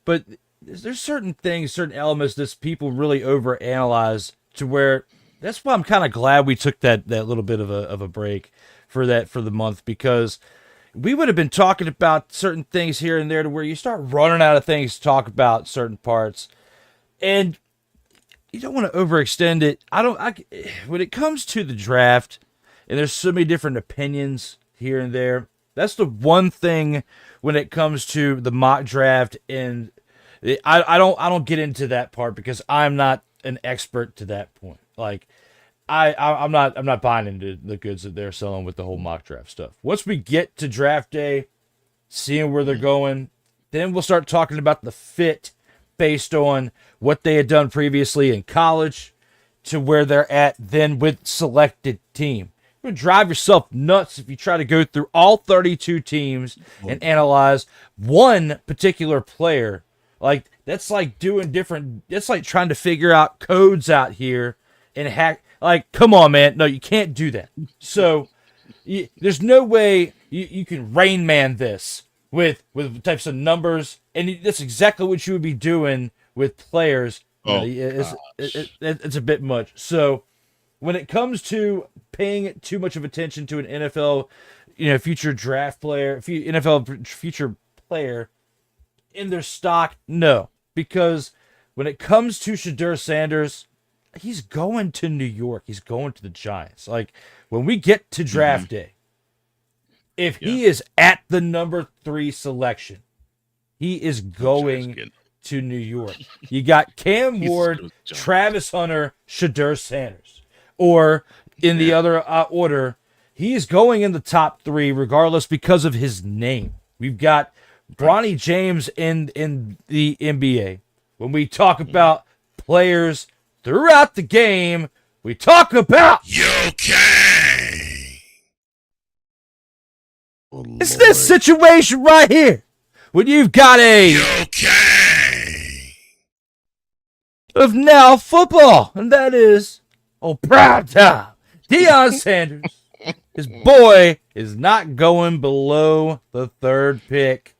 Speaker 5: but there's certain things, certain elements that people really overanalyze to where. That's why I'm kind of glad we took that little bit of a break for the month, because we would have been talking about certain things here and there to where you start running out of things to talk about certain parts, and you don't want to overextend it. When it comes to the draft, and there's so many different opinions here and there. That's the one thing when it comes to the mock draft, and I don't get into that part because I'm not an expert to that point. Like, I'm not buying into the goods that they're selling with the whole mock draft stuff. Once we get to draft day, seeing where they're going, then we'll start talking about the fit based on what they had done previously in college to where they're at then with selected team. You're going to drive yourself nuts if you try to go through all 32 teams and analyze one particular player. Like, that's like that's like trying to figure out codes out here and hack. Like, come on, man. No, you can't do that. So there's no way you can Rain Man this with types of numbers. And that's exactly what you would be doing with players
Speaker 1: Oh,
Speaker 5: It's a bit much. So when it comes to paying too much of attention to an NFL, future draft player, NFL future player in their stock, no, because when it comes to Shadur Sanders, he's going to New York. He's going to the Giants. Like when we get to draft day, if he is at the number 3 selection, he is going to New York. You got Cam Ward, Travis Hunter, Shadur Sanders. Or in the other order, he's going in the top 3 regardless because of his name. We've got Bronny James in the NBA. When we talk about players throughout the game, we talk about it's this situation right here. When you've got of now football, and that is prime time. Deion Sanders, his boy, is not going below the 3rd pick.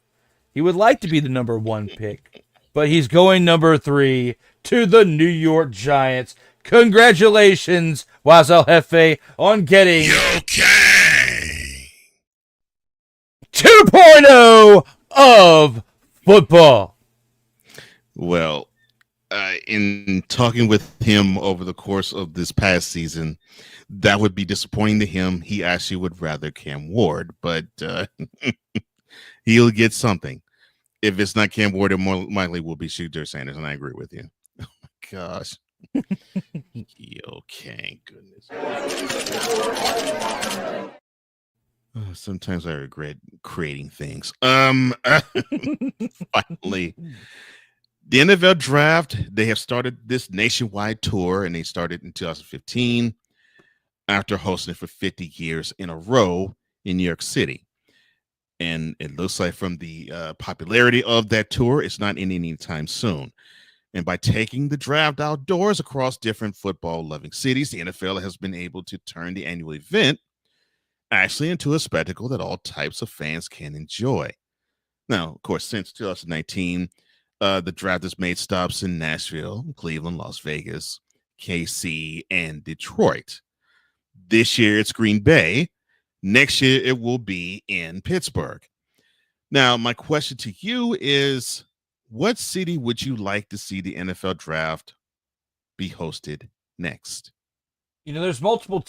Speaker 5: He would like to be the number 1 pick, but he's going number 3 to the New York Giants. Congratulations, Waz El Jefe, on getting 2.0 of football.
Speaker 1: Well, in talking with him over the course of this past season, that would be disappointing to him. He actually would rather Cam Ward, but he'll get something. If it's not Cam Ward, it more likely will be Shadur Sanders, and I agree with you. Oh my gosh. Okay, goodness. Sometimes I regret creating things. Finally, the NFL draft, they have started this nationwide tour, and they started in 2015 after hosting it for 50 years in a row in New York City. And it looks like from the popularity of that tour, it's not ending anytime soon. And by taking the draft outdoors across different football-loving cities, the NFL has been able to turn the annual event actually into a spectacle that all types of fans can enjoy. Now, of course, since 2019, the draft has made stops in Nashville, Cleveland, Las Vegas, KC, and Detroit. This year, it's Green Bay. Next year, it will be in Pittsburgh. Now, my question to you is, what city would you like to see the NFL draft be hosted next?
Speaker 5: There's multiple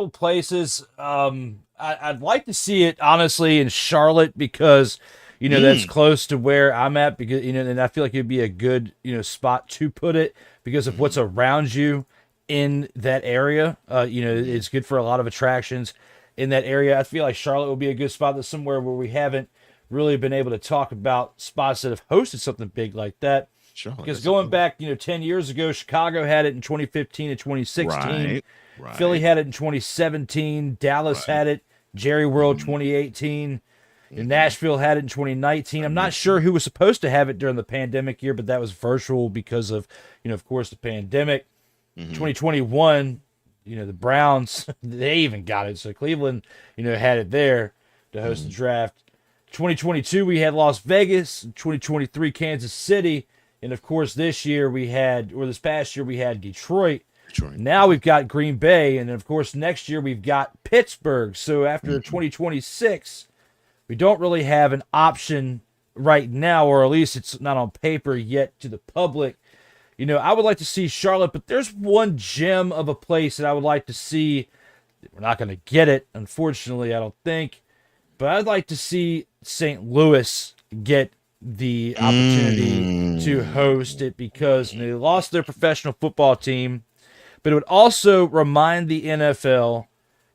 Speaker 5: places. I'd like to see it honestly in Charlotte because that's close to where I'm at, because and I feel like it'd be a good spot to put it because of what's around you in that area. It's good for a lot of attractions in that area. I feel like Charlotte would be a good spot. That's somewhere where we haven't really been able to talk about spots that have hosted something big like that. Charlotte, because going back, 10 years ago, Chicago had it in 2015 and 2016. Right. Philly had it in 2017. Dallas had it. Jerry World 2018. And Nashville had it in 2019. I'm not sure who was supposed to have it during the pandemic year, but that was virtual because of, of course, the pandemic. 2021, the Browns, they even got it. So Cleveland, had it there to host the draft. 2022, we had Las Vegas. 2023, Kansas City. And, of course, this past year, we had Detroit. Now we've got Green Bay. And, of course, next year we've got Pittsburgh. So after 2026, we don't really have an option right now, or at least it's not on paper yet to the public. I would like to see Charlotte, but there's one gem of a place that I would like to see. We're not going to get it, unfortunately, I don't think. But I'd like to see St. Louis get the opportunity to host it because they lost their professional football team, but it would also remind the NFL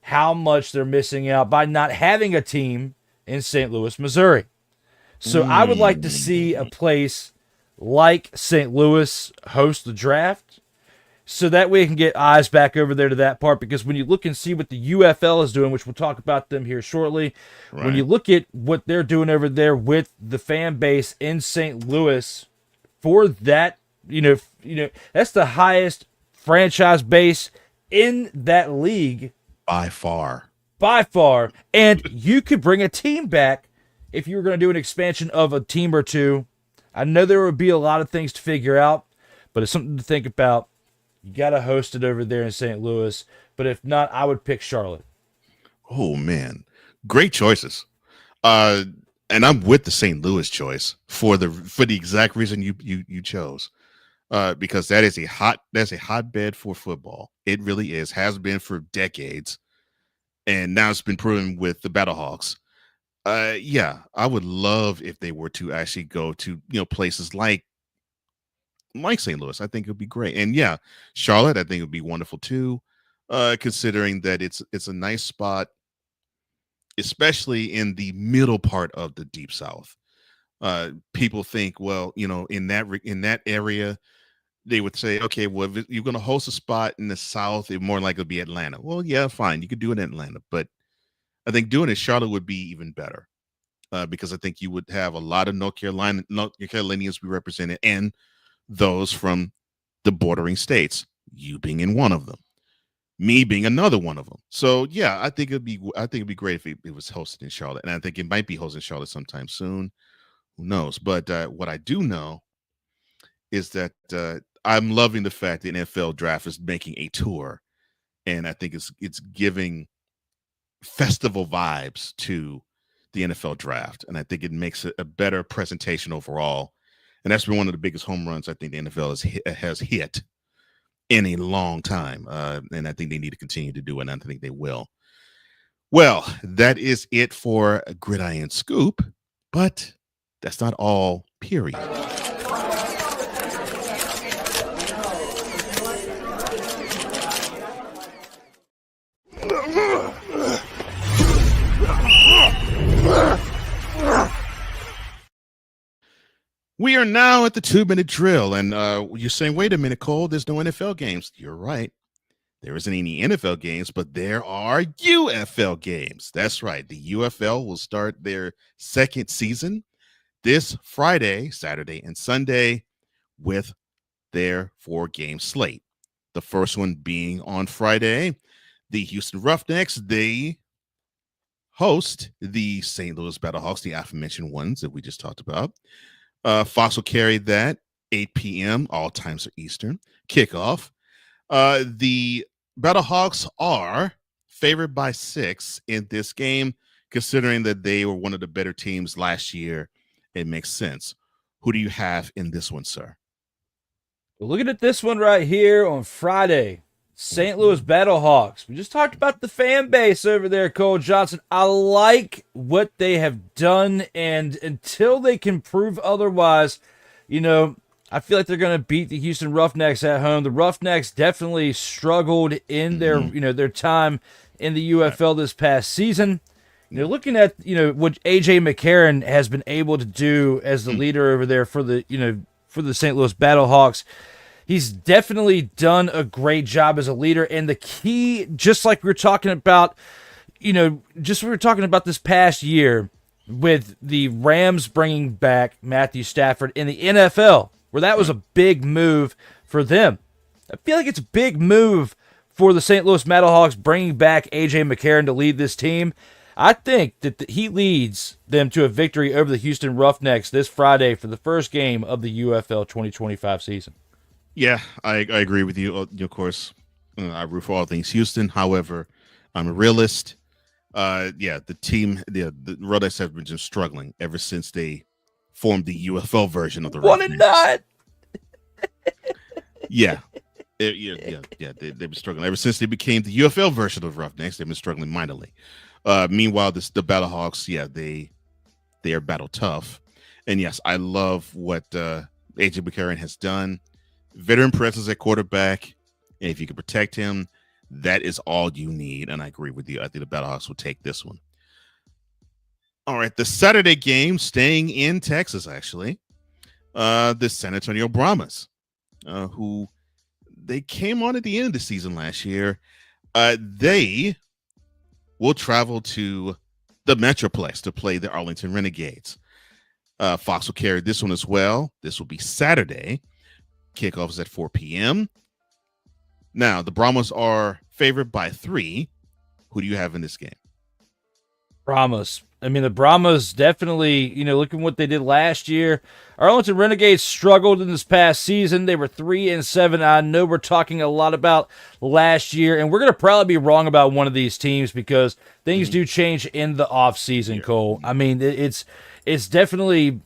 Speaker 5: how much they're missing out by not having a team in St. Louis, Missouri. So I would like to see a place like St. Louis host the draft so that way we can get eyes back over there to that part, because when you look and see what the UFL is doing, which we'll talk about them here shortly, when you look at what they're doing over there with the fan base in St. Louis for that, that's the highest franchise base in that league.
Speaker 1: By far. And you could bring a team back if you were going to do an expansion of a team or two. I know there would be a lot of things to figure out,
Speaker 5: but it's something to think about. You got to host it over there in St. Louis, but if not, I would pick Charlotte.
Speaker 1: Oh man, great choices. And I'm with the St. Louis choice for the exact reason you chose. Because that's a hotbed for football. It really is. Has been for decades, and now it's been proven with the Battlehawks. Yeah, I would love if they were to actually go to places like St. Louis. I think it would be great. And yeah, Charlotte, I think it would be wonderful too. Considering that it's a nice spot, especially in the middle part of the Deep South. People think, well, in that area, they would say, okay, well, if you're going to host a spot in the South, it more likely to be Atlanta. Well, yeah, fine, you could do it in Atlanta, but I think doing it in Charlotte would be even better, because I think you would have a lot of North Carolinians be represented, and those from the bordering states, you being in one of them, me being another one of them. So yeah, I think it'd be great if it was hosted in Charlotte, and I think it might be hosted in Charlotte sometime soon. Who knows? But what I do know is that I'm loving the fact that the NFL draft is making a tour, and I think it's giving festival vibes to the NFL draft, and I think it makes it a better presentation overall. And that's been one of the biggest home runs I think the NFL has hit in a long time, and I think they need to continue to do it, and I think they will. Well, that is it for Gridiron Scoop, but that's not all, period. We are now at the 2-minute drill, and you're saying, wait a minute, Cole, there's no NFL games. You're right. There isn't any NFL games, but there are UFL games. That's right. The UFL will start their second season this Friday, Saturday, and Sunday with their 4-game slate. The first one being on Friday. The Houston Roughnecks, they host the St. Louis Battlehawks, the aforementioned ones that we just talked about. Fox will carry that 8 p.m. All times are Eastern kickoff. The Battlehawks are favored by 6 in this game, considering that they were one of the better teams last year. It makes sense. Who do you have in this one, sir?
Speaker 5: Well, looking at this one right here on Friday, St. Louis Battlehawks. We just talked about the fan base over there, Cole Johnson. I like what they have done, and until they can prove otherwise, I feel like they're going to beat the Houston Roughnecks at home. The Roughnecks definitely struggled in their time in the UFL this past season. Looking at what AJ McCarron has been able to do as the leader over there for the St. Louis Battlehawks. He's definitely done a great job as a leader, and the key, just like we were talking about, this past year with the Rams bringing back Matthew Stafford in the NFL, where that was a big move for them. I feel like it's a big move for the St. Louis Battlehawks bringing back A.J. McCarron to lead this team. I think that he leads them to a victory over the Houston Roughnecks this Friday for the first game of the UFL 2025 season.
Speaker 1: Yeah, I agree with you. Of course, I root for all things Houston. However, I'm a realist. The team, the Roughnecks have been just struggling ever since they formed the UFL version of the Roughnecks.
Speaker 5: 1-9.
Speaker 1: They've been struggling ever since they became the UFL version of the Roughnecks. They've been struggling mightily. Meanwhile, the Battlehawks, they are battle tough. And yes, I love what AJ McCarron has done. Veteran presence at quarterback, and if you can protect him, that is all you need. And I agree with you. I think the Battlehawks will take this one. All right, the Saturday game, staying in Texas, actually. The San Antonio Brahmas, who they came on at the end of the season last year. They will travel to the Metroplex to play the Arlington Renegades. Fox will carry this one as well. This will be Saturday. Kickoff is at 4 p.m. Now, the Brahmas are favored by 3. Who do you have in this game?
Speaker 5: Brahmas. I mean, the Brahmas definitely, looking what they did last year. Arlington Renegades struggled in this past season. They were 3-7. I know we're talking a lot about last year, and we're going to probably be wrong about one of these teams because things do change in the offseason, Cole. I mean, it's definitely,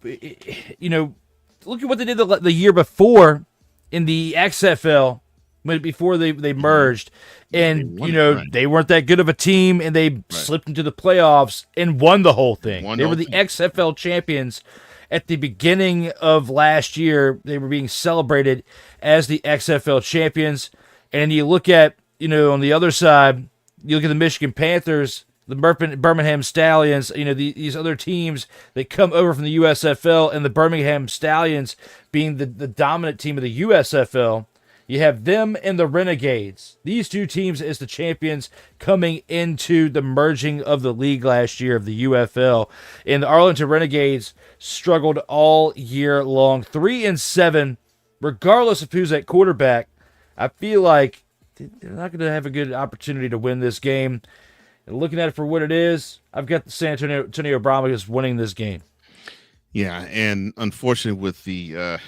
Speaker 5: look at what they did the year before in the XFL before they merged. And, they weren't that good of a team, and they slipped into the playoffs and won the whole thing. They were the XFL champions at the beginning of last year. They were being celebrated as the XFL champions. And you look at, on the other side, you look at the Michigan Panthers, the Birmingham Stallions, these other teams that come over from the USFL, and the Birmingham Stallions being the dominant team of the USFL. You have them and the Renegades. These two teams as the champions coming into the merging of the league last year of the UFL. And the Arlington Renegades struggled all year long. 3-7, regardless of who's at quarterback. I feel like they're not going to have a good opportunity to win this game. And looking at it for what it is, I've got the San Antonio Brahmas winning this game.
Speaker 1: Yeah, and unfortunately with the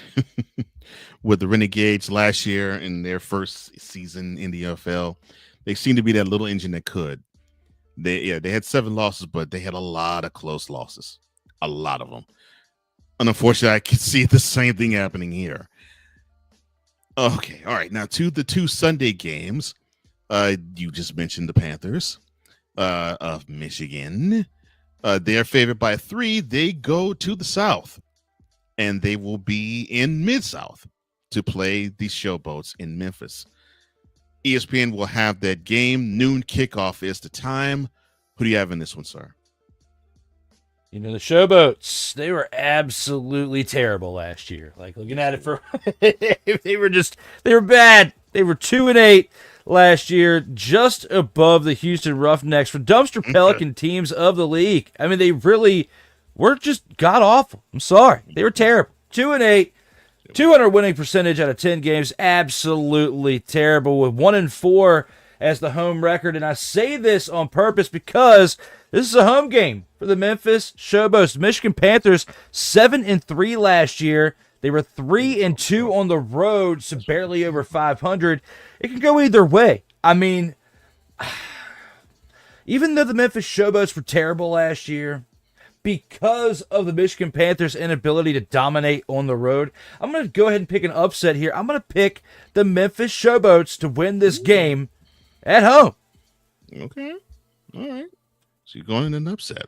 Speaker 1: with the Renegades last year in their first season in the UFL, they seemed to be that little engine that could. They had 7 losses, but they had a lot of close losses, a lot of them. And unfortunately, I can see the same thing happening here. Okay, all right. Now to the 2 Sunday games. You just mentioned the Panthers of Michigan. They are favored by 3. They go to the South, and they will be in Mid-South to play the Showboats in Memphis. ESPN will have that game. Noon kickoff is the time. Who do you have in this one, sir?
Speaker 5: The Showboats, they were absolutely terrible last year. Like, looking at it they were bad. They were 2-8 last year, just above the Houston Roughnecks for dumpster Pelican teams of the league. I mean, they really were just god-awful. I'm sorry. They were terrible. 2-8, 200 winning percentage out of 10 games. Absolutely terrible, with 1-4 as the home record. And I say this on purpose because this is a home game for the Memphis Showboats. The Michigan Panthers, 7-3 last year. They were 3-2 on the road, so barely over 500. It can go either way. I mean, even though the Memphis Showboats were terrible last year, because of the Michigan Panthers' inability to dominate on the road, I'm going to go ahead and pick an upset here. I'm going to pick the Memphis Showboats to win this game at home.
Speaker 1: Okay. All right. So you're going in an upset.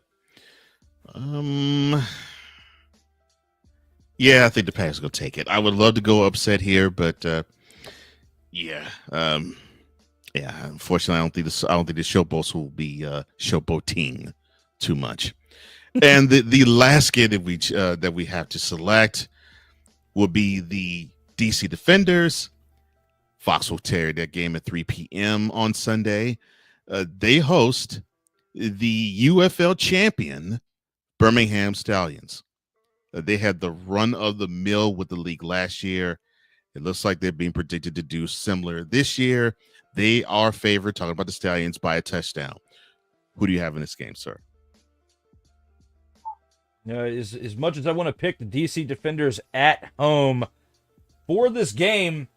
Speaker 1: Yeah, I think the Packers are going to take it. I would love to go upset here, but unfortunately, I don't think the Showboats will be showboating too much. And the last game that we have to select will be the DC Defenders. Fox will carry that game at 3 p.m. on Sunday. They host the UFL champion Birmingham Stallions. They had the run of the mill with the league last year. It looks like they're being predicted to do similar this year. They are favored, talking about the Stallions, by a touchdown. Who do you have in this game, sir?
Speaker 5: As much as I want to pick the DC Defenders at home for this game,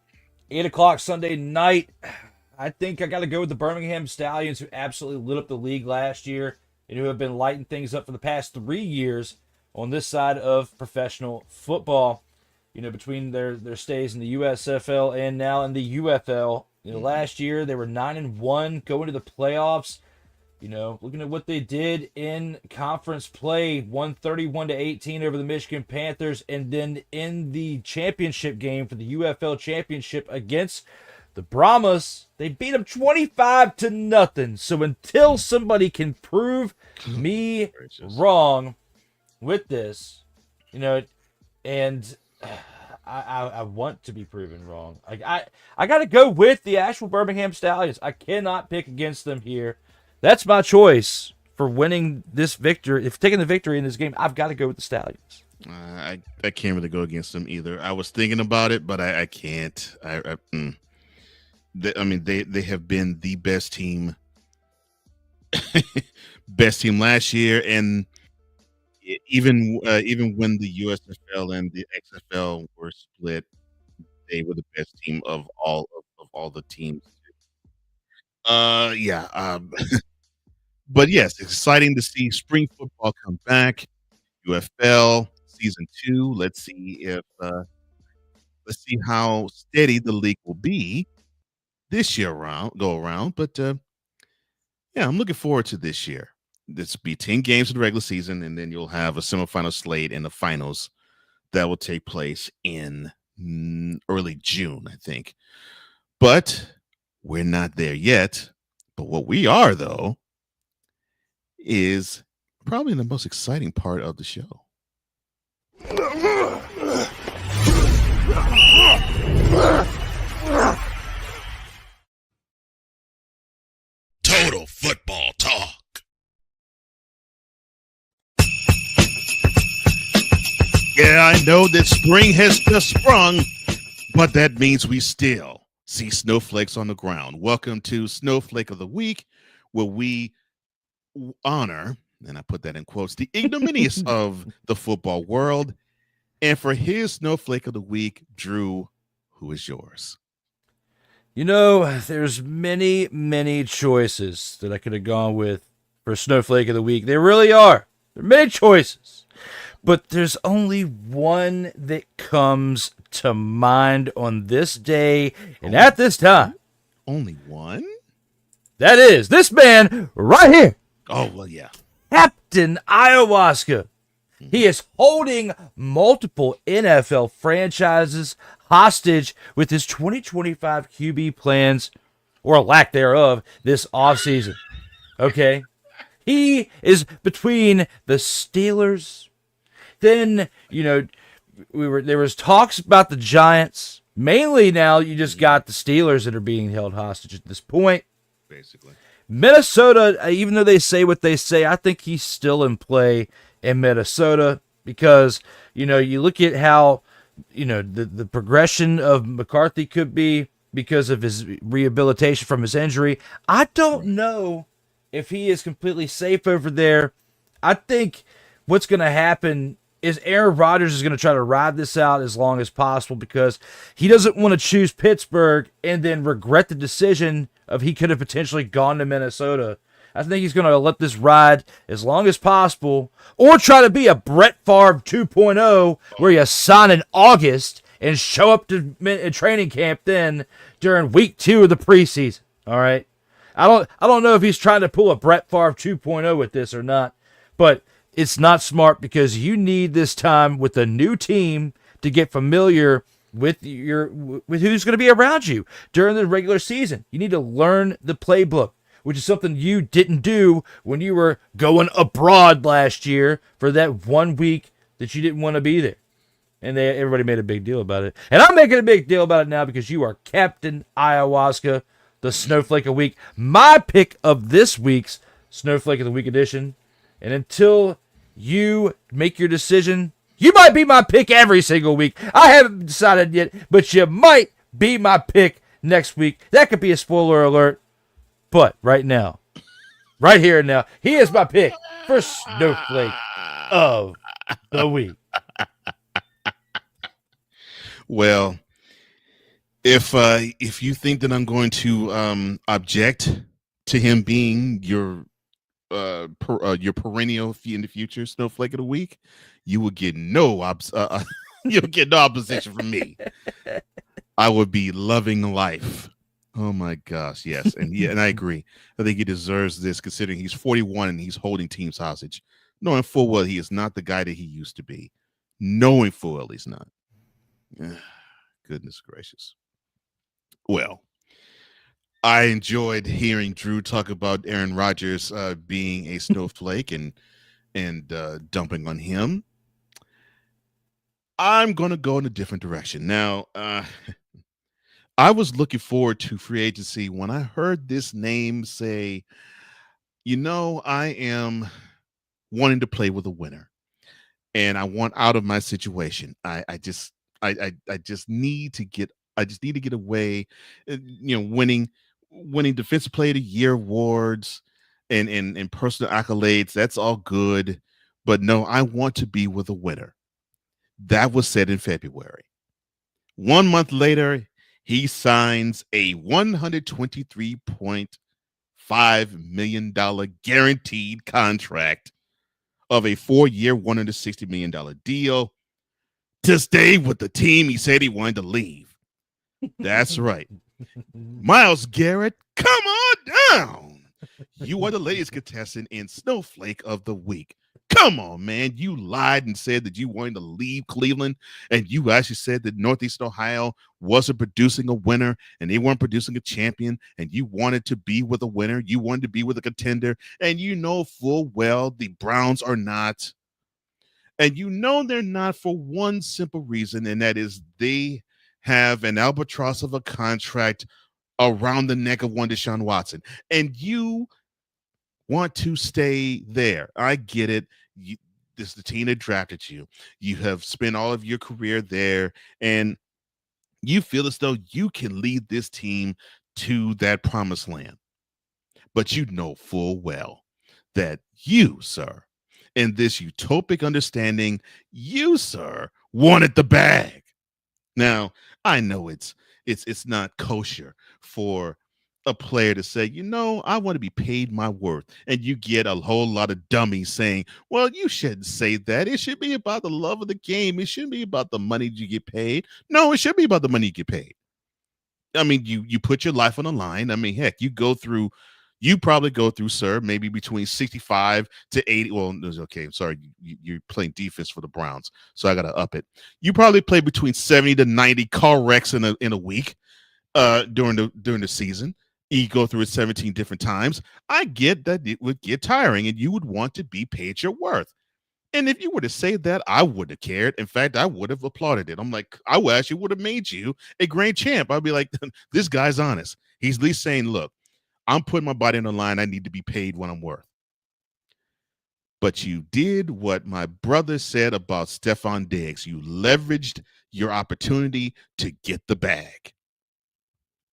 Speaker 5: 8 o'clock Sunday night, I think I got to go with the Birmingham Stallions, who absolutely lit up the league last year and who have been lighting things up for the past 3 years on this side of professional football. Between their stays in the USFL and now in the UFL. Last year they were 9-1 going to the playoffs. Looking at what they did in conference play, 131-18 over the Michigan Panthers, and then in the championship game for the UFL championship against the Brahmas, they beat them 25-0. So until somebody can prove me wrong with this, and I want to be proven wrong. I got to go with the actual Birmingham Stallions. I cannot pick against them here. That's my choice for winning this victory. If taking the victory in this game, I've got to go with the Stallions.
Speaker 1: I can't really go against them either. I was thinking about it, but I can't. They have been the best team best team last year, and even when the USFL and the XFL were split, they were the best team of all the teams. Yeah. But yes, it's exciting to see spring football come back. UFL season 2. Let's see how steady the league will be this year go around. But yeah, I'm looking forward to this year. This will be 10 games in the regular season, and then you'll have a semifinal slate and the finals that will take place in early June, I think. But we're not there yet. But what we are, though, is probably the most exciting part of the show. Total football talk. Yeah, I know that spring has just sprung, but that means we still see snowflakes on the ground. Welcome to Snowflake of the Week, where we honor, and I put that in quotes, the ignominious of the football world. And for his Snowflake of the Week, Drew, who is yours?
Speaker 5: You know, there's many choices that I could have gone with for Snowflake of the Week. There really are. There are many choices. But there's only one that comes to mind on this day and at this time.
Speaker 1: Only one?
Speaker 5: That is this man right here.
Speaker 1: Oh, well, yeah.
Speaker 5: Captain Ayahuasca. He is holding multiple NFL franchises hostage with his 2025 QB plans, or lack thereof, this offseason. Okay? He is between the Steelers. Then, there was talks about the Giants. Mainly now you just got the Steelers that are being held hostage at this point.
Speaker 1: Basically.
Speaker 5: Minnesota, even though they say what they say, I think he's still in play in Minnesota because, you look at how, the progression of McCarthy could be because of his rehabilitation from his injury. I don't know if he is completely safe over there. I think what's going to happen is Aaron Rodgers is going to try to ride this out as long as possible because he doesn't want to choose Pittsburgh and then regret the decision of he could have potentially gone to Minnesota. I think he's going to let this ride as long as possible or try to be a Brett Favre 2.0 where you sign in August and show up to training camp then during week 2 of the preseason. All right. I don't know if he's trying to pull a Brett Favre 2.0 with this or not, but it's not smart because you need this time with a new team to get familiar with who's going to be around you during the regular season. You need to learn the playbook, which is something you didn't do when you were going abroad last year for that 1 week that you didn't want to be there. And everybody made a big deal about it. And I'm making a big deal about it now because you are Captain Ayahuasca, the Snowflake of the Week, my pick of this week's Snowflake of the Week edition. And until you make your decision, you might be my pick every single week. I haven't decided yet, but you might be my pick next week. That could be a spoiler alert. But right now, right here and now, he is my pick for Snowflake of the Week.
Speaker 1: Well, if you think that I'm going to object to him being your perennial in the future Snowflake of the Week, you will get you'll get no opposition from me. I would be loving life. Oh my gosh, yes, and I agree. I think he deserves this, considering he's 41 and he's holding teams hostage, knowing full well he is not the guy that he used to be. Knowing full well he's not. Goodness gracious. Well, I enjoyed hearing Drew talk about Aaron Rodgers being a snowflake and dumping on him. I'm going to go in a different direction. Now, I was looking forward to free agency when I heard this name say, I am wanting to play with a winner and I want out of my situation. I just need to get away, winning defensive player of the year awards and personal accolades. That's all good. But no, I want to be with a winner. That was said in February. 1 month later, he signs a $123.5 million guaranteed contract of a 4-year, $160 million deal to stay with the team he said he wanted to leave. That's right. Myles Garrett, come on down. You are the latest contestant in Snowflake of the Week. Come on, man. You lied and said that you wanted to leave Cleveland, and you actually said that Northeast Ohio wasn't producing a winner and they weren't producing a champion, and you wanted to be with a winner. You wanted to be with a contender, and you know full well the Browns are not. And you know they're not for one simple reason, and that is they have an albatross of a contract around the neck of one Deshaun Watson. And you want to stay there. I get it. This is the team that drafted you. You have spent all of your career there, and you feel as though you can lead this team to that promised land. But you know full well that you, sir, in this utopic understanding, you, sir, wanted the bag. Now, I know it's not kosher for a player to say, you know, I want to be paid my worth. And you get a whole lot of dummies saying, well, you shouldn't say that. It should be about the love of the game. It shouldn't be about the money you get paid. No, it should be about the money you get paid. I mean, you put your life on the line. I mean, heck, you probably go through, sir, maybe between 65 to 80. Well, okay, I'm sorry. You're playing defense for the Browns, so I got to up it. You probably play between 70 to 90 car wrecks in a week during the season. You go through it 17 different times. I get that it would get tiring, and you would want to be paid your worth. And if you were to say that, I wouldn't have cared. In fact, I would have applauded it. I'm like, I actually would have made you a grand champ. I'd be like, this guy's honest. He's at least saying, look, I'm putting my body on the line. I need to be paid what I'm worth. But you did what my brother said about Stephon Diggs. You leveraged your opportunity to get the bag.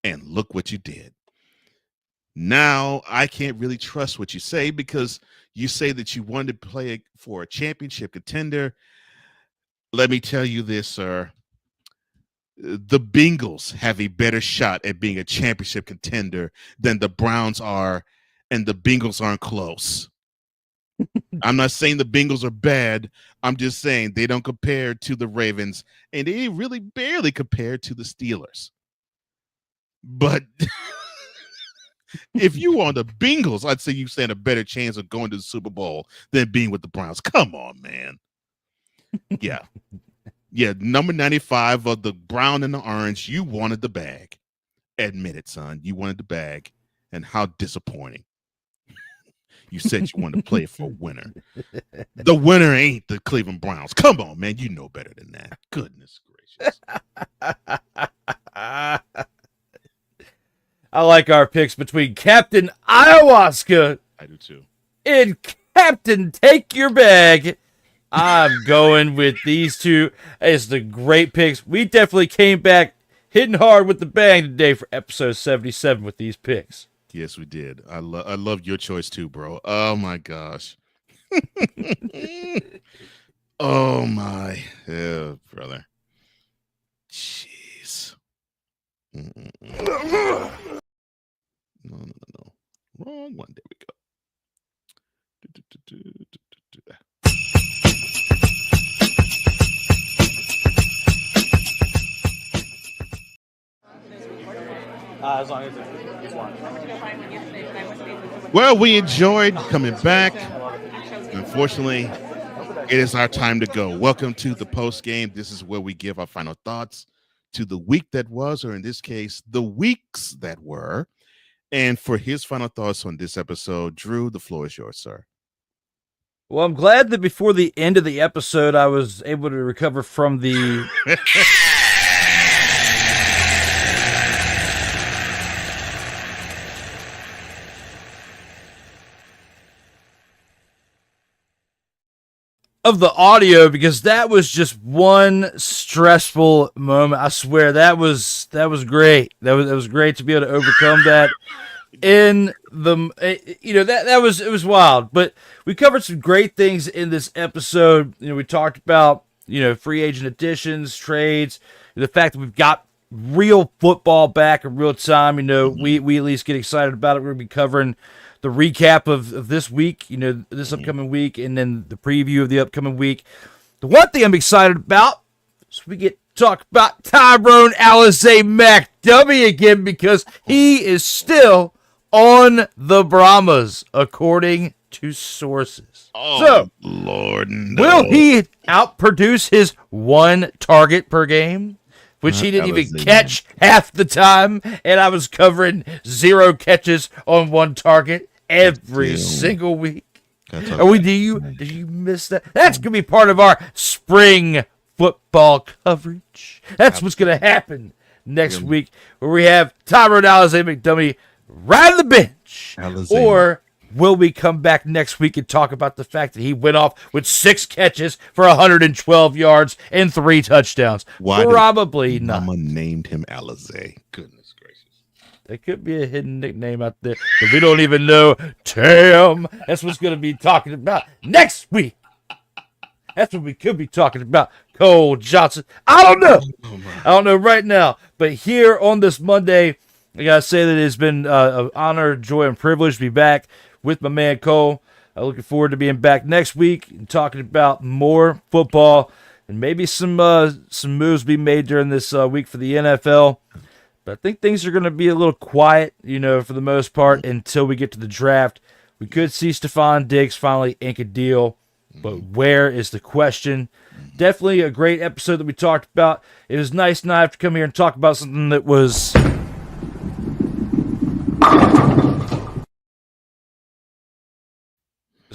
Speaker 1: And look what you did. Now, I can't really trust what you say, because you say that you wanted to play for a championship contender. Let me tell you this, sir. The Bengals have a better shot at being a championship contender than the Browns are, and the Bengals aren't close. I'm not saying the Bengals are bad. I'm just saying they don't compare to the Ravens, and they really barely compare to the Steelers. But if you were on the Bengals, I'd say you stand a better chance of going to the Super Bowl than being with the Browns. Come on, man. Yeah. Yeah, number 95 of the brown and the orange, you wanted the bag. Admit it, son. You wanted the bag. And how disappointing. You said you wanted to play for a winner. The winner ain't the Cleveland Browns. Come on, man. You know better than that. Goodness gracious.
Speaker 5: I like our picks between Captain Ayahuasca
Speaker 1: I do too.
Speaker 5: and Captain Take Your Bag. I'm going with these two as the great picks. We definitely came back hitting hard with the bang today for episode 77 with these picks.
Speaker 1: Yes, we did. I love your choice too, bro. Oh my gosh. Oh my, yeah, brother. Jeez. No. Wrong one. There we go.
Speaker 7: As long as it's one.
Speaker 1: Well, we enjoyed coming back. Unfortunately, it is our time to go. Welcome to the post game. This is where we give our final thoughts to the week that was, or in this case, the weeks that were. And for his final thoughts on this episode, Drew, the floor is yours, sir.
Speaker 5: Well, I'm glad that before the end of the episode, I was able to recover from the... of the audio, because that was just one stressful moment. I swear that was great. That was great to be able to overcome that in that was wild. But we covered some great things in this episode. We talked about free agent additions, trades, the fact that we've got real football back in real time. We at least get excited about it. We're gonna be covering the recap of this week, this upcoming week, and then the preview of the upcoming week. The one thing I'm excited about is we get to talk about Tyrone Alizé McDummy again, because he is still on the Brahmas, according to sources.
Speaker 1: Oh,
Speaker 5: so,
Speaker 1: Lord, no.
Speaker 5: will he outproduce his 1 target per game, which he didn't even catch half the time, and I was covering 0 catches on 1 target every single week? Did you miss that? That's going to be part of our spring football coverage. That's what's going to happen next week, where we have Tyrone Alizé McDummy riding the bench. Or will we come back next week and talk about the fact that he went off with 6 catches for 112 yards and 3 touchdowns? Probably not.
Speaker 1: Mama named him Alizé. Goodness gracious.
Speaker 5: There could be a hidden nickname out there that we don't even know. Tam. That's what's going to be talking about next week. That's what we could be talking about. Cole Johnson. I don't know. I don't know right now. But here on this Monday, I got to say that it's been an honor, joy, and privilege to be back with my man Cole. I'm looking forward to being back next week and talking about more football and maybe some moves be made during this week for the NFL. But I think things are going to be a little quiet, for the most part, until we get to the draft. We could see Stephon Diggs finally ink a deal, but where is the question? Definitely a great episode that we talked about. It was nice not to come here and talk about something that was...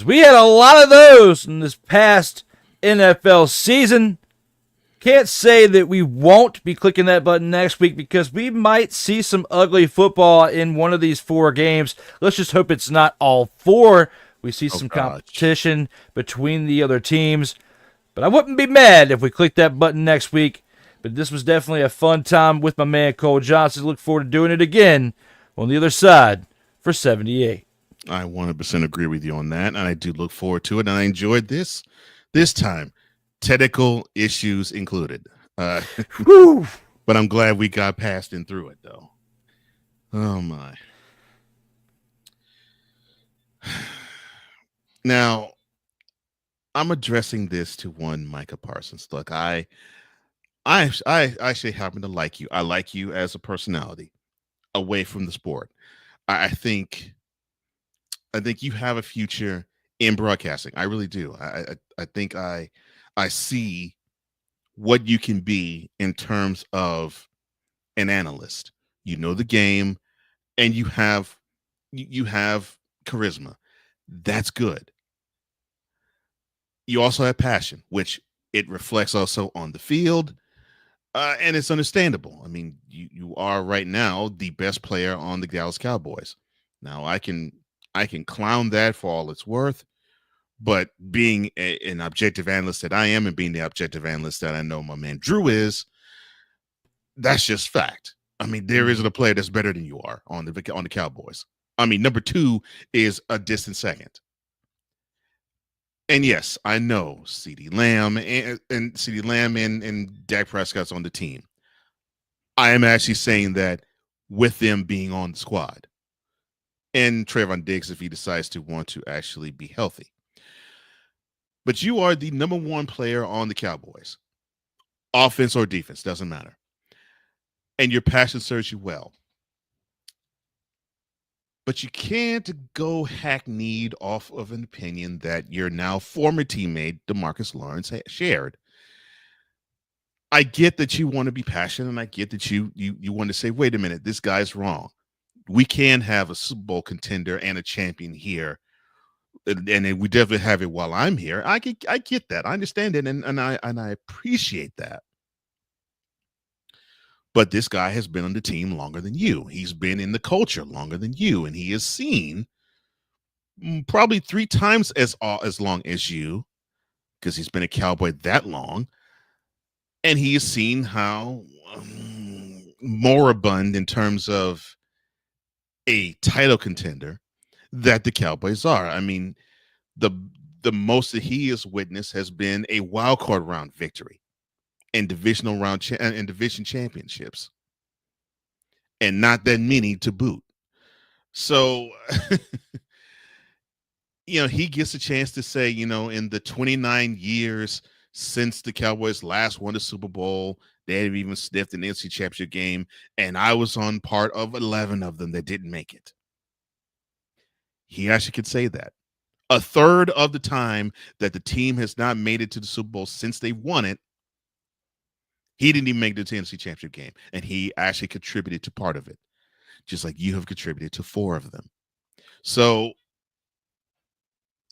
Speaker 5: we had a lot of those in this past NFL season. Can't say that we won't be clicking that button next week, because we might see some ugly football in one of these 4 games. Let's just hope it's not all 4. We see some competition between the other teams. But I wouldn't be mad if we clicked that button next week. But this was definitely a fun time with my man Cole Johnson. Look forward to doing it again on the other side for 78.
Speaker 1: I 100% agree with you on that, and I do look forward to it, and I enjoyed this time. Technical issues included. But I'm glad we got past and through it, though. Oh, my. Now, I'm addressing this to one Micah Parsons. Look, I actually happen to like you. I like you as a personality away from the sport. I think you have a future in broadcasting. I really do. I think I see what you can be in terms of an analyst. You know the game, and you have charisma. That's good. You also have passion, which it reflects also on the field, and it's understandable. I mean, you are right now the best player on the Dallas Cowboys. Now, I can clown that for all it's worth, but being an objective analyst that I am, and being the objective analyst that I know my man Drew is, that's just fact. I mean, there isn't a player that's better than you are on the Cowboys. I mean, number 2 is a distant second. And yes, I know CeeDee Lamb and Dak Prescott's on the team. I am actually saying that with them being on the squad. And Trayvon Diggs, if he decides to want to actually be healthy. But you are the number 1 player on the Cowboys. Offense or defense, doesn't matter. And your passion serves you well. But you can't go hackneyed off of an opinion that your now former teammate DeMarcus Lawrence shared. I get that you want to be passionate, and I get that you want to say, wait a minute, this guy's wrong. We can have a Super Bowl contender and a champion here, and we definitely have it while I'm here. I get that. I understand it, and I appreciate that. But this guy has been on the team longer than you. He's been in the culture longer than you, and he has seen probably 3 times as long as you, because he's been a Cowboy that long. And he has seen how moribund in terms of a title contender that the Cowboys are. I mean, the most that he has witnessed has been a wild card round victory and divisional round and division championships, and not that many to boot. So, he gets a chance to say, in the 29 years since the Cowboys last won the Super Bowl, they had even sniffed an NFC Championship game, and I was on part of 11 of them that didn't make it. He actually could say that. A third of the time that the team has not made it to the Super Bowl since they won it, he didn't even make the NFC Championship game, and he actually contributed to part of it, just like you have contributed to 4 of them. So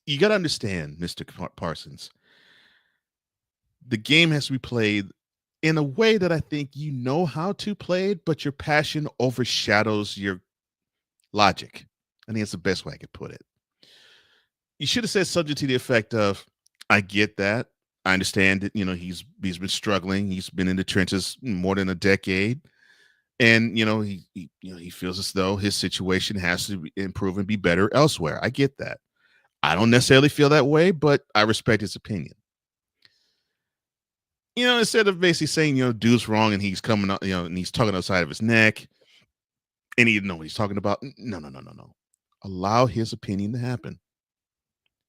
Speaker 1: you got to understand, Mr. Parsons, the game has to be played in a way that I think you know how to play it, but your passion overshadows your logic. I think that's the best way I could put it. You should have said something to the effect of, I get that. I understand that, he's been struggling. He's been in the trenches more than a decade. And, he feels as though his situation has to improve and be better elsewhere. I get that. I don't necessarily feel that way, but I respect his opinion. Instead of basically saying, dude's wrong and he's coming up, and he's talking outside of his neck and he didn't know what he's talking about. No. Allow his opinion to happen.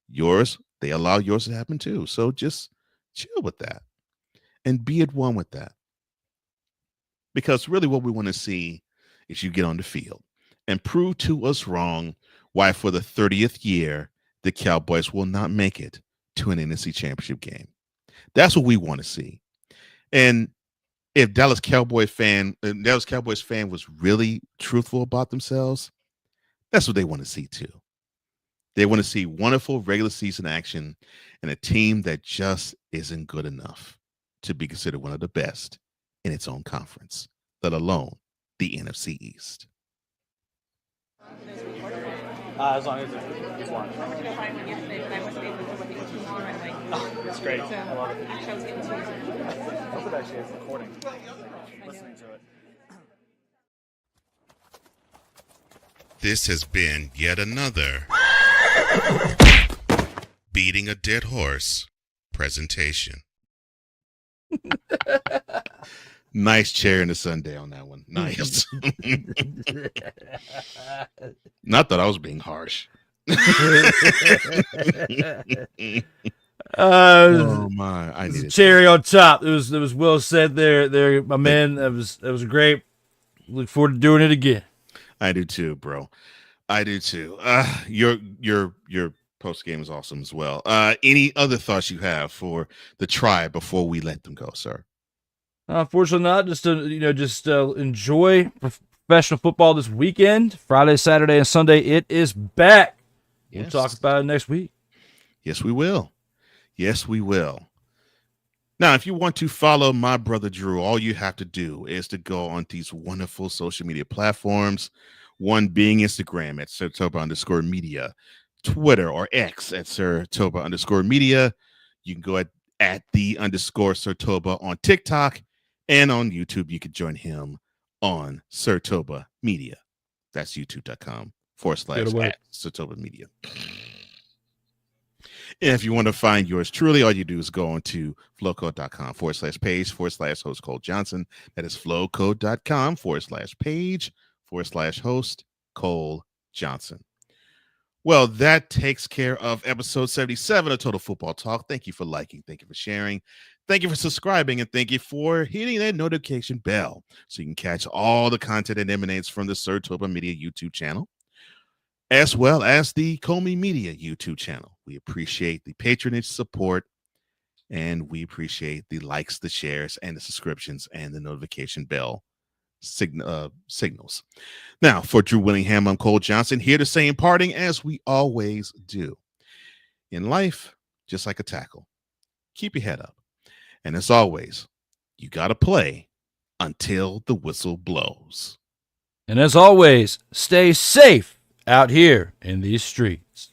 Speaker 1: Yours, they allow yours to happen too. So just chill with that and be at one with that. Because really what we want to see is you get on the field and prove to us wrong why for the 30th year, the Cowboys will not make it to an NFC Championship game. That's what we want to see. And if Dallas Cowboys fan was really truthful about themselves, that's what they want to see too. They want to see wonderful regular season action and a team that just isn't good enough to be considered one of the best in its own conference, let alone the NFC East.
Speaker 7: As long as it's one. Oh, it's great. I love it. I hope it actually is recording. Listening to it.
Speaker 1: This has been yet another Beating a Dead Horse presentation. Nice chair in the Sunday on that one. Nice. Not that I was being harsh. Oh my! I need
Speaker 5: cherry on top. It was well said there, my man. That was great. Look forward to doing it again.
Speaker 1: I do too, bro. I do too. Your post game is awesome as well. Any other thoughts you have for the Tribe before we let them go, sir?
Speaker 5: Unfortunately not. Just enjoy professional football this weekend. Friday, Saturday, and Sunday. It is back.
Speaker 1: Yes.
Speaker 5: We'll talk about it next week.
Speaker 1: Yes, we will. Yes, we will. Now, if you want to follow my brother Drew, all you have to do is to go on these wonderful social media platforms. One being Instagram at SIRTOBA_media, Twitter or X at SIRTOBA_media. You can go at @the_SIRTOBA on TikTok, and on YouTube, you can join him on SIRTOBA Media. That's youtube.com/@SIRTOBA Media. And if you want to find yours truly, all you do is go on to flowcode.com/page/host Cole Johnson. That is flowcode.com/page/host Cole Johnson. Well, that takes care of episode 77 of Total Football Talk. Thank you for liking. Thank you for sharing. Thank you for subscribing. And thank you for hitting that notification bell so you can catch all the content that emanates from the SIRTOBA Media YouTube channel, as well as the COMI Media YouTube channel. We appreciate the patronage, support, and we appreciate the likes, the shares, and the subscriptions, and the notification bell signals. Now, for Drew Willingham, I'm Cole Johnson, here to say in parting, as we always do. In life, just like a tackle, keep your head up. And as always, you got to play until the whistle blows.
Speaker 5: And as always, stay safe out here in these streets.